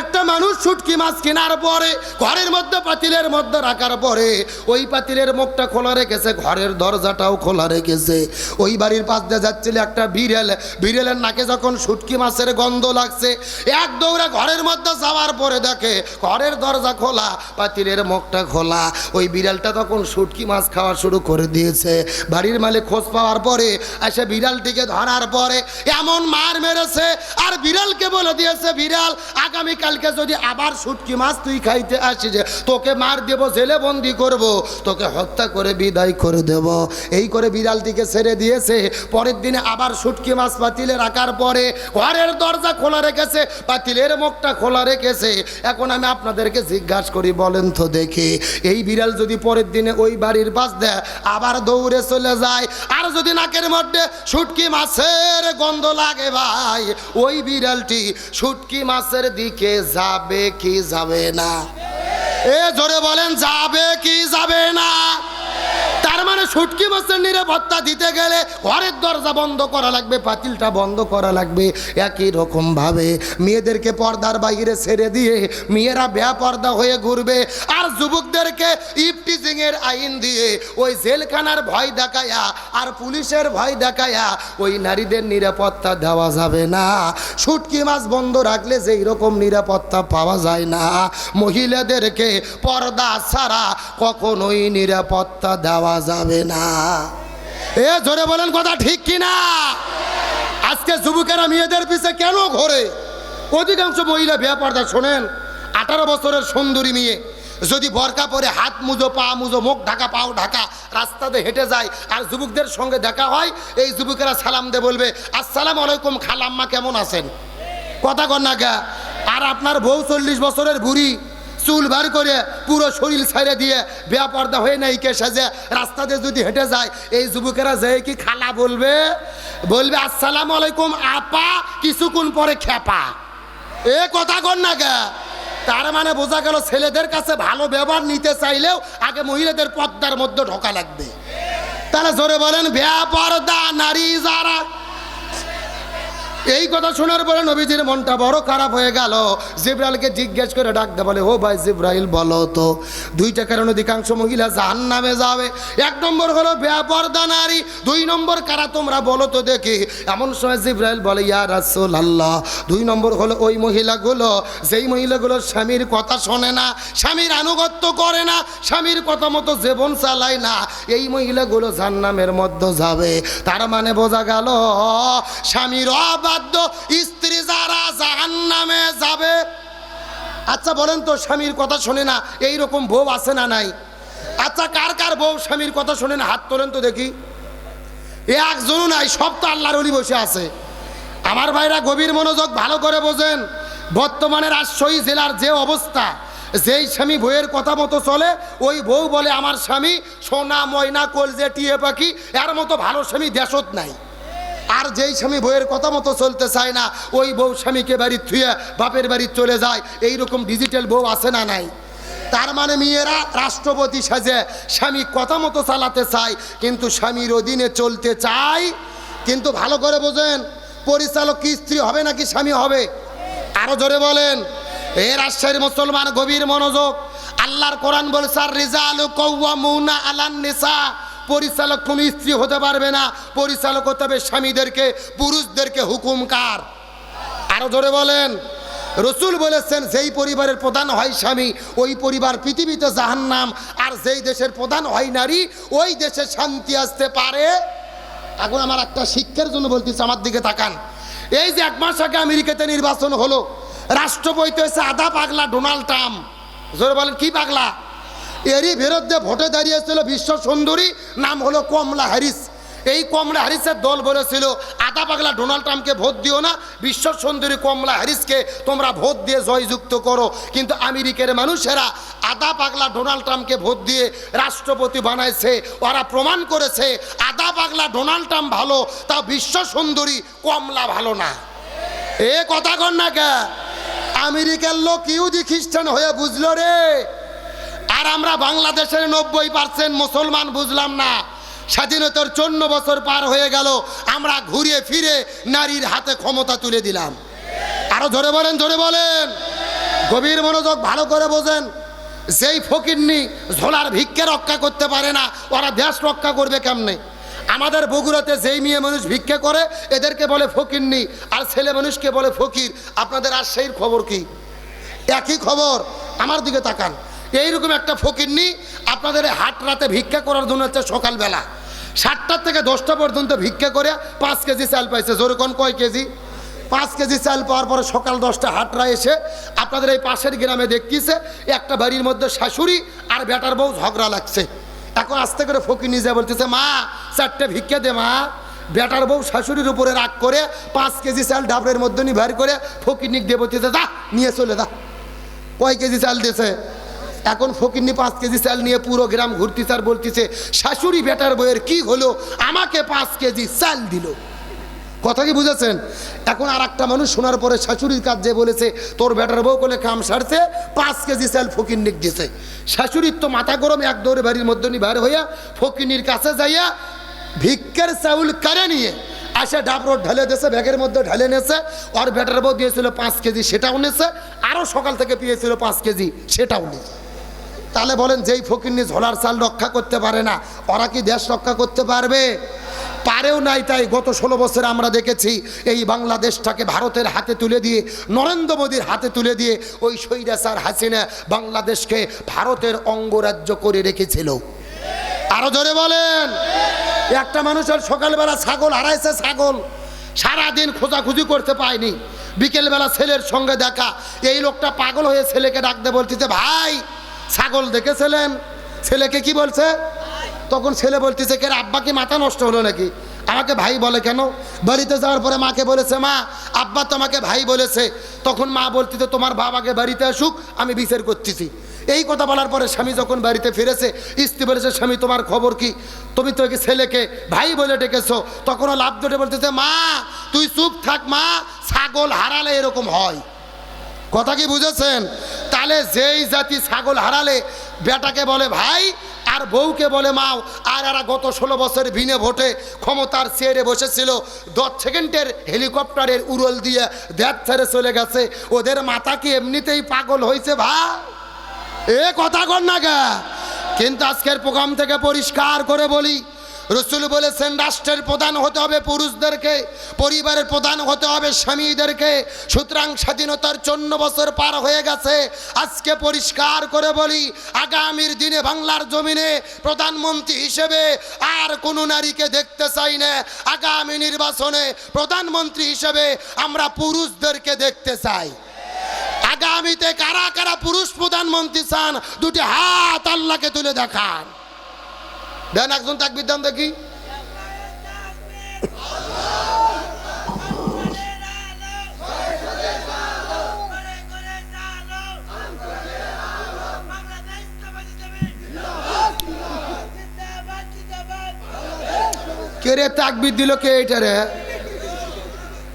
একটা মানুষ শুটকি মাছ কেনার পরে ঘরের মধ্যে পাতিলের মধ্যে রাখার পরে ওই পাতিলের মুখটা খোলা রেখেছে, ঘরের দরজাটাও খোলা রেখেছে। ওই বাড়ির পাশ দিয়ে যাচ্ছিল একটা বিড়াল, বিড়ালের নাকে যখন শুটকি মাছের গন্ধ লাগছে, এক দৌড়ে ঘরের মধ্যে যাওয়ার পরে দেখে ঘরের দরজা খোলা, পাতিলের মুখটা খোলা। ওই বিড়ালটা তখন শুটকি মাছ খাওয়া শুরু করে দিয়েছে। বাড়ির মালিক খোঁজ পাওয়ার পরে এসে বিড়ালটিকে ধরার পরে এমন মার মেরেছে, আর বিড়ালকে বলে দিয়েছে, বিড়াল আগামী কালকে যদি আবার শুটকি মাছ তুই খাইতে আসিস, তোকে মার দেব, জেলে বন্দি করব, তোকে হত্যা করে বিদায় করে দেব। এই করে বিড়ালটিকে ছেড়ে দিয়েছে। পরের দিনে আবার শুটকি মাছ পাতিলে রাখার পরে ঘরের দরজা খোলা রেখেছে, পাতিলের মুখটা খোলা রেখেছে। এখন আমি আপনাদেরকে জিজ্ঞাসা করি, বলেন তো দেখি, এই বিড়াল যদি পরের দিনে ওই বাড়ির পাশ দেয় আবার দৌড়ে চলে যায়, আর যদি নাকের মধ্যে শুটকি মাছের গন্ধ লাগে, ভাই ওই বিড়ালটি শুটকি মাছের দিকে যাবে কি যাবে না? এ জোরে বলেন, যাবে কি যাবে না? তার মানে শুটকি মাছের নিরাপত্তা দিতে গেলে ঘরের দরজা বন্ধ করা লাগবে, পাতিলটা বন্ধ করা লাগবে। একই রকম ভাবে মেয়েদেরকে পর্দার বাইরে ছেড়ে দিয়ে মেয়েরা বেপর্দা হয়ে ঘুরবে, আর যুবকদেরকে ইফটিজিং এর আইন দিয়ে ওই জেলখানার ভয় দেখায়া আর পুলিশের ভয় দেখায়া ওই নারীদের নিরাপত্তা দেওয়া যাবে না। শুটকি মাছ বন্ধ রাখলে যেই রকম নিরাপত্তা পাওয়া যায় না, মহিলাদেরকে পর্দা ছাড়া কখনোই নিরাপত্তা দেওয়া যাবে না। এ জোরে বলেন কথা ঠিক কিনা? আজকে যুবকেরা মেয়েদের পিছে কেন ঘোরে? অধিকাংশ মহিলা বেপর্দা। শোনেন, 18 বছরের সুন্দরী মেয়ে যদি বরকা পরে হাত মুজো, পা মুজো, মুখ ঢাকা, পাও ঢাকা রাস্তাতে হেঁটে যায়, আর যুবকদের সঙ্গে দেখা হয়, এই যুবকেরা সালাম দিয়ে বলবে, আসসালামু আলাইকুম খালাম্মা, কেমন আছেন? কথা কন না গা। আর আপনার বউ 40 বছরের বুড়ি, চুল বার করে পুরো শরীর ছাইড়ে দিয়ে বেপর্দা হয়ে নাইকে সাজে রাস্তা দিয়ে যদি হেঁটে যায়, এই যুবকেরা যে কি খালা বলবে, বলবে আসসালামু আলাইকুম আপা, কিছুক্ষণ পরে খেপা। এ কথা কর না গে। তার মানে বোঝা গেল ছেলেদের কাছে ভালো ব্যবহার নিতে চাইলেও আগে মহিলাদের পর্দার মধ্যে ঢোকা লাগবে। তাহলে জোরে বলেন বেপর্দা নারী যারা। এই কথা শোনার পরে নবীজির মনটা বড় খারাপ হয়ে গেল। জিব্রাইলকে জিজ্ঞেস করে ডাকতে বলে, ও ভাই জিব্রাইল বলো তো, দুইটা কারণ অধিকাংশ মহিলা জাহান্নামে যাবে। এক নম্বর হলো বেপর্দা নারী, দুই নম্বর কারা তোমরা বলো তো দেখি। এমন সময় জিব্রাইল বলে, ইয়া রাসূলুল্লাহ, দুই নম্বর হলো ওই মহিলাগুলো যেই মহিলাগুলো স্বামীর কথা শোনে না, স্বামীর আনুগত্য করে না, স্বামীর কথা মতো জীবন চালায় না, এই মহিলাগুলো জাহান্নামের মধ্যে যাবে। তার মানে বোঝা গেল স্বামীর বাধ্য স্ত্রী যারা জাহান্নামে যাবে। আচ্ছা বলেন তো, স্বামীর কথা শোনে না এইরকম বউ আছে না নাই? আচ্ছা কার কার বউ স্বামীর কথা শোনে না হাত তোলেন তো দেখি। একজনও নাই, সব তো আল্লাহর ওলি বসে আছে। আমার ভাইরা গভীর মনোযোগ ভালো করে বোঝেন। বর্তমানে রাজশাহী জেলার যে অবস্থা, যেই স্বামী বউয়ের কথা মতো চলে, ওই বউ বলে আমার স্বামী সোনা ময়না কলজে টিয়ে পাখি, এর মতো ভালো স্বামী দেশত নাই। আর যেই স্বামী বউয়ের কথা মতো চলতে চায় না, ওই বউ স্বামীকে বাড়ি থুয়ে বাপের বাড়ি চলে যায়। এইরকম ডিজিটাল বউ আছে না নাই? তার মানে মেয়েরা রাষ্ট্রপতি সাজে স্বামী কথা মতো চালাতে চায়, কিন্তু স্বামীর অধীনে চলতে চায়। কিন্তু ভালো করে বোঝেন, পরিচালক কি স্ত্রী হবে নাকি স্বামী হবে? আরো জোরে বলেন। এ রাজশাহীর মুসলমান গভীর মনোযোগ। আল্লাহর কোরআন বলছে, আর রিজালু কাওয়ামুনা আলান নিসা, পরিচালক কোনো স্ত্রী হতে পারবে না, পরিচালক হতে হবে স্বামীদেরকে, পুরুষদেরকে হুকুমকার। আরো জোরে বলেন। রসুল বলেছেন, যেই পরিবারের প্রধান হয় স্বামী, ওই পরিবার পৃথিবীতে জাহান্নাম। আর যেই দেশের প্রধান হয় নারী, ওই দেশে শান্তি আসতে পারে। এখন আমার একটা শিক্ষার জন্য বলতেছি, আমার দিকে তাকান। এই যে এক মাস আগে আমেরিকাতে নির্বাচন হলো, রাষ্ট্রপতি হয়েছে আধা পাগলা ডোনাল্ড ট্রাম্প। জোরে বলেন কি পাগলা? এরই বিরুদ্ধে ভোটে দাঁড়িয়েছিল বিশ্ব সুন্দরী, নাম হলো কমলা হ্যারিস। এই কমলা হ্যারিসের দল বলেছিল, আধা পাগলা ডোনাল্ড ট্রাম্পকে ভোট দিও না, বিশ্ব সুন্দরী কমলা হ্যারিসকে তোমরা ভোট দিয়ে জয়যুক্ত করো। কিন্তু আমেরিকার মানুষেরা আধা পাগলা ডোনাল্ড ট্রাম্পকে ভোট দিয়ে রাষ্ট্রপতি বানাইছে। ওরা প্রমাণ করেছে আধা পাগলা ডোনাল্ড ট্রাম্প ভালো, তা বিশ্ব সুন্দরী কমলা ভালো না। এ কথা কন না কে? আমেরিকার লোক ইহুদি খ্রিস্টান হয়ে বুঝলো রে। আর আমরা বাংলাদেশের 90% মুসলমান বুঝলাম না। স্বাধীনতার 54 বছর পার হয়ে গেল, আমরা ঘুরে ফিরে নারীর হাতে ক্ষমতা তুলে দিলাম। আরো জোরে বলেন, জোরে বলেন। গভীর মনোযোগ ভালো করে বোঝেন। যেই ফকিরনি ঝোলার ভিক্ষে রক্ষা করতে পারে না, ওরা দেশ রক্ষা করবে কেমনে? আমাদের বগুড়াতে যেই মেয়ে মানুষ ভিক্ষে করে, এদেরকে বলে ফকিরনি, আর ছেলে মানুষকে বলে ফকির। আপনাদের রাজশাহীর খবর কি? একই খবর। আমার দিকে তাকান। এইরকম একটা ফকিরনি আপনাদের হাট রাতে ভিক্ষা করার জন্য হচ্ছে সকালবেলা 7টা থেকে 10টা পর্যন্ত ভিক্ষা করে 5 কেজি চাল পাইছে। জোরে কোন কয় কেজি? 5 কেজি চাল পাওয়ার পরে সকাল 10টা হাটরা এসে আপনাদের এই পাশের গ্রামে দেখতেছে একটা বাড়ির মধ্যে শাশুড়ি আর বেটার বউ ঝগড়া লাগছে। এখন আস্তে করে ফকির নিজে বলতেছে, মা 4টে ভিক্ষা দে মা। বেটার বউ শাশুড়ির উপরে রাগ করে 5 কেজি চাল ডাবরের মধ্যে নিয়ে বের করে ফকির নিক দিয়ে বলতেছে, যা নিয়ে চলে যা। কয় কেজি চাল দিয়েছে? এখন ফকিরনি 5 কেজি চাল নিয়ে পুরো গ্রাম ঘুরতেছে আর বলতেছে, শাশুড়ি বেটার বউয়ের কি হলো, আমাকে 5 কেজি চাল দিল। কথা কি বুঝেছেন? এখন আর একটা মানুষ শোনার পরে শাশুড়ির কাজ যে বলেছে, তোর বেটার বউ কোলে কাম সারছে, 5 কেজি চাল ফকিরনিক দিয়েছে। শাশুড়ির তো মাথা গরম, এক দৌড়ে বাড়ির মধ্যে নিয়ে বের হইয়া ফকিরনির কাছে যাইয়া ভিক্ষের চাউল কারে নিয়ে আসে ডাবরোড ঢালে দিয়েছে, ব্যাগের মধ্যে ঢালে নিয়েছে। ওর বেটার বউ দিয়েছিল 5 কেজি, সেটাও নিয়েছে। আরও সকাল থেকে পেয়েছিল 5 কেজি, সেটাও নিয়েছে। তাহলে বলেন, যেই ফকিরনি ঝোলার চাল রক্ষা করতে পারে না, ওরা কি দেশ রক্ষা করতে পারবে? পারেও নাই। তাই গত 16 বছরে আমরা দেখেছি এই বাংলাদেশটাকে ভারতের হাতে তুলে দিয়ে, নরেন্দ্র মোদীর হাতে তুলে দিয়ে ওই স্বৈরাচার হাসিনা বাংলাদেশকে ভারতের অঙ্গরাজ্য করে রেখেছিল। আরো জোরে বলেন। একটা মানুষের সকালবেলা ছাগল হারাইছে, ছাগল সারাদিন খোঁজাখুঁজি করতে পায়নি। বিকেলবেলা ছেলের সঙ্গে দেখা, এই লোকটা পাগল হয়ে ছেলেকে ডাকতে বলতেছে, ভাই ছাগল দেখেছিলেন? ছেলেকে কি বলছে? তখন ছেলে বলতেছে, কে আব্বা কি মাথা নষ্ট হলো নাকি? আমাকে ভাই বলে কেন? বাড়িতে যাওয়ার পরে মাকে বলেছে, মা আব্বা তোমাকে ভাই বলেছে। তখন মা বলতে তো তোমার বাবাকে বাড়িতে আসুক, আমি বিচার করতেছি। এই কথা বলার পরে স্বামী যখন বাড়িতে ফিরেছে, স্ত্রী বলেছে, স্বামী তোমার খবর কি? তুমি তো একে ছেলেকে ভাই বলে ডেকেছো। তখনও লাভ ধরে বলতেছে, মা তুই চুপ থাক মা, ছাগল হারালে এরকম হয়। কথা কি বুঝেছেন? তাহলে যেই জাতি ছাগল হারালে বেটাকে বলে ভাই আর বউকে বলে মাও, আর এরা গত 16 বছর বিনে ভোটে ক্ষমতার চেয়ারে বসেছিল, 10 সেকেন্ডের হেলিকপ্টারের উড়ল দিয়ে দেশ ছেড়ে চলে গেছে। ওদের মাথা কি এমনিতেই পাগল হয়েছে ভাই? এ কথা কর না গা। কিন্তু আজকের প্রোগ্রাম থেকে পরিষ্কার করে বলি, রসুল বলেছেন রাষ্ট্রের প্রধান হতে হবে পুরুষদেরকে, পরিবারের প্রধান হতে হবে স্বামীদেরকে। সুতরাং স্বাধীনতার 54 বছর পার হয়ে গেছে। আজকে পরিষ্কার করে বলি, আগামীর দিনে বাংলার জমিনে প্রধানমন্ত্রী হিসেবে আর কোনো নারীকে দেখতে চাই না। আগামী নির্বাচনে প্রধানমন্ত্রী হিসেবে আমরা পুরুষদেরকে দেখতে চাই। আগামীতে কারা কারা পুরুষ প্রধানমন্ত্রী চান? দুটি হাত আল্লাহকে তুলে দেখান। দেন একজন তাকবীর দেন দেখি। কে রে তাকবীর দিল? কে এটা রে?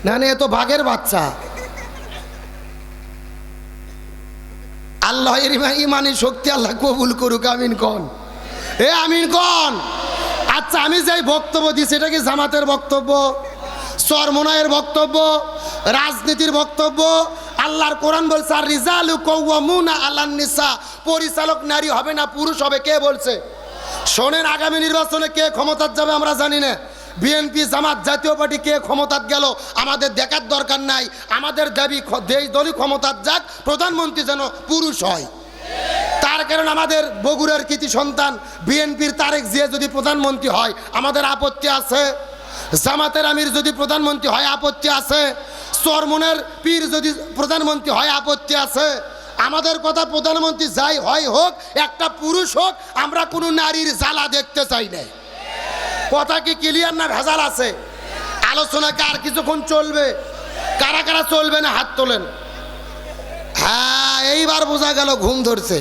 না না, এ তো বাঘের বাচ্চা। আল্লাহ এর ইমানি শক্তি আল্লাহ কবুল করুক। আমিন কোন? এ আমিন কোন? আচ্ছা, আমি যাই বক্তব্য দিই সেটা কি জামাতের বক্তব্য, চরমনায়ের বক্তব্য, রাজনীতির বক্তব্য? আল্লাহর কোরআন বলছে আর রিজালু কাওয়ামুনা আলান নিসা, পরিচালক নারী হবে না পুরুষ হবে। কে বলছে? শোনেন, আগামী নির্বাচনে কে ক্ষমতার যাবে আমরা জানি না। বিএনপি, জামাত, জাতীয় পার্টি কে ক্ষমতার গেল আমাদের দেখার দরকার নাই। আমাদের দাবি দেশ দলই ক্ষমতার যাক, প্রধানমন্ত্রী যেন পুরুষ হয়। তার কারণ আমাদের বগুড়ার কৃতি সন্তান বিএনপির তারেক জিয়া যদি প্রধানমন্ত্রী হয় আমাদের আপত্তি আছে। জামাতের আমির যদি প্রধানমন্ত্রী হয় আপত্তি আছে। চরমনের পীর যদি প্রধানমন্ত্রী হয় আপত্তি আছে। আমাদের কথা প্রধানমন্ত্রী যাই হয় হোক, একটা পুরুষ হোক, আমরা কোনো নারীর জ্বালা দেখতে চাই না। কথা কি ক্লিয়ার না ভেজাল আছে? আলোচনা কার কিছুক্ষণ চলবে, কারা কারা চলবে না হাত তোলেন। হ্যাঁ, এইবার বোঝা গেল ঘুম ধরছে।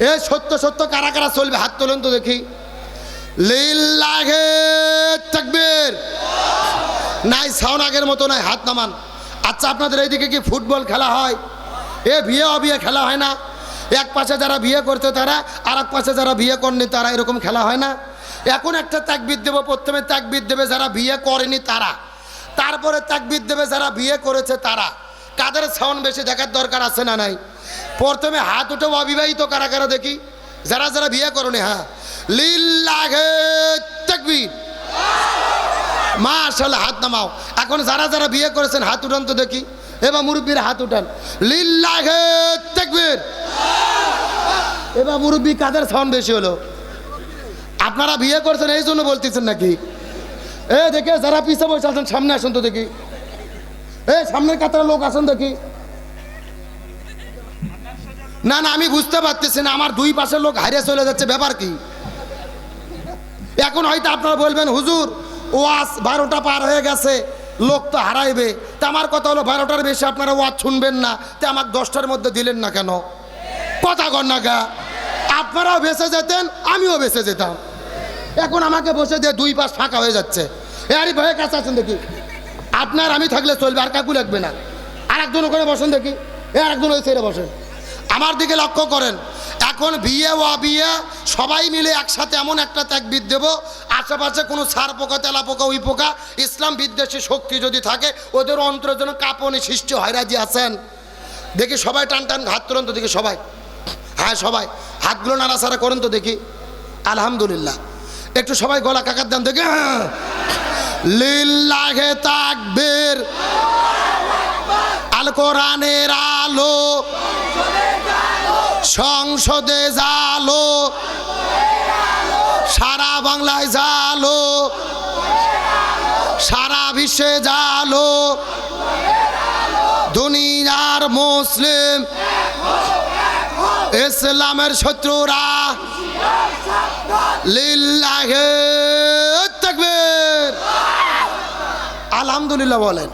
এ সত্য সত্য কারা কারা চলবে হাত তোলেন তো দেখি। লিল্লাহে তাকবীর। নাই সাউন্ড আগের মতো নাই, হাত নামান। আচ্ছা, আপনাদের এইদিকে কি ফুটবল খেলা হয়? এ বিয়ে অবিয়ে খেলা হয় না? এক পাশে যারা বিয়ে করতে তারা, আর এক পাশে যারা বিয়ে করেনি তারা, এরকম খেলা হয় না? এখন একটা তাকবীর দেব। প্রথমে তাকবীর দেবে যারা বিয়ে করেনি তারা, তারপরে তাকবীর দেবে যারা বিয়ে করেছে তারা। কাদের সাউন্ড বেশি দেখার দরকার আছে না নাই? প্রথমে হাত উঠে অবিবাহিত কারা কারা দেখি, যারা যারা বিয়ে করেনি। হ্যাঁ, লিল্লাহে তাকবীর। মাশাআল্লাহ, হাত নামাও। এখন যারা যারা বিয়ে করেছেন হাত উঠান তো দেখি। এবার মুরব্বীর হাত উঠান। লিল্লাহে তাকবীর। এবার মুরব্বী কাদের সাউন্ড বেশি হলো? আপনারা বিয়ে করছেন এই জন্য বলতেছেন নাকি? এ দেখে যারা পিছে বসে আছেন সামনে আসুন তো দেখি। এই সামনের কাতারে লোক আসেন দেখি। না না, আমি বুঝতে পারতেছি না, আমার দুই পাশের লোক হারিয়ে চলে যাচ্ছে, ব্যাপার কি? এখন হয়তো আপনারা বলবেন হুজুর ওয়াজ 12টা পার হয়ে গেছে, লোক তো হারাইবে। তা আমার কথা হলো 12টার বেশি আপনারা ওয়াজ শুনবেন না, তা আমাকে 10টার মধ্যে দিলেন না কেন? কথা কর না গা। আপনারাও বেঁচে যেতেন, আমিও বেঁচে যেতাম। এখন আমাকে বসে দিয়ে দুই পাশ ফাঁকা হয়ে যাচ্ছে। এ আরিফ ভাইয়ের কাছে আছেন দেখি। আপনার আমি থাকলে চলবে, আর কাকু লাগবে না। আর একজন ওখানে বসেন দেখি। এ আর একজন ওই ছেড়ে বসেন। আমার দিকে লক্ষ্য করেন। এখন বিয়ে ও বিয়ে সবাই মিলে একসাথে এমন একটা তাকবীর দেব, আশেপাশে কোনো সার পোকা, তেলা পোকা, উই পোকা, ইসলাম বিদ্বেষী শক্তি যদি থাকে ওদের অন্তরের জন্য কাঁপনি সৃষ্টি হয়। রাজি আছেন? দেখি সবাই টান টান হাত তোলেন তো দেখি সবাই। হ্যাঁ, সবাই হাতগুলো নাড়াচাড়া করেন তো দেখি। আলহামদুলিল্লাহ। একটু সবাই গলা কাকার দেন দেখি। লিল্লাহে তাকবীর। আল কোরআনের আলো সংসদে জালো, সারা বাংলায় জালো, সারা বিশ্বে জালো, দুনিয়ার মুসলিম ইসলামের শত্রুরা লিল্লাহে তাকবীর। আলহামদুলিল্লাহ বলেন।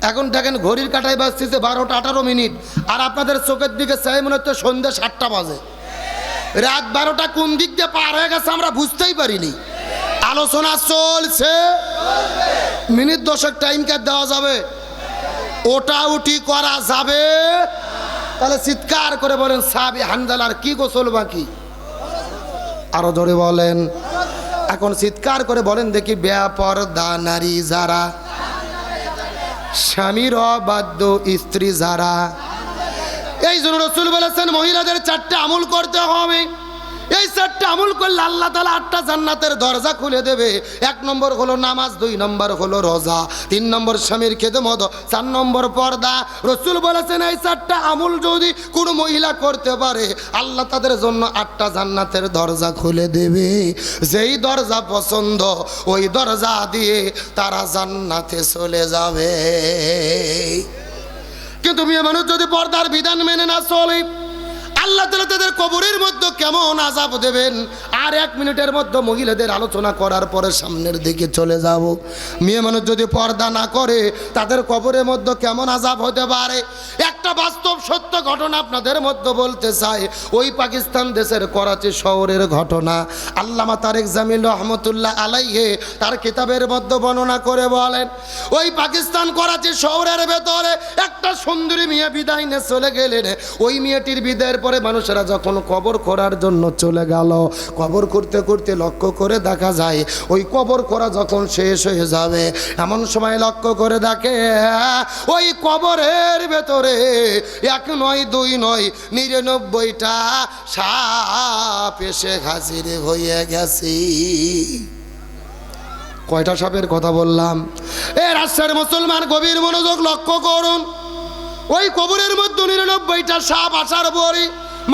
এখন দেখেন ঘড়ির কাঁটায় বাজতেছে 12টা 18 আর আপনাদের চোখের দিকে চাই মনে হচ্ছে সন্ধ্যা 7টা বাজে। রাত 12টা কোন দিক দিয়ে পার হয়ে গেছে আমরা বুঝতেই পারিনি। আলোচনা চলছে, মিনিট 10 টাইম কাট দেওয়া যাবে, ওটা উঠি করা যাবে। তাহলে চিৎকার করে বলেন সাহাবী হানজালার কি গোসল বাকি? আরো জোরে বলেন। এখন চিৎকার করে বলেন দেখি, বেপরদা নারী যারা, স্বামীর অবাধ্য স্ত্রী যারা। এই জন্য রাসূল বলেছেন মহিলাদের 4টে আমল করতে হবে। এই 4টে আমল করলে আল্লাহ তাআলা 8টা জান্নাতের দরজা খুলে দেবে। 1 নম্বর হলো নামাজ, 2 নম্বর হলো রোজা, 3 নম্বর স্বামীর খেদমত, 4 নম্বর পর্দা। রাসূল বলেছেন এই 4টা আমল যদি কোনো মহিলা করতে পারে আল্লাহ তাদের জন্য 8টা জান্নাতের দরজা খুলে দেবে। যেই দরজা পছন্দ ওই দরজা দিয়ে তারা জান্নাতে চলে যাবে। কিন্তু মেয়ে মানুষ যদি পর্দার বিধান মেনে না চলে আল্লাহ তাআলা তাদের কবরের মধ্যে কেমন আযাব দেবেন। আর 1 মিনিটের মধ্যে মহিলাদের আলোচনা করার পরে সামনের দিকে চলে যাব। মেয়ে মানুষ যদি পর্দা না করে তাদের কবরের মধ্যে কেমন আযাব হতে পারে। একটা বাস্তব সত্য ঘটনা আপনাদের মধ্যে বলতে চাই। ওই পাকিস্তান দেশের করাচি শহরের ঘটনা। আল্লামা তারেক জামিল রহমতুল্লাহ আলাইহি তার কিতাবের মধ্যে বর্ণনা করে বলেন, ওই পাকিস্তান করাচি শহরের ভেতরে একটা সুন্দরী মেয়ে বিদায় নিয়ে চলে গেলেন। ওই মেয়েটির বিদায়ের পরে মানুষেরা যখন কবর খোঁড়ার জন্য চলে গেল, কবর করতে করতে লক্ষ্য করে দেখা যায় ওই কবর খোঁড়া যখন শেষ হয়ে যাবে এমন সময় লক্ষ্য করে দেখে ওই কবরের ভেতরে 1 নয় 2 নয় 99টা সাপ এসে হাজির হয়ে গেছে। কয়টা সাপের কথা বললাম? এ রাষ্ট্রের মুসলমান গভীর মনোযোগ লক্ষ্য করুন। ওই কবরের মধ্যে 99টা সাপ আসার পরে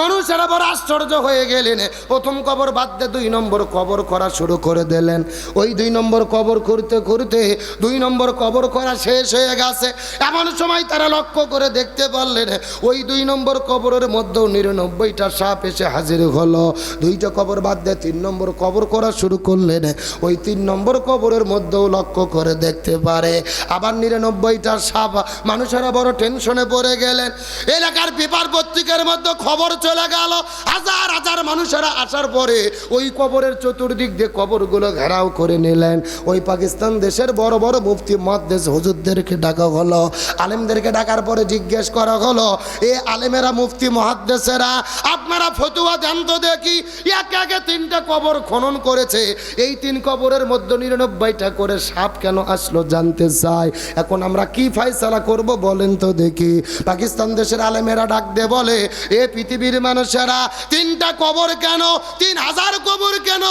মানুষেরা বড় আশ্চর্য হয়ে গেলেন। প্রথম কবর বাদ দিয়ে 2 নম্বর কবর করা শুরু করে দিলেন। ওই 2 নম্বর কবর করতে করতে 2 নম্বর কবর করা শেষ হয়ে গেছে। এমন সময় তারা লক্ষ্য করে দেখতে পারলেন ওই 2 নম্বর কবরের মধ্যেও 99টা সাপ এসে হাজির হলো। 2টা কবর বাদ দিয়ে 3 নম্বর কবর করা শুরু করলেন। ওই 3 নম্বর কবরের মধ্যেও লক্ষ্য করে দেখতে পারে আবার 99টা সাপ। মানুষেরা বড় টেনশনে পড়ে গেলেন। এলাকার পেপার পত্রিকার মধ্যে খবর চলে গেল। হাজার হাজার মানুষেরা আসার পরে ওই কবরের চতুর্দিক দিয়ে কবরগুলো ঘেরাও করে নিলেন। ওই পাকিস্তান দেশের বড় বড় মুফতি মুহাদ্দিস হুজুরদেরকে ডাকা হলো। আলেমদেরকে ডাকার পরে জিজ্ঞেস করা হলো, এ আলেমেরা মুফতি মুহাদ্দিসেরা আপনারা ফতোয়া দেন তো দেখি, একে একে 3টা কবর খনন করেছে, এই 3 কবরের মধ্যে 99টা করে সাপ কেন আসলো জানতে চাই। এখন আমরা কি ফয়সালা করব বলেন তো দেখি। পাকিস্তান দেশের আলেমেরা ডাক দিয়ে বলে, এ পৃথিবীর মানুষেরা 3টা কবর কেন, 3000 কবর কেন,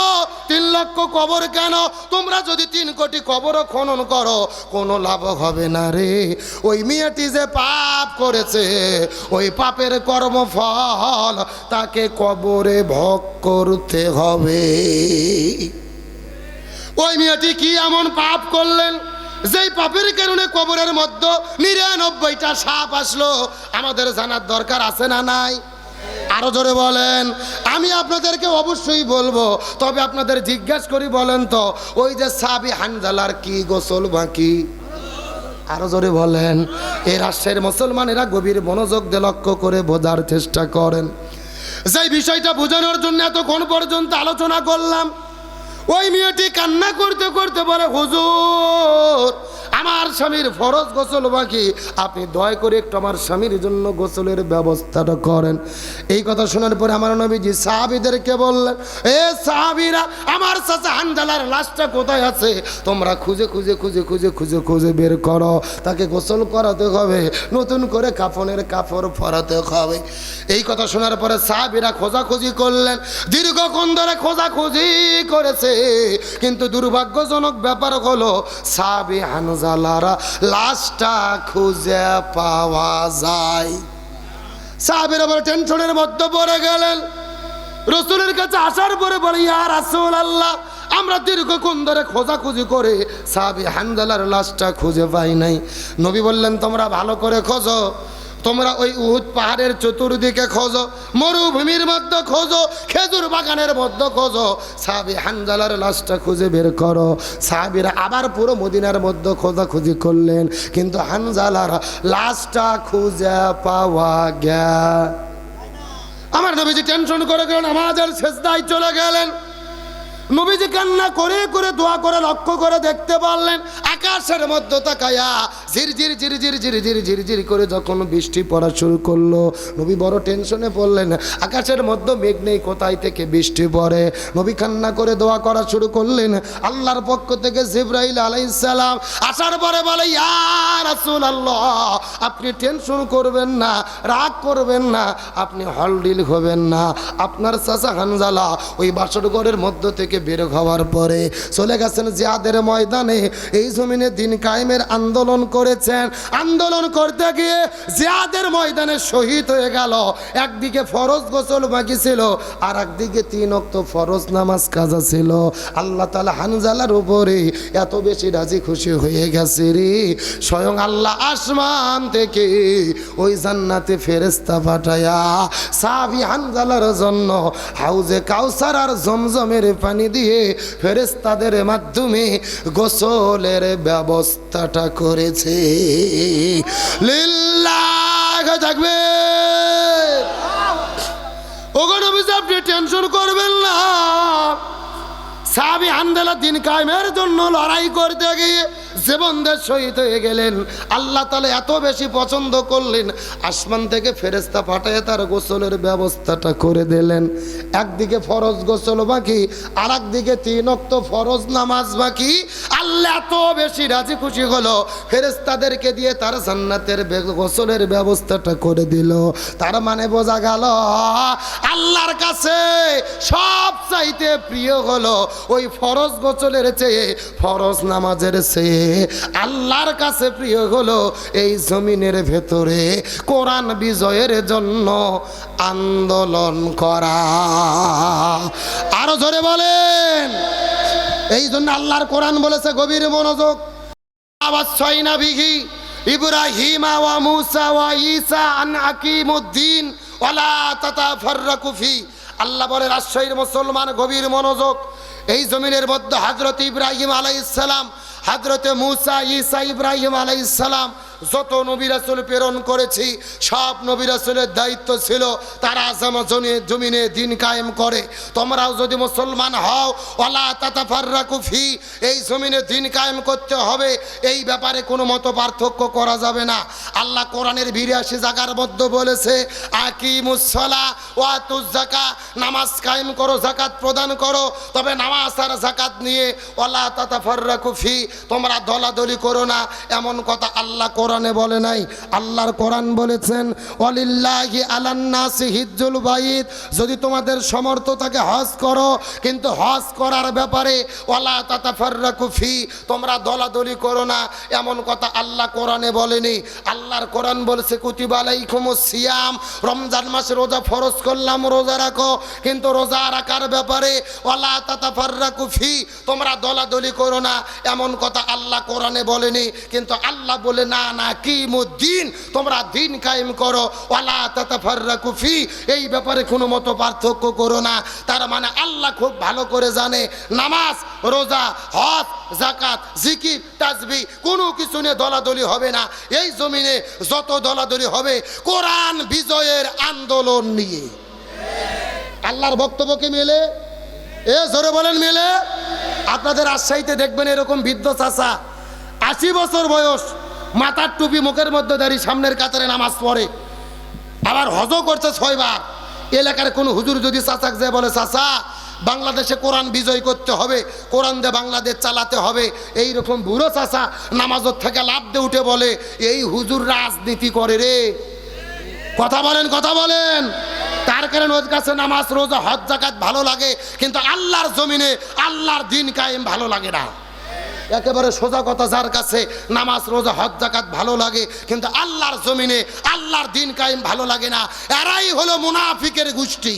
3 লক্ষ কবর কেন? তোমরা যদি 3 কোটি কবর খনন করো কোনো লাভ হবে না রে। ওই মেয়েটি যে পাপ করেছে ওই পাপের কর্মফল তাকে কবরে ভোগ করতে হবে। ওই মেয়েটি কি এমন পাপ করলেন যেই পাপের কারণে কবরের মধ্যে 99টা সাপ আসলো? আমাদের জানার দরকার আছে না নাই? আরো জোরে বলেন। আমি আপনাদেরকে অবশ্যই বলবো, তবে আপনাদের জিজ্ঞাসা করি বলেন তো ওই যে সাহাবী হানজালার কি গোসল বাকি? আরো জোরে বলেন। এই রাষ্ট্রের মুসলমানেরা গভীর মনোযোগ দিয়ে লক্ষ্য করে বোঝার চেষ্টা করেন। যেই বিষয়টা বোঝানোর জন্য এতক্ষণ পর্যন্ত আলোচনা করলাম, ওই মেয়েটি কান্না করতে করতে বলে, হুজুর আমার স্বামীর ফরজ গোসল বাকি, আপনি দয়া করে একটু আমার স্বামীর জন্য গোসলের ব্যবস্থাটা করেন। এই কথা শোনার পরে আমার নবীজি সাহাবীদেরকে বললেন, এ সাহাবীরা আমার চাচা হানজালার লাশটা কোথায় আছে তোমরা খুঁজে খুঁজে খুঁজে খুঁজে খুঁজে খুঁজে বের করো, তাকে গোসল করাতে হবে, নতুন করে কাফনের কাপড় পরাতে হবে। এই কথা শোনার পরে সাহাবীরা খোঁজাখুঁজি করলেন। দীর্ঘক্ষণ ধরে খোঁজাখুঁজি করেছে, কিন্তু দুর্ভাগ্যজনক ব্যাপার হলো সাহাবী হানজালার লাশটা খুঁজে পাওয়া যায়। সাহাবীরা বড় টেনশনের মধ্যে পড়ে গেলেন। রাসূলের কাছে আসার পরে বলে, ইয়া রাসূলুল্লাহ আমরা দীর্ঘক্ষণ ধরে খোঁজাখুঁজি করে সাহাবী হানজালার লাশটা খুঁজে পাই নাই। নবী বললেন, তোমরা ভালো করে খোঁজো, তোমরা ওই উহুদ পাহাড়ের চতুর্দিকে খোঁজো, মরুভূমির মধ্যে খোঁজো, খেজুর বাগানের মধ্যে খোঁজো, সাহাবী হানজালার লাশটা খুঁজে বের করো। সাহাবীরা আবার পুরো মদিনার মধ্যে খোঁজাখুঁজি করলেন, কিন্তু হানজালার লাশটা খুঁজে পাওয়া গেল। আমার নবীজি টেনশন করে গেলেন, নামাজের সেজদায় চলে গেলেন। নবীজি কান্না করে করে দোয়া করে লক্ষ্য করে দেখতে পারলেন আকাশের মধ্যে তাকায়া ঝিরঝির ঝিরঝির ঝিরঝির ঝিরঝির করে যখন বৃষ্টি পড়া শুরু করলো, নবী বড় টেনশনে পড়লেন। আকাশের মধ্যে মেঘ নেই, কোথায় থেকে বৃষ্টি পড়ে? নবী কান্না করে দোয়া করা শুরু করলেন। আল্লাহর পক্ষ থেকে জিবরাইল আলাইহিস সালাম আসার পরে বলে, ইয়া রাসূলুল্লাহ, আপনি টেনশন করবেন না, রাগ করবেন না, আপনি হলডিল হবেন না। আপনার চাচা হানজালা ওই বাসরঘরের মধ্য থেকে বের হওয়ার পরে চলে গেছেন জিহাদের ময়দানে। এই জমিনে দিন কায়েমের আন্দোলন করেছেন। আন্দোলন করতে গিয়ে জিহাদের ময়দানে শহীদ হয়ে গেল। একদিকে ফরজ গোসল বাকি ছিল, আর একদিকে 3 ওয়াক্ত ফরজ নামাজ কাজা ছিল। আল্লাহ তাআলা হানজালার উপরে এত বেশি রাজি খুশি হয়ে গেছে রে, স্বয়ং আল্লাহ আসমান থেকে ওই জান্নাতে ফেরেশতা পাঠায়া সাহাবী হানজালার জন্য হাউজে কাউসার আর জমজমের পানি দিয়ে ফেরেশতাদের মাধ্যমে গোসলের ব্যবস্থাটা করেছে। লিল্লাহ তাকবীর। ওগো নবী, আপনি টেনশন করবেন না। সাহাবী হানজালা দিন কায়েমের জন্য লড়াই করতে গিয়ে জীবন দিয়ে শহীদ হয়ে গেলেন। আল্লাহ তাআলা এত বেশি পছন্দ করলেন, আসমান থেকে ফেরেশতা পাঠিয়ে তার গোসলের ব্যবস্থাটা করে দিলেন। একদিকে ফরজ গোসল বাকি, আর একদিকে 3 ওয়াক্ত ফরজ নামাজ বাকি। আল্লাহ এত বেশি রাজি খুশি হলো, ফেরেশতাদেরকে দিয়ে তার জান্নাতের গোসলের ব্যবস্থাটা করে দিল। তার মানে বোঝা গেল আল্লাহর কাছে সব চাইতে প্রিয় হলো ওই ফরজ গোসলের চেয়ে, ফরজ নামাজের চেয়ে আল্লাহর কাছে প্রিয় হলো এই জমিনের ভেতরে কোরআন বিজয়ের জন্য আন্দোলন করা। আরো জোরে বলেন। এই জন্য আল্লাহর কোরআন বলেছে গভীর মনোযোগ, আওয়াসাইনা বিহি ইব্রাহিমা ওয়া মুসা ওয়া ঈসা আন আকিমুদ্দিন ওয়ালা তাতাফাররাকু ফি। আল্লাহ বলে, রাজশাহীর মুসলমান গভীর মনোযোগ। এই জমিনের মধ্যে হযরত ইব্রাহিম আলাইহিস সালাম, হযরত মুসা, ঈসা, ইব্রাহিম আলাইহিস সালাম যত নবী রাসূল প্রেরণ করেছি, সব নবী রাসূলের দায়িত্ব ছিল তারা জমিনে দিন কায়েম করে। তোমরাও যদি মুসলমান হও, ওয়ালা তাতাফাররাকু ফি, এই জমিনে দিন কায়েম করতে হবে, এই ব্যাপারে কোনো মত পার্থক্য করা যাবে না। আল্লাহ কোরআনের 82 জায়গার মধ্যে বলেছে, আকিমুস সালাহ ওয়া আতুজ যাকাত, নামাজ কায়েম করো, যাকাত প্রদান করো। তবে নামাজ আর যাকাত নিয়ে ওয়ালা তাতাফাররাকু ফি, তোমরা দলাদলি করো না, এমন কথা আল্লাহ কোরআনে বলে নাই। আল্লাহর কোরআন বলেছেন, ওয়ালিল্লাহি আলান নাসি হিজ্জুল বাইত, যদি তোমাদের সামর্থ্য থাকে হজ করো, কিন্তু হজ করার ব্যাপারে ওয়ালা তাতাফাররাকু ফি, তোমরা দলাদলি করো না, এমন কথা আল্লাহ কোরআনে বলেনি। আল্লাহর কোরআন বলেছে, কুতিবা আলাইকুমুস সিয়াম, রমজান মাসে রোজা ফরজ করলাম, রোজা রাখো, কিন্তু রোজা রাখার ব্যাপারে ওয়ালা তাতাফাররাকু ফি, তোমরা দলাদলি করো না, এমন কথা আল্লাহ কোরআনে বলেনি। কিন্তু আল্লাহ বলে, না না কিমুদ্দিন, তোমরা দিন কায়েম করো, ওয়ালা তাতাফাররাকু ফি, এই ব্যাপারে কোনো মত পার্থক্য করো না। তার মানে আল্লাহ খুব ভালো করে জানে নামাজ, রোজা, হজ, যাকাত, জিকির, তাসবিহ কোনো কিছু নিয়ে দলাদলি হবে না। এই জমিনে যত দলাদলি হবে কোরআন বিজয়ের আন্দোলন নিয়ে। আল্লাহর বক্তব্যকে মেলে, এ জোরে বলেন মেলে। আপনাদের রাজশাহীতে দেখবেন এরকম বৃদ্ধ চাচা, 80 বছর বয়স, মাথার টুপি, মুখের মধ্যে দাঁড়িয়ে সামনের কাতারে নামাজ পড়ে, আবার হজও করছে 6 বার। এলাকার কোনো হুজুর যদি চাচাক যায় বলে, চাচা বাংলাদেশে কোরআন বিজয় করতে হবে, কোরআন দিয়ে বাংলাদেশ চালাতে হবে, এই রকম বুড়ো চাচা নামাজের থেকে লাফ দিয়ে উঠে বলে, এই হুজুর রাজনীতি করে রে। কথা বলেন, কথা বলেন। তার কারণে ওর কাছে নামাজ, রোজা, হজ, যাকাত ভালো লাগে, কিন্তু আল্লাহর জমিনে আল্লাহর দিন কায়েম ভালো লাগে না। একেবারে সোজা কথা, যার কাছে নামাজ, রোজা, হজ, যাকাত ভালো লাগে, কিন্তু আল্লাহর জমিনে আল্লাহর দিন কায়েম ভালো লাগে না, এরাই হলো মুনাফিকের গোষ্ঠী।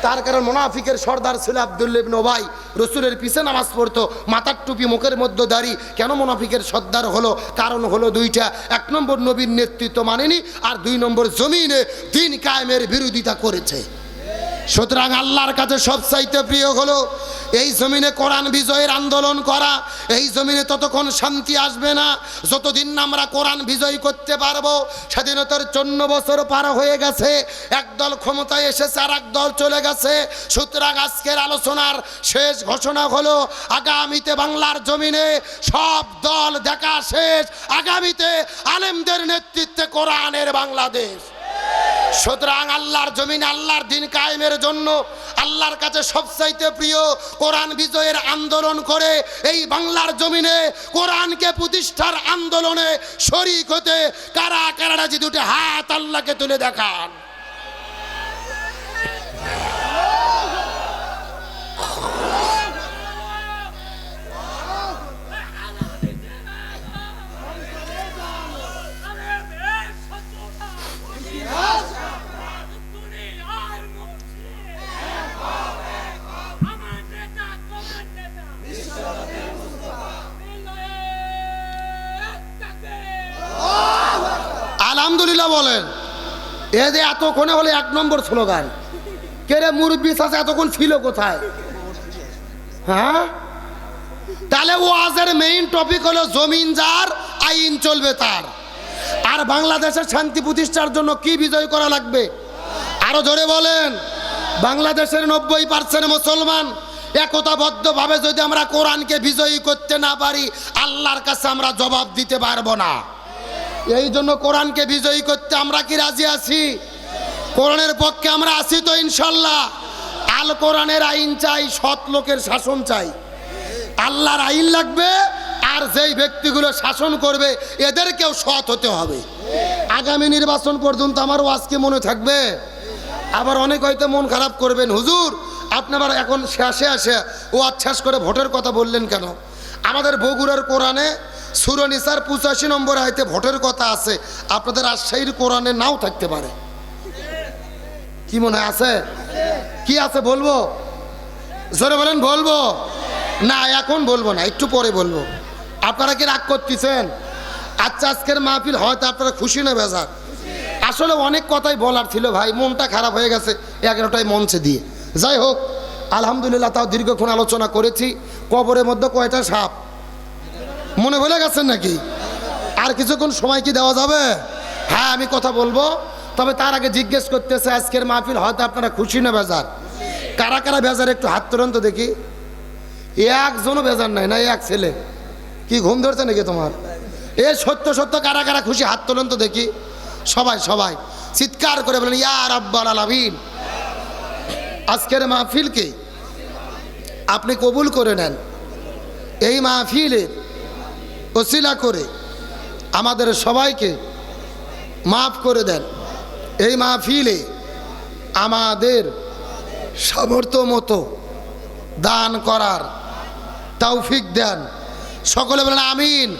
তার কারণ মুনাফিকের সর্দার ছিল আব্দুল্লাহ ইবনে উবাই, রসুলের পিছে নামাজ পড়তো, মাথার টুপি, মুখের মধ্যে দাড়ি। কেন মুনাফিকের সর্দার হলো? কারণ হলো দুইটা: এক নম্বর নবীর নেতৃত্ব মানেনি, আর দুই নম্বর জমিনে দিন কায়েমের বিরোধিতা করেছে। সুতরাং আল্লাহর কাছে সবচাইতে প্রিয় হলো এই জমিনে কোরআন বিজয়ের আন্দোলন করা। এই জমিনে ততক্ষণ শান্তি আসবে না যতদিন না আমরা কোরআন বিজয় করতে পারবো। স্বাধীনতার 54 বছর পার হয়ে গেছে, একদল ক্ষমতায় এসেছে আর এক দল চলে গেছে। সুতরাং আজকের আলোচনার শেষ ঘোষণা হলো, আগামীতে বাংলার জমিনে সব দল দেখা শেষ। আগামীতে আলেমদের নেতৃত্বে কোরআনের বাংলাদেশ। সুতরাং আল্লাহর জমিনে আল্লাহর দিন কায়েমের জন্য আল্লাহর কাছে সবচাইতে প্রিয় কোরআন বিজয়ের আন্দোলন করে এই বাংলার জমিনে কোরআনকে প্রতিষ্ঠার আন্দোলনে শরীক হতে কারা কারা রাজি? দুটো হাত আল্লাহকে তুলে দেখান। আলহামদুলিল্লাহ বলেন। এ যে এতক্ষণে হলে 1 নম্বর স্লোগান। কে রে মুরব্বী চাচা এতক্ষণ ছিল কোথায়? হ্যাঁ, তাহলে ওয়াজের মেইন টপিক হলো জমিন যার, আইন চলবে তার। আর বাংলাদেশের শান্তি প্রতিষ্ঠার জন্য কি বিজয় করা লাগবে? আরো জোরে বলেন। বাংলাদেশের 90% মুসলমান একতাবদ্ধভাবে যদি আমরা কোরআনকে বিজয়ী করতে না পারি, আল্লাহর কাছে আমরা জবাব দিতে পারবো না। এই জন্য কোরআনকে বিজয়ী করতে আমরা কি রাজি আছি? কোরআনের পক্ষে আমরা আছি তো ইনশাল্লাহ। আল কোরআনের আইন চাই, সৎ লোকের শাসন চাই। আল্লাহর আইন লাগবে, আর যেই ব্যক্তিগুলো শাসন করবে এদেরকেও সৎ হতে হবে। আগামী নির্বাচন পর্যন্ত আমার ওয়াজকে মনে থাকবে। আবার অনেক হয়তো মন খারাপ করবেন, হুজুর আপনি আবার এখন শেষে আসে ওয়াজ শেষ করে ভোটের কথা বললেন কেন? আমাদের বগুড়ার কোরআনে সূরা নিসার 85 নম্বর আয়াতে ভোটের কথা আছে। আপনাদের রাজশাহীর কোরআনে নাও থাকতে পারে। কি মনে আছে? কি আছে বলবো? জোরে বলেন। বলবো না, এখন বলবো না, একটু পরে বলবো। আপনারা কি রাগ করতেছেন? আচ্ছা, আজকের মাহফিল হয়তো আপনারা খুশি না বেজার? আসলে অনেক কথাই বলার ছিল ভাই, মনটা খারাপ হয়ে গেছে 11টায় মঞ্চে দিয়ে। যাই হোক, আলহামদুলিল্লাহ তাও দীর্ঘক্ষণ আলোচনা করেছি। কবরের মধ্যে কয়টা সাপ মনে ভুলে গেছেন নাকি? আর কিছুক্ষণ সময় কি দেওয়া যাবে? হ্যাঁ, আমি কথা বলবো, তবে তার আগে জিজ্ঞেস করতেছে আজকের মাহফিল হয়তো আপনারা খুশি না বেজার? কারা কারা বেজার একটু হাত তোলেন তো দেখি। একজনও বেজার নাই না? এক ছেলে কি ঘুম ধরছে নাকি তোমার? এ সত্য সত্য কারা কারা খুশি হাত তোলেন তো দেখি। সবাই সবাই চিৎকার করে বলেন ইয়া রাব্বাল আলামিন। আজকের মাহফিলকে আপনি কবুল করে নেন। এই মাহফিলের ওসিলা করে আমাদের সবাইকে মাফ করে দেন। এই মাহফিলে আমাদের সামর্থ্য মতো দান করার তৌফিক দেন। সকলে বলেন আমিন।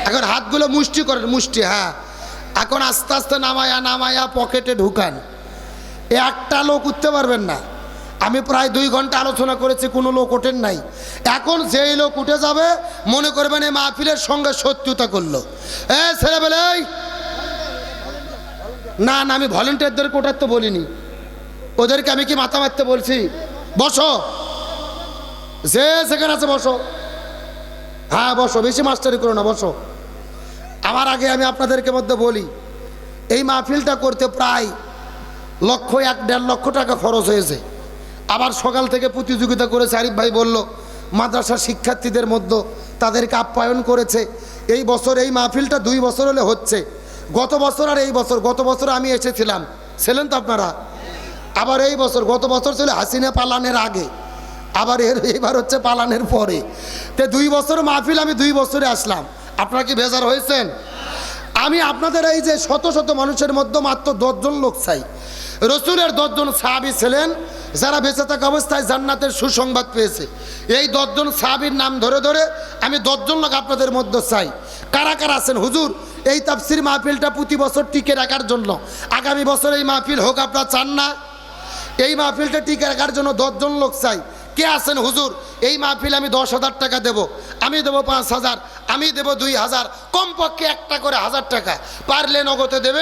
এখন হাতগুলো মুষ্টি করেন, মুষ্টি। হ্যাঁ, এখন আস্তে আস্তে নামায়া নামায়া পকেটে ঢুকান। একটা লোক উঠতে পারবেন না। আমি প্রায় 2 ঘন্টা আলোচনা করেছি, কোনো লোক ওঠেন নাই। এখন যেই লোক উঠে যাবে মনে করবেন এই মাহফিলের সঙ্গে শত্রুতা করলো। ছেলেবেলে না না, আমি ভলেন্টিয়ারদের কোটার তো বলিনি, ওদেরকে আমি কি মাথা মারতে বলছি? বসো, যে সেখানে আছে বসো। হ্যাঁ বসো, বেশি মাস্টারি করো না, বসো। আমার আগে আমি আপনাদেরকে মধ্যে বলি, এই মাহফিলটা করতে প্রায় 1-1.5 লক্ষ টাকা খরচ হয়েছে। আবার সকাল থেকে প্রতিযোগিতা করেছে। আরিফ ভাই বলল মাদ্রাসার শিক্ষার্থীদের মধ্যে তাদেরকে আপ্যায়ন করেছে। এই বছর এই মাহফিলটা 2 বছর হলে হচ্ছে। গত বছর আর এই বছর, গত বছর আমি এসেছিলাম, ছিলেন তো আপনারা? আবার এই বছর, গত বছর ছিল হাসিনা পালানের আগে, আবার এবার হচ্ছে পালানের পরে। তো 2 বছর মাহফিল, আমি 2 বছরে আসলাম। আপনারা কি বেজার হয়েছেন? আমি আপনাদের এই যে শত শত মানুষের মধ্যে মাত্র 10 জন লোক চাই। রসুলের 10 জন সাহাবী ছিলেন যারা বেঁচে থাকা অবস্থায় জান্নাতের সুসংবাদ পেয়েছে। এই 10 জন সাহাবীর নাম ধরে ধরে আমি 10 জন লোক আপনাদের মধ্যে চাই। কারা কারা আছেন? হুজুর এই তাফসীর মাহফিলটা প্রতি বছর টিকে রাখার জন্য আগামী বছর এই মাহফিল হোক, আপনারা চান না? এই মাহফিলটা টিকে রাখার জন্য 10 জন লোক চাই। কে আছেন হুজুর? এই মাহফিল আমি 10,000 টাকা দেব, আমি দেবো 5,000, আমি দেবো 2,000, কমপক্ষে একটা করে 1,000 টাকা, পারলে নগদে দেবে।